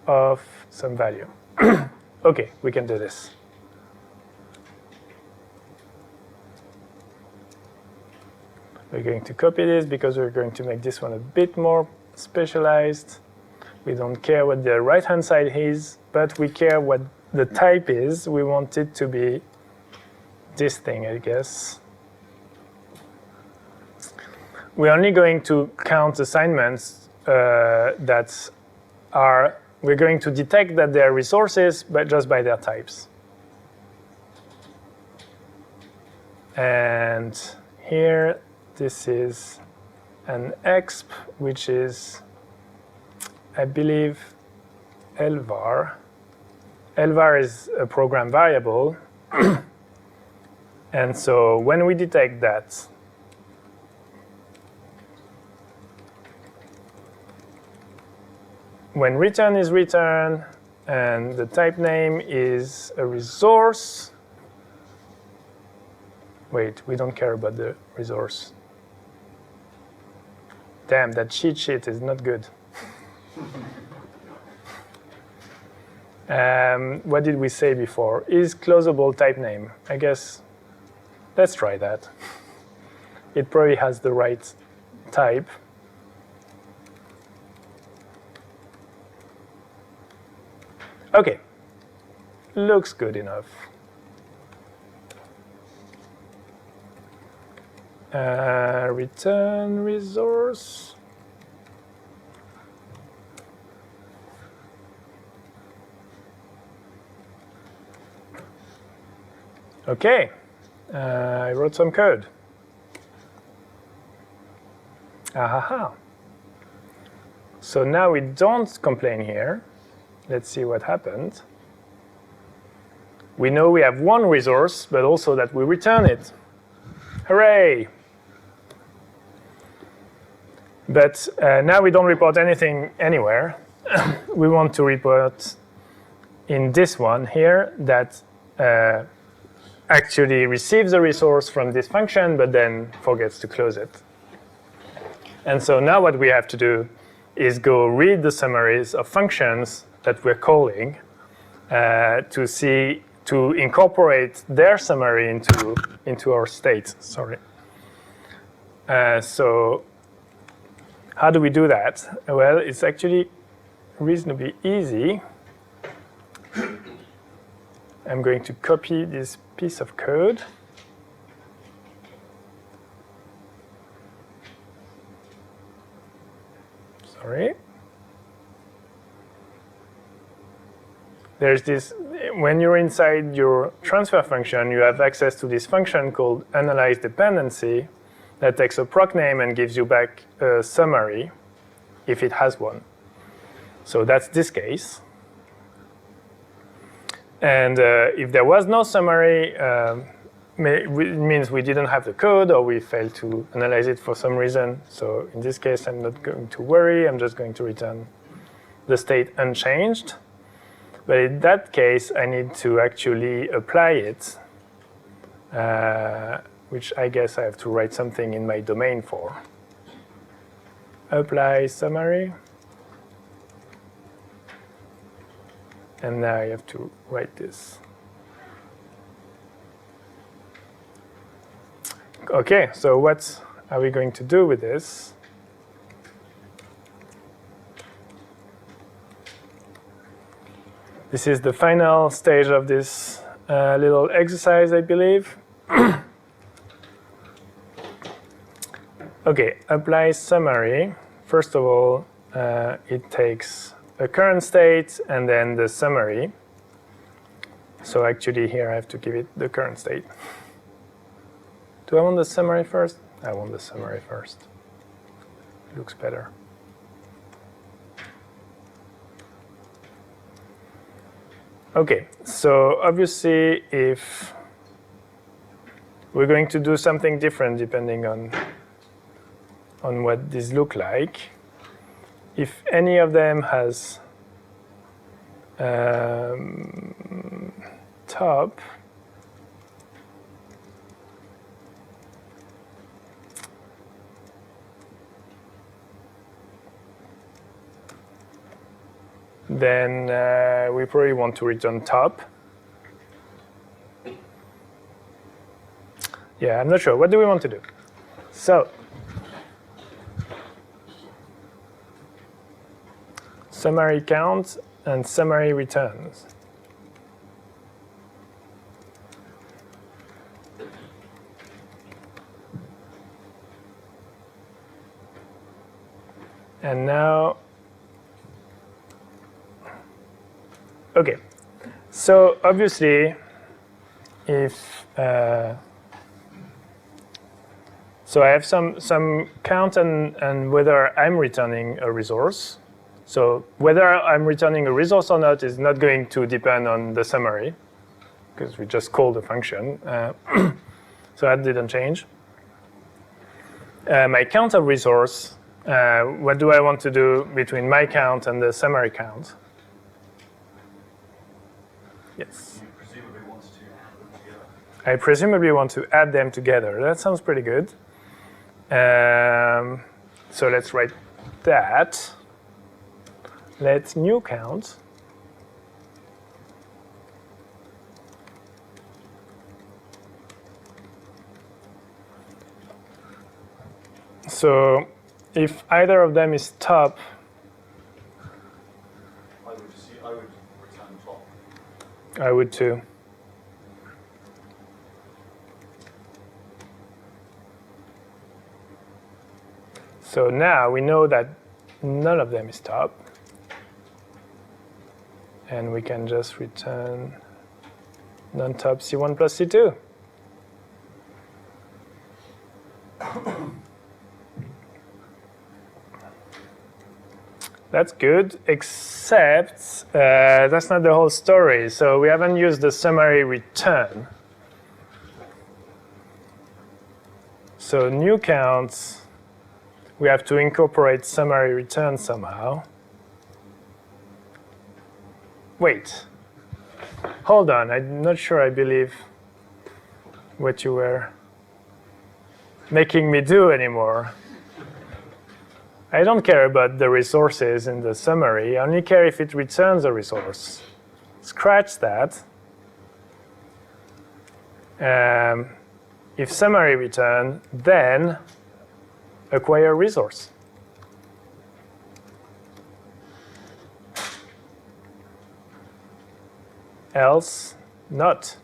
of some value. Okay, we can do this. We're going to copy this because we're going to make this one a bit more specialized. We don't care what the right-hand side is, but we care what the type is. We want it to be this thing, I guess. We're only going to count assignments that are, we're going to detect that they're resources, but just by their types. And here, this is an exp, which is, I believe, lvar. Lvar is a program variable. And so when we detect that, when return is return and the type name is a resource, wait, we don't care about the resource. Damn, that cheat sheet is not good. What did we say before? Is closable type name? I guess let's try that. It probably has the right type. Okay, looks good enough. Return resource. Okay, I wrote some code. Ahaha. So now we don't complain here. Let's see what happened. We know we have one resource, but also that we return it. Hooray! But now we don't report anything anywhere. We want to report in this one here that actually receives a resource from this function, but then forgets to close it. And so now what we have to do is go read the summaries of functions that we're calling to incorporate their summary into our state. Sorry. So how do we do that? Well, it's actually reasonably easy. I'm going to copy this piece of code. Sorry. there's this, when you're inside your transfer function, you have access to this function called analyze dependency that takes a proc name and gives you back a summary if it has one. So that's this case. And if there was no summary, it means we didn't have the code or we failed to analyze it for some reason. So in this case, I'm not going to worry. I'm just going to return the state unchanged. But in that case, I need to actually apply it, which I guess I have to write something in my domain for. Apply summary. And now I have to write this. Okay, so what are we going to do with this? This is the final stage of this little exercise, I believe. Okay, apply summary. First of all, it takes a current state and then the summary. So actually here I have to give it the current state. Do I want the summary first? I want the summary first. Looks better. Okay, so obviously if we're going to do something different depending on what these look like, if any of them has top, then we probably want to return top. Yeah, I'm not sure. What do we want to do? So, summary count and summary returns. And now, okay, so obviously, if so I have some count and whether I'm returning a resource. So whether I'm returning a resource or not is not going to depend on the summary, because we just called the function. So that didn't change. My count of resource, what do I want to do between my count and the summary count? Yes. You presumably want to add them together. I presumably want to add them together. That sounds pretty good. So let's write that. Let's new count. So if either of them is top, I would return top. I would too. So now we know that none of them is top. And we can just return non-top C1 plus C2. That's good, except that's not the whole story. So we haven't used the summary return. So new counts, we have to incorporate summary return somehow. Wait, hold on, I'm not sure I believe what you were making me do anymore. I don't care about the resources in the summary, I only care if it returns a resource. Scratch that. If summary return, then acquire resource. Else, not.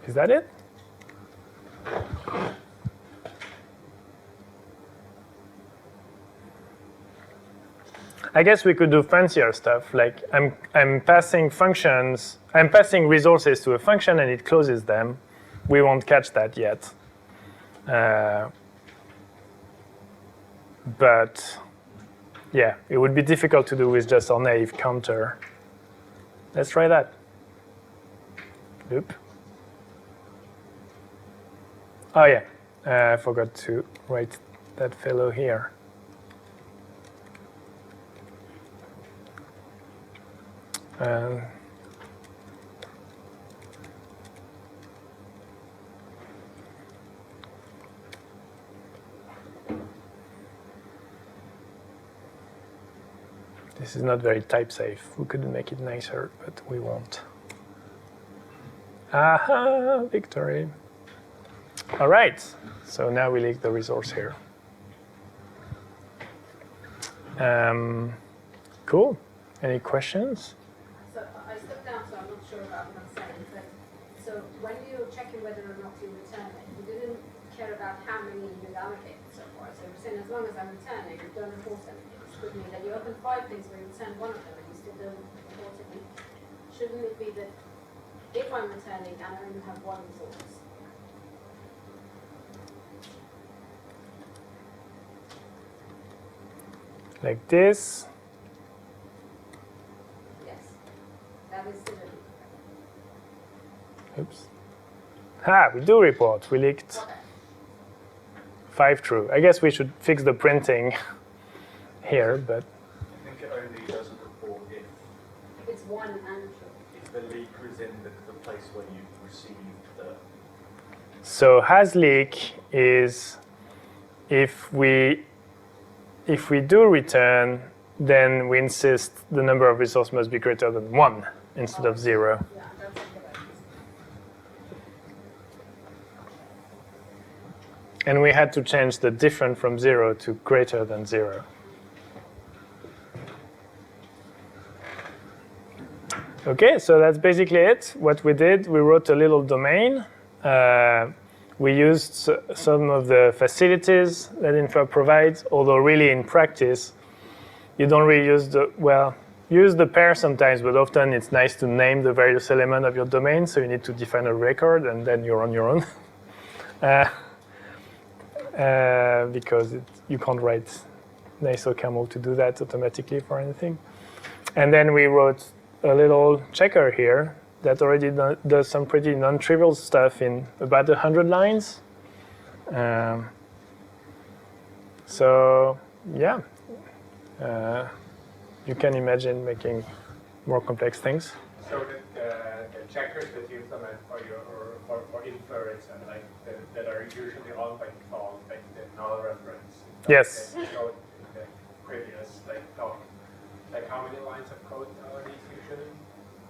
Is that it? I guess we could do fancier stuff. Like I'm passing functions, I'm passing resources to a function and it closes them. We won't catch that yet. But yeah, it would be difficult to do with just our naive counter. Let's try that. Oop. Oh yeah, I forgot to write that fellow here. This is not very type safe. We could make it nicer, but we won't. Aha, victory. All right, so now we leak the resource here. Cool. Any questions? So I stepped down, so I'm not sure about what I'm saying. But so when you're checking whether or not you return it, you didn't care about how many you've allocated so far. So you're saying as long as I'm returning, you don't report anything. This could mean that you open 5 things where you return 1 of them and you still don't report anything. Shouldn't it be that if I'm returning and I only have 1 resource? Like this. Yes. That is still a Oops. Ah, we do report. We leaked okay. 5 true. I guess we should fix the printing here, but I think it only doesn't report if It's 1 and true. the leak is in the place where you received the. so has leak is if we do return, then we insist the number of resources must be greater than 1 instead of 0. Yeah, that's a good idea. And we had to change the different from 0 to greater than 0. Okay, so that's basically it. What we did, we wrote a little domain. We used some of the facilities that Infer provides, although really in practice, you don't really use use the pair sometimes, but often it's nice to name the various elements of your domain, so you need to define a record, and then you're on your own. Because you can't write nice OCaml to do that automatically for anything. And then we wrote a little checker here that already does some pretty non-trivial stuff in about 100 lines. So yeah, you can imagine making more complex things. So the checkers that you implement for your or inference and like that are usually on by default, like the null reference. Yes. That showed in the previous talk. Like how many lines of code are these usually?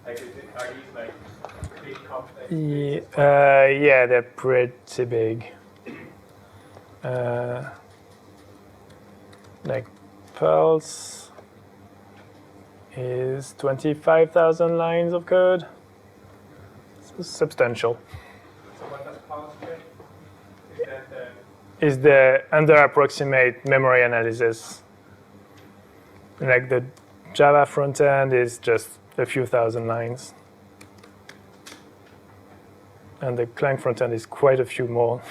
Like are these like big complex? Yeah, they're pretty big. Like Pulse is 25,000 lines of code. It's substantial. So what does Pulse do? Is that the Is the under-approximate memory analysis. Like the Java front end is just a few thousand lines. And the client front end is quite a few more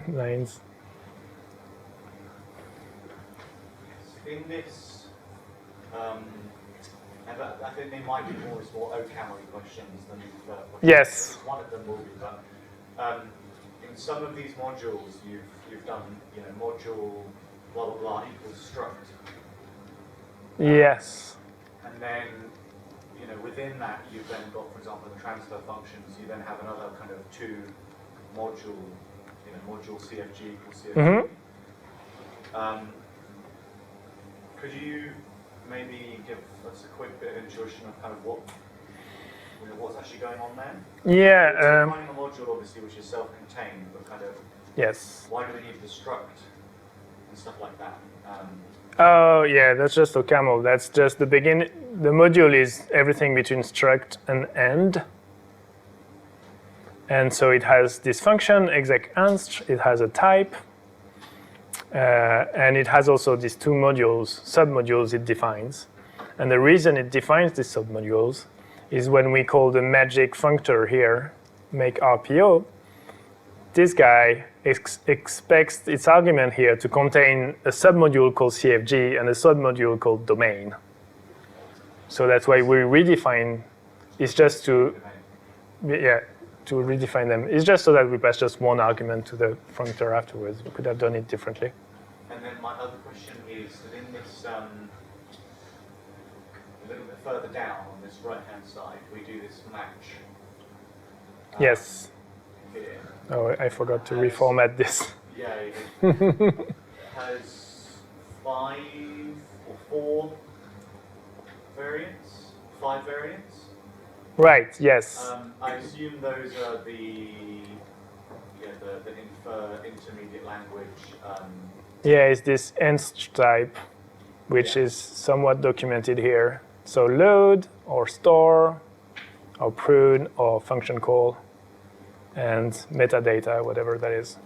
lines. In this, and I think they might be more OCaml questions than questions. Yes. One of them will be, but in some of these modules, you've done module blah blah blah equals struct. Yes. And then within that you've then got, for example, the transfer functions. You then have another kind of 2 module, module CFG equals CFG. Mm-hmm. Could you maybe give us a quick bit of intuition of kind of what's actually going on there? Yeah. Defining a module, obviously, which is self-contained, but kind of Yes. why do we need the struct and stuff like that? Oh, yeah, that's just OCaml. That's just the beginning. The module is everything between struct and end. And so it has this function, exec_anst. It has a type. And it has also these 2 modules, submodules it defines. And the reason it defines these submodules is when we call the magic functor here, make RPO, this guy expects its argument here to contain a submodule called CFG and a submodule called domain. So that's why we redefine, it's just to, to redefine them. It's just so that we pass just one argument to the functor afterwards. We could have done it differently. And then my other question is that in this, a little bit further down on this right-hand side, we do this match. Yes. Here. Oh, I forgot to reformat this. Yeah, it has 5 or 4 variants, 5 variants. Right, yes. I assume those are the Infer intermediate language. Yeah, it's this enst type, which is somewhat documented here. So load or store or prune or function call and metadata, whatever that is.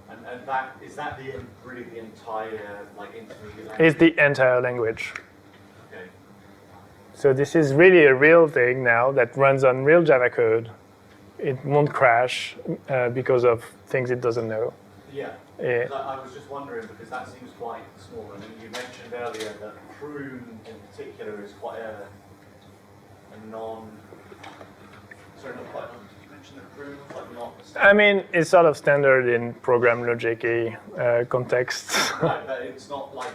And that is that really the entire like intermediate language? It's the entire language. Okay. So this is really a real thing now that runs on real Java code. It won't crash because of things it doesn't know. Yeah. I was just wondering because that seems quite small. And you mentioned earlier that prune in particular is quite a non. Sorry, not quite. You mentioned that prune was like not. I mean, it's sort of standard in program logic contexts. Right, but it's not like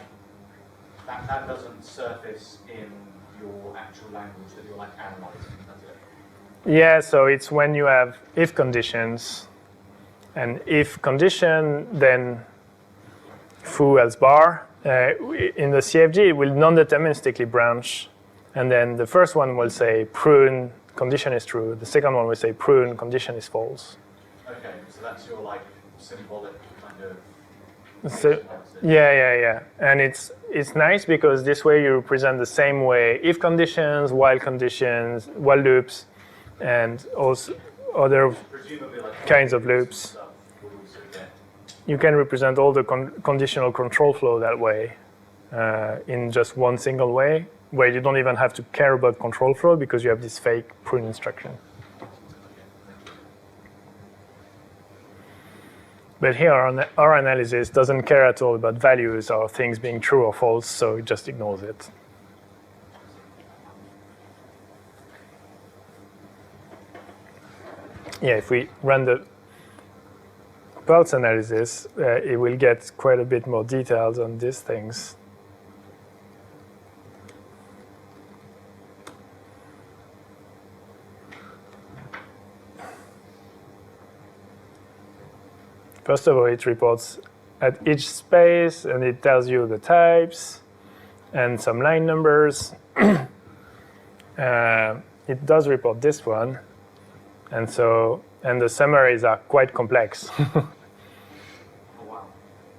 that. That doesn't surface in your actual language that you're like analyzing, does it? Yeah, so it's when you have if conditions, and if condition, then foo else bar. In the CFG, it will non-deterministically branch, and then the first one will say prune, condition is true. The second one will say prune, condition is false. Okay, so that's your like symbolic kind of. So, yeah. And it's nice because this way you represent the same way if conditions, while loops, and also other kinds of loops. You can represent all the conditional control flow that way in just one single way, where you don't even have to care about control flow because you have this fake prune instruction. But here, our analysis doesn't care at all about values or things being true or false, so it just ignores it. Yeah, if we run the pulse analysis, it will get quite a bit more details on these things. First of all, it reports at each space, and it tells you the types and some line numbers. It does report this one, and the summaries are quite complex. Oh, wow.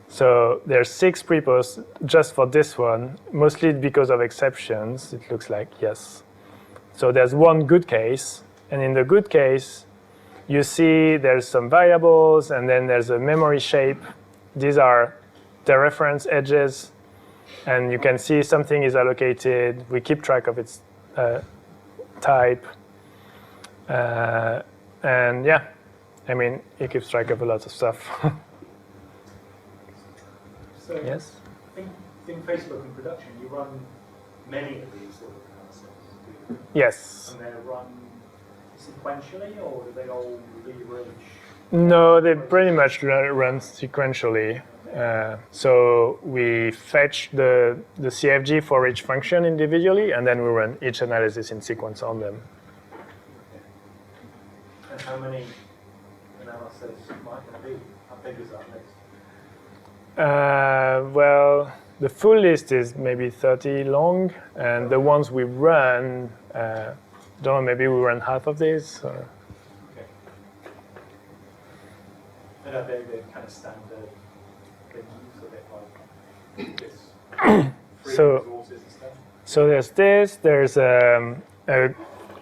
So there's 6 preposts just for this one, mostly because of exceptions, it looks like, yes. So there's one good case, and in the good case, you see there's some variables, and then there's a memory shape. These are the reference edges, and you can see something is allocated. We keep track of its type. And yeah, I mean, it keeps track of a lot of stuff. So Yes? in Facebook in production, you run many of these sort of analyses. Yes. And they're run sequentially, or do they all rearrange? No, they pretty much run sequentially. So we fetch the CFG for each function individually, and then we run each analysis in sequence on them. And how many analyses might there be? How big is that list? Well, the full list is maybe 30 long, and the ones we run, don't know, maybe we run half of these. Or... Okay. And are they the kind of standard things, a bit like this? Free resources and stuff? So there's this, there's a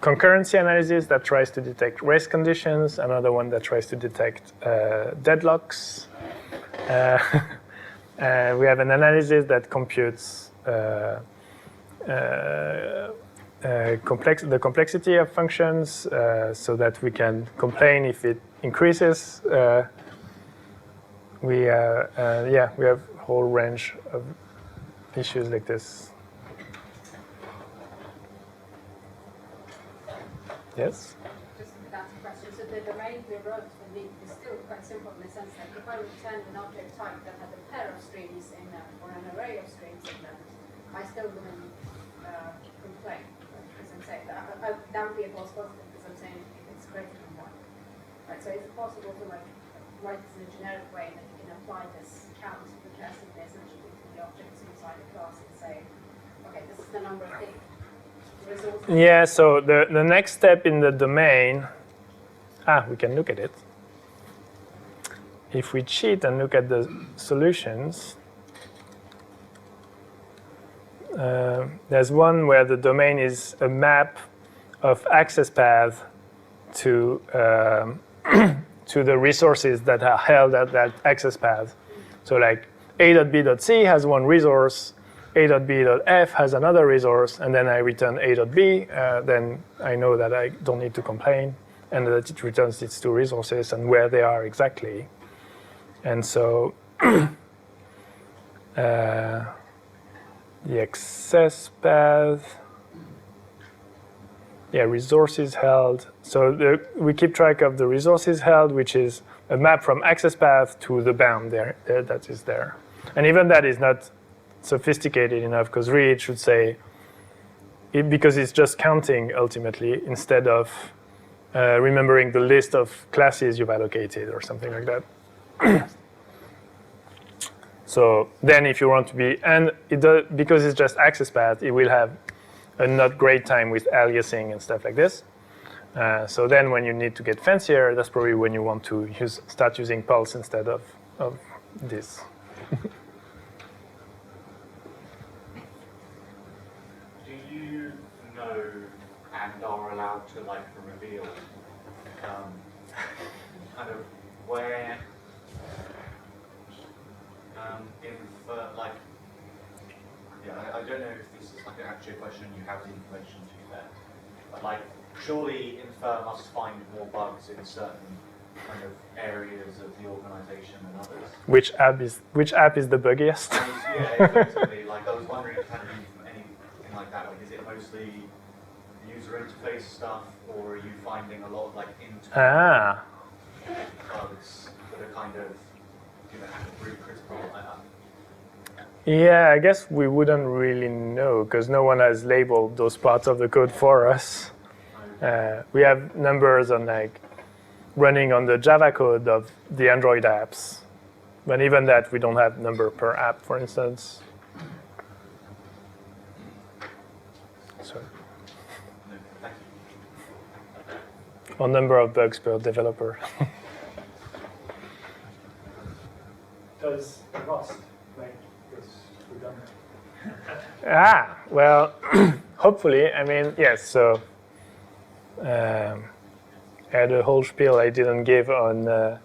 concurrency analysis that tries to detect race conditions, another one that tries to detect deadlocks. We have an analysis that computes the complexity of functions so that we can complain if it increases. We have a whole range of issues like this. Yes? Just that's a question. So the domain we wrote for Leap is still quite simple in the sense that if I return an object type that had a pair of strings in them or an array of strings in them, I still wouldn't complain. Because I'm saying that would be a false positive because I'm saying if it's greater than one. Right. So is it possible to like write this in a generic way that you can apply this count recursively essentially to the objects inside the class and say, okay, this is the number of things. Yeah, so the next step in the domain, we can look at it. If we cheat and look at the solutions, there's one where the domain is a map of access path to to the resources that are held at that access path. So like a.b.c has one resource, a.b.f has another resource, and then I return a.b, then I know that I don't need to complain, and that it returns its two resources and where they are exactly. And so the access path, resources held. So we keep track of the resources held, which is a map from access path to the bound there that is there. And even that is not sophisticated enough, because really it should say, because it's just counting ultimately, instead of remembering the list of classes you've allocated or something like that. So then if you want to be, and because it's just access path, it will have a not great time with aliasing and stuff like this. So then when you need to get fancier, that's probably when you want to start using pulse instead of this. Do you know and are allowed to like reveal kind of where infer, like, I don't know if this is like actually a question you have the information to be there, but like surely Infer must find more bugs in certain kind of areas of the organization than others. Which app is the buggiest? Yeah, exactly. Like I was wondering if you had anything like that. Like, is it mostly user interface stuff, or are you finding a lot of like internal bugs that are kind of really critical? Yeah, I guess we wouldn't really know because no one has labeled those parts of the code for us. We have numbers on like running on the Java code of the Android apps, but even that we don't have number per app, for instance. So, or number of bugs per developer. Does Rust make this redundant? Well, hopefully. I mean, yes. So I had a whole spiel I didn't give on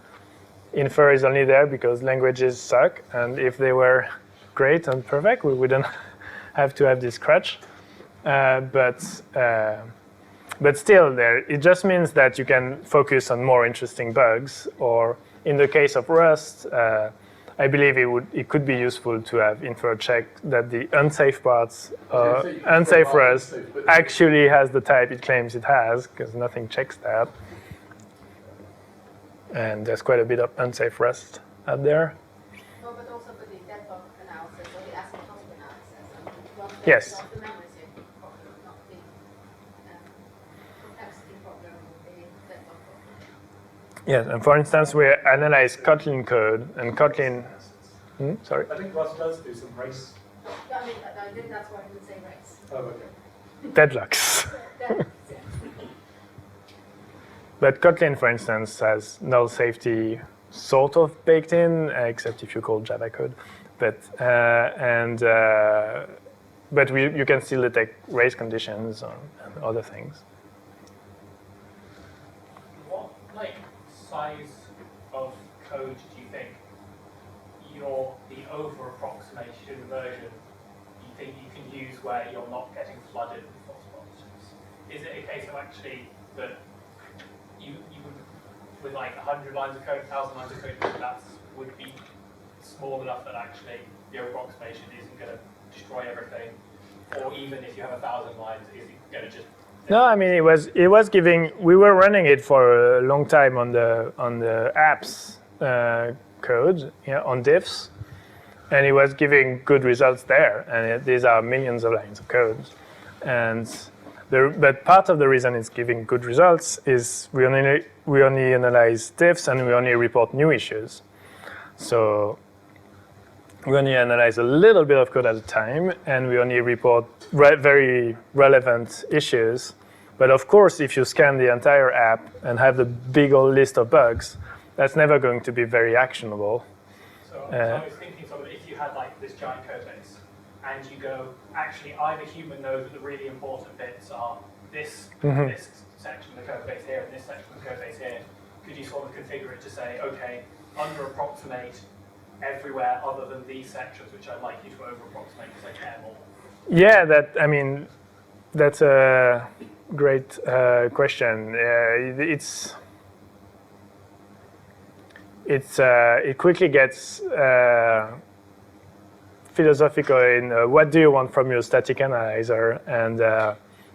Infer is only there because languages suck, and if they were great and perfect, we wouldn't have to have this crutch. But still, it just means that you can focus on more interesting bugs. Or in the case of Rust, I believe it could be useful to have Infer check that the unsafe parts, unsafe Rust, actually has the type it claims it has, because nothing checks that. And there's quite a bit of unsafe Rust out there. No, but also for the deadlock analysis or the asymptotic analysis. Yes. The memory problem, not the complexity problem of the deadlock problem. Yes, and for instance, we analyze Kotlin code, and Kotlin. Sorry. I think Rust does do some race. I mean, I think that's why I would say race. Oh, okay. Deadlocks. But Kotlin, for instance, has null safety sort of baked in, except if you call Java code. But you can still detect race conditions and other things. What size of code do you think the over approximation version you thing you can use where you're not getting flooded with false positives? Is it a case of actually that you would, with like 100 lines of code, 1,000 lines of code, that would be small enough that actually the approximation isn't going to destroy everything? Or even if you have 1,000 lines, is it going to just... No, I mean, it was giving, we were running it for a long time on the apps code, on diffs, and it was giving good results there. And these are millions of lines of code. But part of the reason it's giving good results is we only analyze diffs and we only report new issues. So we only analyze a little bit of code at a time, and we only report very relevant issues. But of course, if you scan the entire app and have the big old list of bugs, that's never going to be very actionable. So I was thinking sort of if you had like this giant code base, and you go, actually, either human knows that the really important bits are this, this section of the code base here and this section of the code base here, could you sort of configure it to say, okay, under approximate everywhere other than these sections, which I'd like you to over-approximate because I care more? Yeah, that's a great question. It quickly gets philosophical in what do you want from your static analyzer, and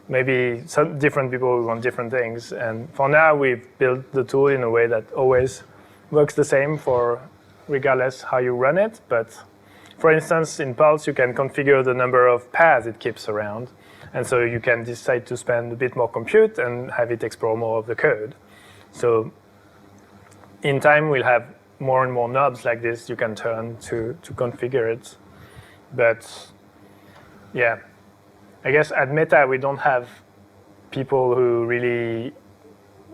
maybe some different people want different things. And for now, we've built the tool in a way that always works the same for regardless how you run it. But for instance, in Pulse, you can configure the number of paths it keeps around. And so you can decide to spend a bit more compute and have it explore more of the code. So in time, we'll have more and more knobs like this you can turn to configure it. But yeah, I guess at Meta, we don't have people who really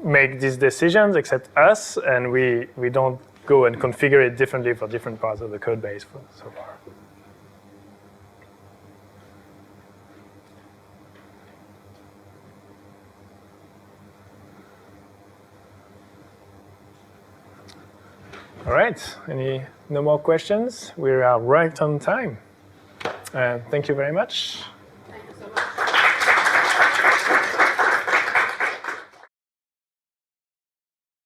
make these decisions except us, and we don't go and configure it differently for different parts of the code base so far. All right, no more questions? We are right on time. Thank you very much.